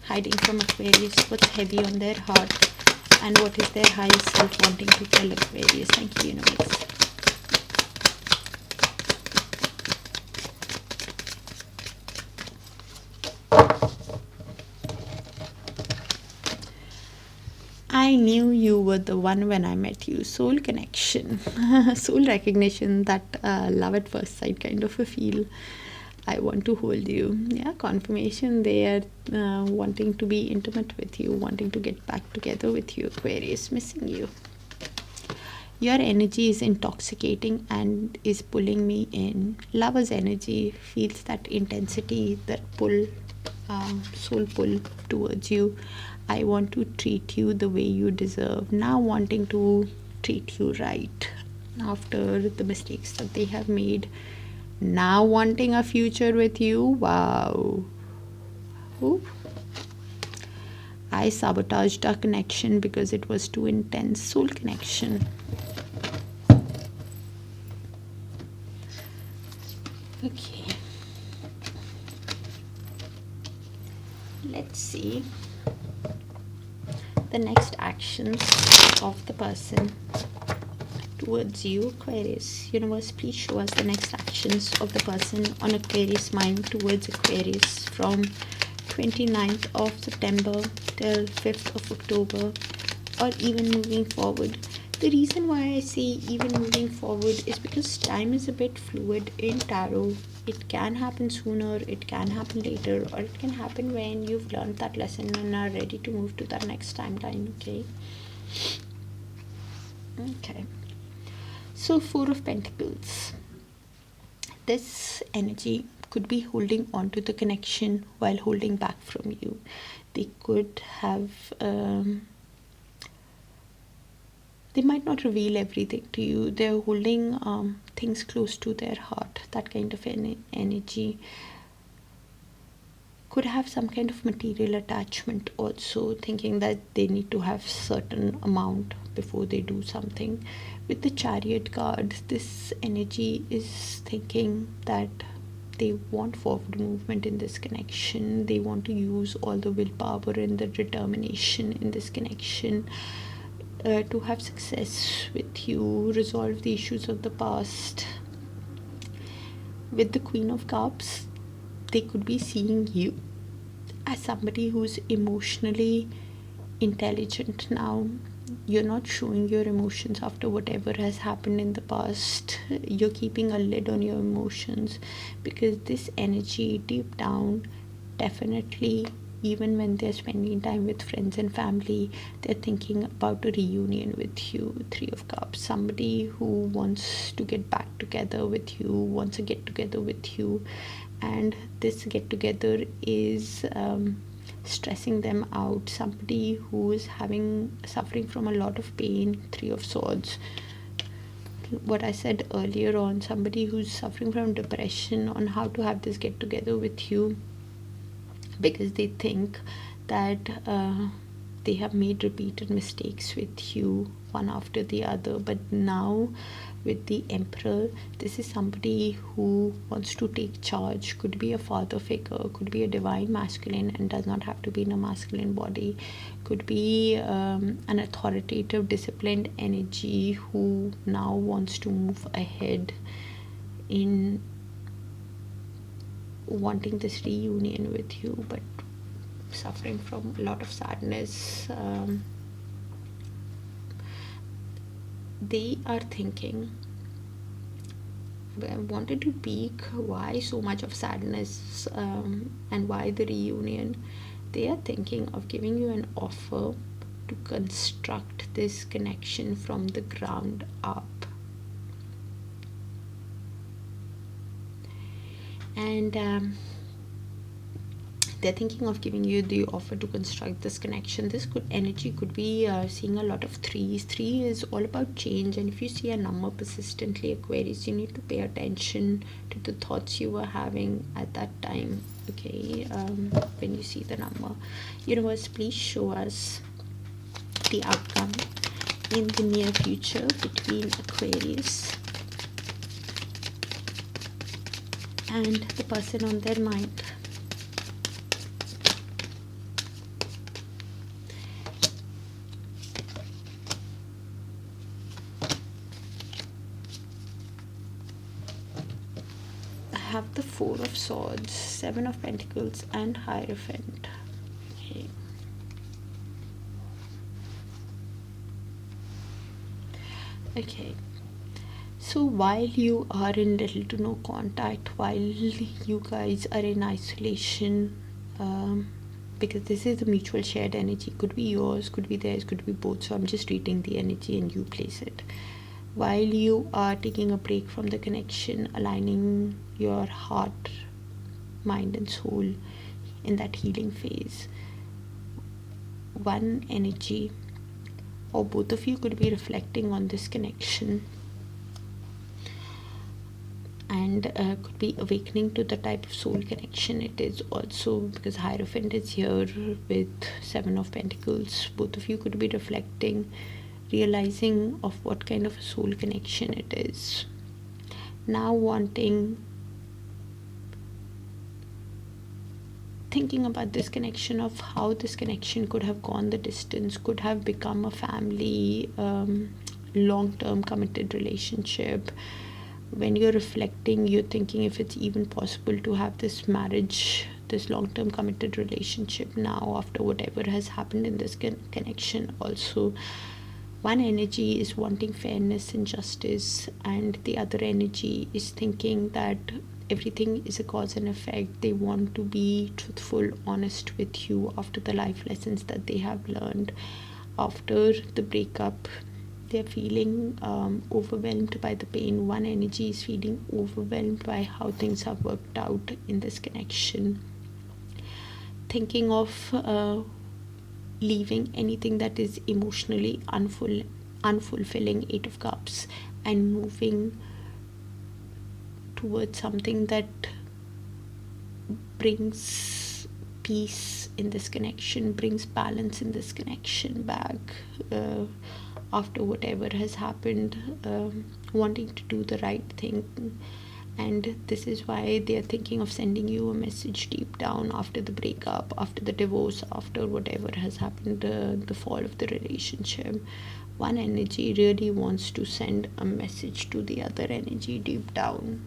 hiding from Aquarius? What's heavy on their heart? And what is their higher self wanting to tell Aquarius? Thank you, universe. I knew you were the one when I met you. Soul connection, soul recognition, that love at first sight kind of a feel. I want to hold you. Yeah, confirmation. They are wanting to be intimate with you, wanting to get back together with you. Aquarius, missing you. Your energy is intoxicating and is pulling me in. Lover's energy feels that intensity, that pull, soul pull towards you. I want to treat you the way you deserve. Now wanting to treat you right after the mistakes that they have made. Now wanting a future with you. Wow. Ooh. I sabotaged our connection because it was too intense. Soul connection. Okay. Let's see the next actions of the person towards you, Aquarius. Universe, please show us the next actions of the person on Aquarius mind towards Aquarius from 29th of September till 5th of October, or even moving forward. The reason why I say even moving forward is because time is a bit fluid in tarot. It can happen sooner, it can happen later, or it can happen when you've learned that lesson and are ready to move to that next timeline. Okay. So, Four of Pentacles. This energy could be holding on to the connection while holding back from you. They could have, they might not reveal everything to you. They're holding things close to their heart. That kind of energy could have some kind of material attachment also, thinking that they need to have certain amount before they do something. With the Chariot card, this energy is thinking that they want forward movement in this connection. They want to use all the willpower and the determination in this connection to have success with you, resolve the issues of the past. With the Queen of Cups, they could be seeing you as somebody who's emotionally intelligent now. You're not showing your emotions after whatever has happened in the past. You're keeping a lid on your emotions, because this energy deep down, definitely, even when they're spending time with friends and family, they're thinking about a reunion with you. Three of Cups, somebody who wants to get back together with you, wants a get together with you, and this get together is stressing them out. Somebody who is suffering from a lot of pain. Three of Swords, what I said earlier on, somebody who's suffering from depression on how to have this get together with you, because they think that they have made repeated mistakes with you, one after the other. But now with the Emperor, this is somebody who wants to take charge. Could be a father figure, could be a divine masculine, and does not have to be in a masculine body. Could be an authoritative, disciplined energy who now wants to move ahead in wanting this reunion with you, but suffering from a lot of sadness. They are thinking, I wanted to peek, why so much of sadness, and why the reunion? They are thinking of giving you an offer to construct this connection from the ground up. And they're thinking of giving you the offer to construct this connection. This energy could be seeing a lot of threes. 3 is all about change, and if you see a number persistently, Aquarius, you need to pay attention to the thoughts you were having at that time. Okay, when you see the number, universe, please show us the outcome in the near future between Aquarius and the person on their mind. Have the 4 of Swords, 7 of Pentacles, and Hierophant. Okay, so while you are in little to no contact, while you guys are in isolation, because this is a mutual shared energy, could be yours, could be theirs, could be both, so I'm just reading the energy and you place it. While you are taking a break from the connection, aligning your heart, mind and soul in that healing phase, one energy or both of you could be reflecting on this connection and could be awakening to the type of soul connection it is also, because Hierophant is here with 7 of Pentacles. Both of you could be reflecting, realizing of what kind of a soul connection it is. Now thinking about this connection, of how this connection could have gone the distance, could have become a family, long-term committed relationship. When you're reflecting, you're thinking if it's even possible to have this marriage, this long-term committed relationship now after whatever has happened in this connection. Also, one energy is wanting fairness and justice, and the other energy is thinking that everything is a cause and effect. They want to be truthful, honest with you after the life lessons that they have learned. After the breakup, they're feeling overwhelmed by the pain. One energy is feeling overwhelmed by how things have worked out in this connection, thinking of leaving anything that is emotionally unfulfilling, 8 of Cups, and moving towards something that brings peace in this connection, brings balance in this connection back after whatever has happened, wanting to do the right thing. And this is why they are thinking of sending you a message deep down after the breakup, after the divorce, after whatever has happened, the fall of the relationship. One energy really wants to send a message to the other energy deep down.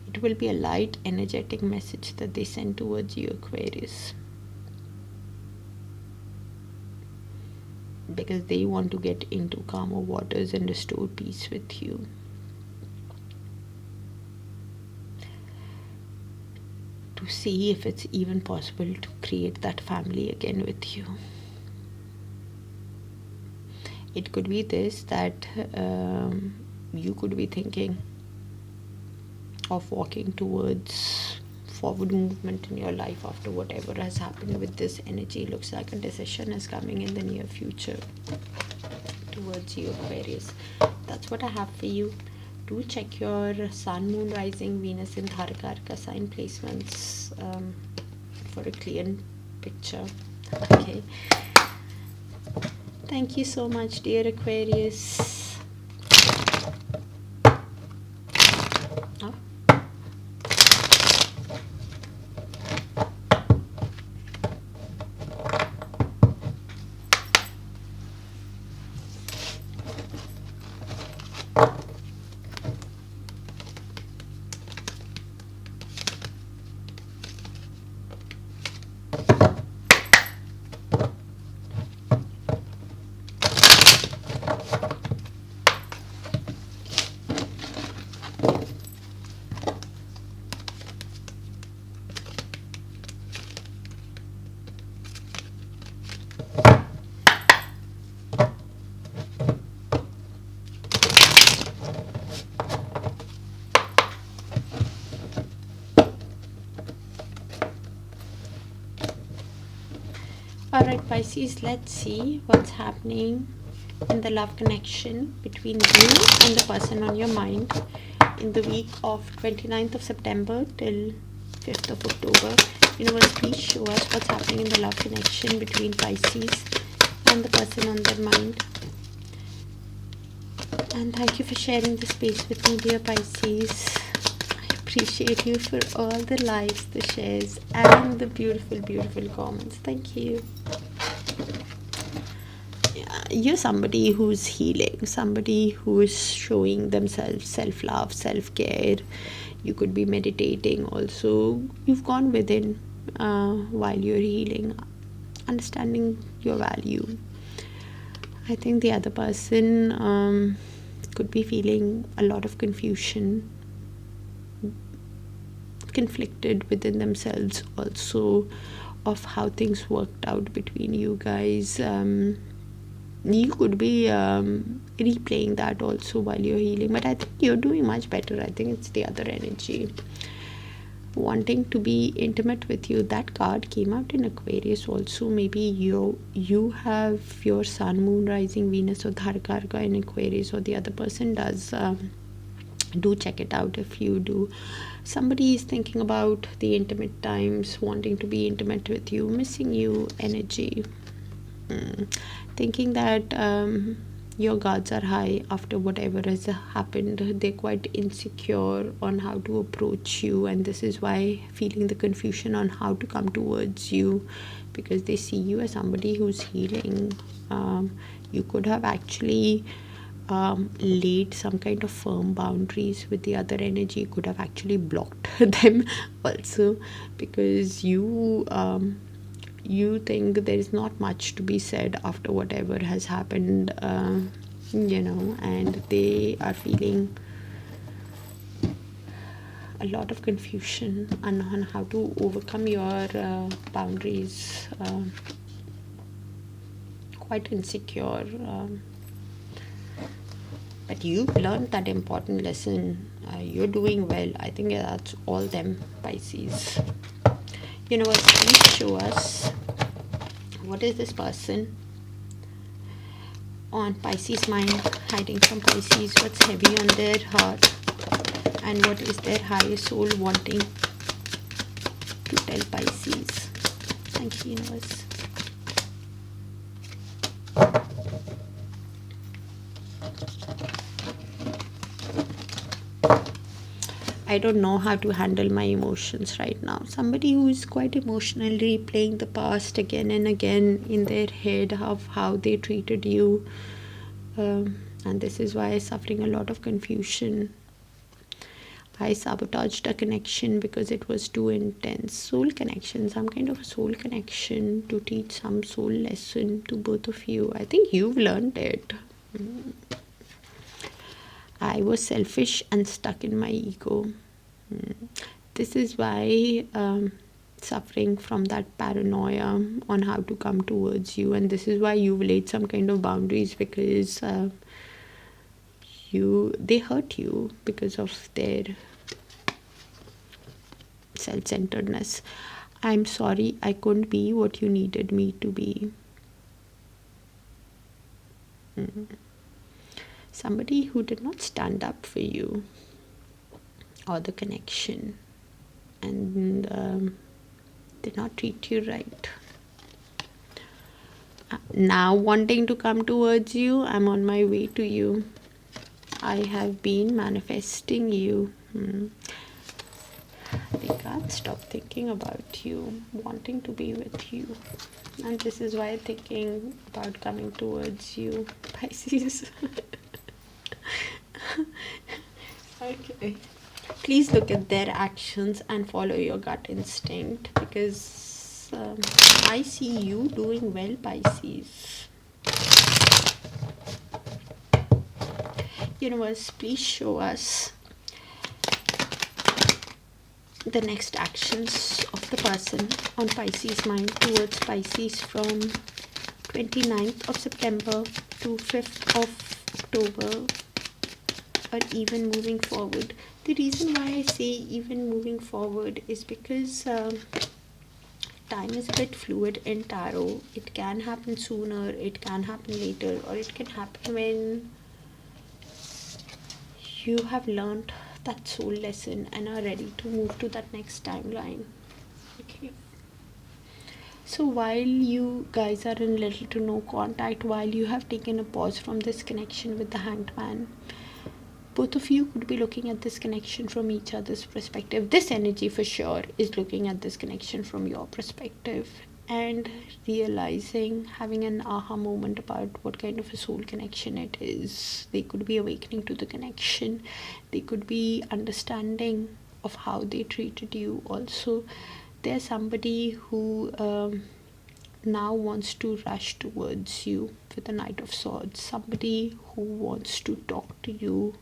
It will be a light, energetic message that they send towards you, Aquarius, because they want to get into calmer waters and restore peace with you. To see if it's even possible to create that family again with you. It could be this, that you could be thinking of walking towards forward movement in your life after whatever has happened with this energy. Looks like a decision is coming in the near future towards you, Aquarius. That's what I have for you. Do check your sun, moon, rising, Venus and Dharaka sign placements for a clear picture. Okay, thank you so much, dear Aquarius. Oh. Alright, Pisces, let's see what's happening in the love connection between you and the person on your mind in the week of 29th of September till 5th of October. Universe, please show us what's happening in the love connection between Pisces and the person on their mind. And thank you for sharing the space with me, dear Pisces. I appreciate you for all the likes, the shares, and the beautiful, beautiful comments. Thank you. You're somebody who's healing, somebody who's showing themselves self-love, self-care. You could be meditating also. You've gone within while you're healing, understanding your value. I think the other person could be feeling a lot of confusion, conflicted within themselves also of how things worked out between you guys. You could be replaying that also while you're healing, but I think you're doing much better. I think it's the other energy wanting to be intimate with you. That card came out in Aquarius also. Maybe you have your sun, moon, rising, Venus or Dharkarka in Aquarius, or the other person does. Do check it out if you do. Somebody is thinking about the intimate times, wanting to be intimate with you, missing you energy, thinking that your guards are high after whatever has happened. They're quite insecure on how to approach you, and this is why feeling the confusion on how to come towards you, because they see you as somebody who's healing. You could have actually laid some kind of firm boundaries with the other energy. Could have actually blocked them also, because you think there is not much to be said after whatever has happened, and they are feeling a lot of confusion on how to overcome your boundaries, quite insecure. But you've learned that important lesson. You're doing well. I think that's all them, Pisces. Universe, please show us what is this person on Pisces mind hiding from Pisces, what's heavy on their heart, and what is their higher soul wanting to tell Pisces. Thank you, universe. I don't know how to handle my emotions right now. Somebody who is quite emotionally replaying the past again and again in their head of how they treated you. And this is why I'm suffering a lot of confusion. I sabotaged a connection because it was too intense. Soul connection, some kind of a soul connection to teach some soul lesson to both of you. I think you've learned it. I was selfish and stuck in my ego. This is why suffering from that paranoia on how to come towards you, and this is why you've laid some kind of boundaries, because they hurt you because of their self-centeredness. I'm sorry I couldn't be what you needed me to be. Somebody who did not stand up for you or the connection, and did not treat you right. Now wanting to come towards you, I'm on my way to you. I have been manifesting you. They can't stop thinking about you, wanting to be with you, and this is why I'm thinking about coming towards you, Pisces. Okay, please look at their actions and follow your gut instinct, because I see you doing well, Pisces. Universe, please show us the next actions of the person on Pisces mind towards Pisces from 29th of September to 5th of October, or even moving forward. The reason why I say even moving forward is because time is a bit fluid in tarot. It can happen sooner, it can happen later, or it can happen when you have learned that soul lesson and are ready to move to that next timeline. Okay. So while you guys are in little to no contact, while you have taken a pause from this connection with the Hanged Man, both of you could be looking at this connection from each other's perspective. This energy for sure is looking at this connection from your perspective and realizing, having an aha moment about what kind of a soul connection it is. They could be awakening to the connection. They could be understanding of how they treated you also. There's somebody who now wants to rush towards you with the Knight of Swords. Somebody who wants to talk to you,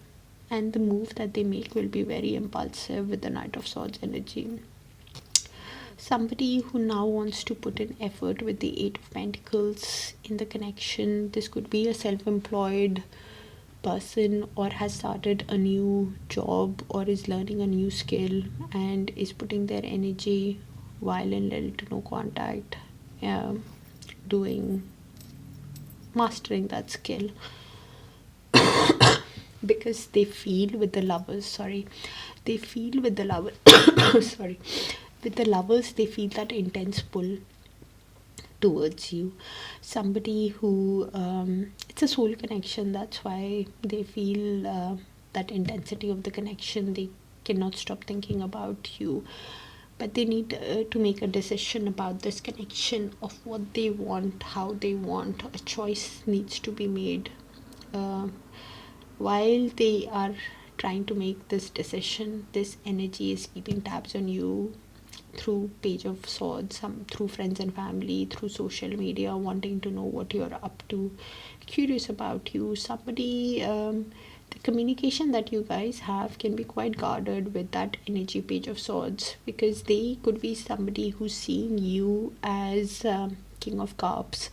and the move that they make will be very impulsive with the Knight of Swords energy. Somebody who now wants to put in effort with the Eight of Pentacles in the connection. This could be a self-employed person, or has started a new job, or is learning a new skill and is putting their energy while in little to no contact, mastering that skill. Because they feel with the lovers, they feel with the lovers they feel that intense pull towards you. Somebody who it's a soul connection, that's why they feel that intensity of the connection. They cannot stop thinking about you, but they need to make a decision about this connection, of what they want, how they want. A choice needs to be made. While they are trying to make this decision, this energy is keeping tabs on you through Page of Swords, through friends and family, through social media, wanting to know what you're up to, curious about you. Somebody, the communication that you guys have can be quite guarded with that energy Page of Swords, because they could be somebody who's seeing you as King of Cups,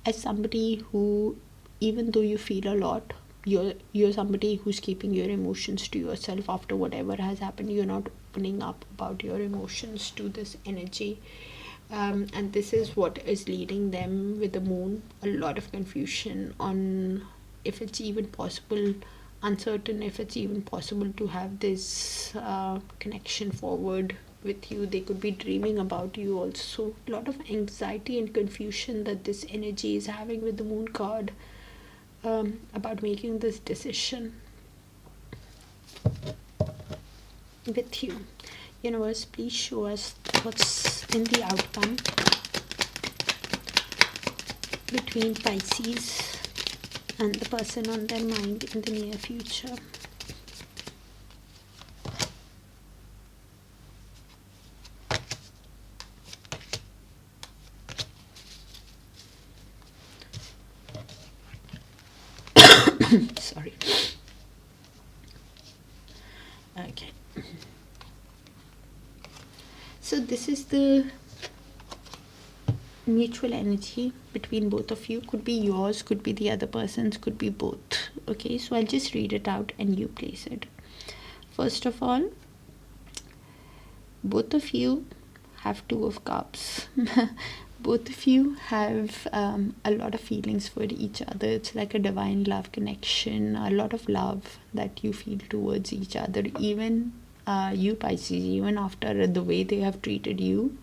as somebody who, even though you feel a lot, you're somebody who's keeping your emotions to yourself. After whatever has happened, you're not opening up about your emotions to this energy, and this is what is leading them with the Moon. A lot of confusion on if it's even possible, uncertain if it's even possible to have this connection forward with you. They could be dreaming about you also. A lot of anxiety and confusion that this energy is having with the Moon card, about making this decision with you. Universe, please show us what's in the outcome between Pisces and the person on their mind in the near future. Sorry. Okay. So this is the mutual energy between both of you. Could be yours, could be the other person's, could be both. Okay, so I'll just read it out and you place it. First of all, both of you have Two of Cups. Both of you have a lot of feelings for each other. It's like a divine love connection, a lot of love that you feel towards each other. Even you Pisces, even after the way they have treated you,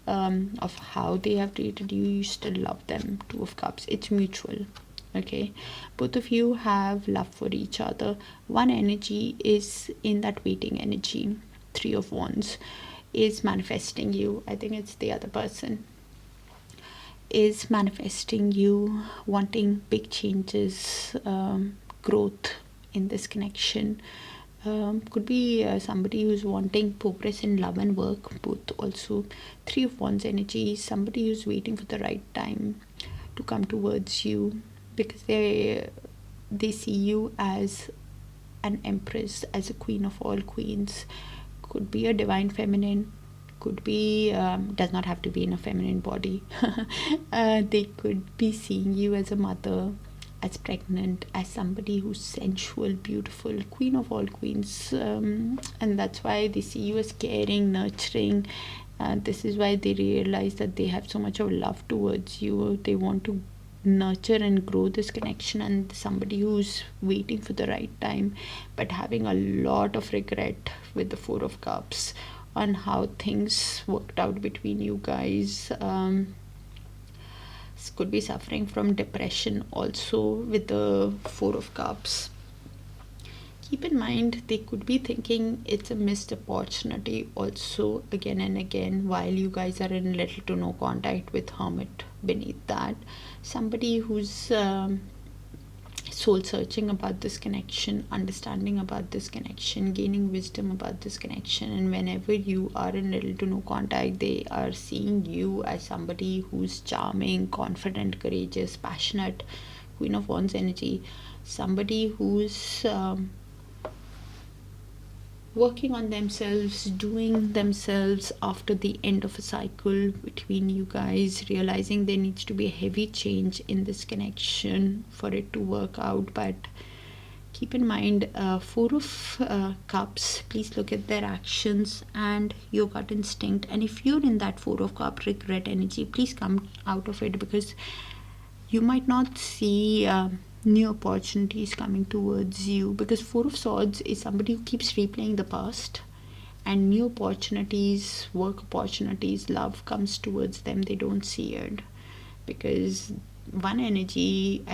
of how they have treated you, you still love them. Two of Cups, it's mutual. Okay, both of you have love for each other. One energy is in that waiting energy. Three of Wands is manifesting you. I think it's the other person is manifesting you, wanting big changes, growth in this connection. Could be somebody who's wanting progress in love and work, both also. Three of Wands energy, somebody who's waiting for the right time to come towards you, because they see you as an empress, as a queen of all queens. Could be a divine feminine, could be does not have to be in a feminine body. They could be seeing you as a mother, as pregnant, as somebody who's sensual, beautiful, queen of all queens, and that's why they see you as caring, nurturing, This is why they realize that they have so much of love towards you. They want to nurture and grow this connection, and somebody who's waiting for the right time but having a lot of regret with the Four of Cups on how things worked out between you guys. Could be suffering from depression also with the Four of Cups. Keep in mind, they could be thinking it's a missed opportunity also again and again, while you guys are in little to no contact with Hermit beneath that. Somebody who's soul searching about this connection, understanding about this connection, gaining wisdom about this connection, and whenever you are in little to no contact, they are seeing you as somebody who's charming, confident, courageous, passionate, Queen of Wands energy, somebody who's working on themselves, doing themselves after the end of a cycle between you guys, realizing there needs to be a heavy change in this connection for it to work out. But keep in mind, Four of Cups, please look at their actions and your gut instinct. And if you're in that Four of Cup regret energy, please come out of it, because you might not see new opportunities coming towards you, because Four of Swords is somebody who keeps replaying the past, and new opportunities, work opportunities, love comes towards them. They don't see it, because one energy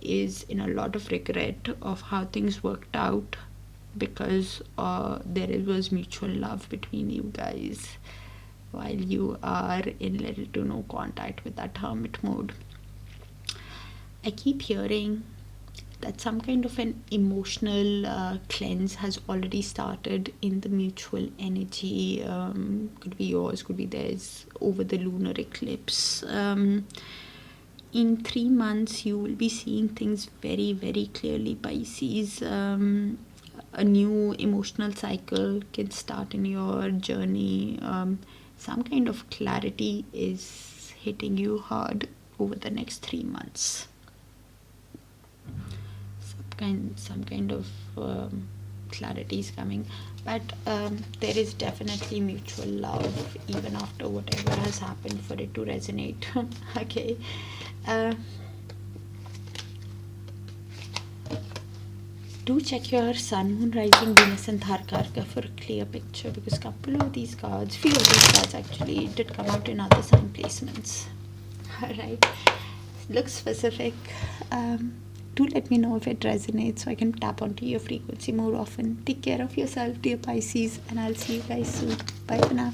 is in a lot of regret of how things worked out, because there was mutual love between you guys while you are in little to no contact with that Hermit mode. I keep hearing that some kind of an emotional cleanse has already started in the mutual energy. Could be yours, could be theirs, over the lunar eclipse. In 3 months, you will be seeing things very, very clearly, Pisces. A new emotional cycle can start in your journey. Some kind of clarity is hitting you hard over the next 3 months. Some kind of clarity is coming, but there is definitely mutual love even after whatever has happened for it to resonate. Okay. Do check your Sun, Moon, Rising, Venus and Dharkarka for a clear picture, because few of these cards actually did come out in other sign placements. Alright, look specific. Do let me know if it resonates so I can tap onto your frequency more often. Take care of yourself, dear Pisces, and I'll see you guys soon. Bye for now.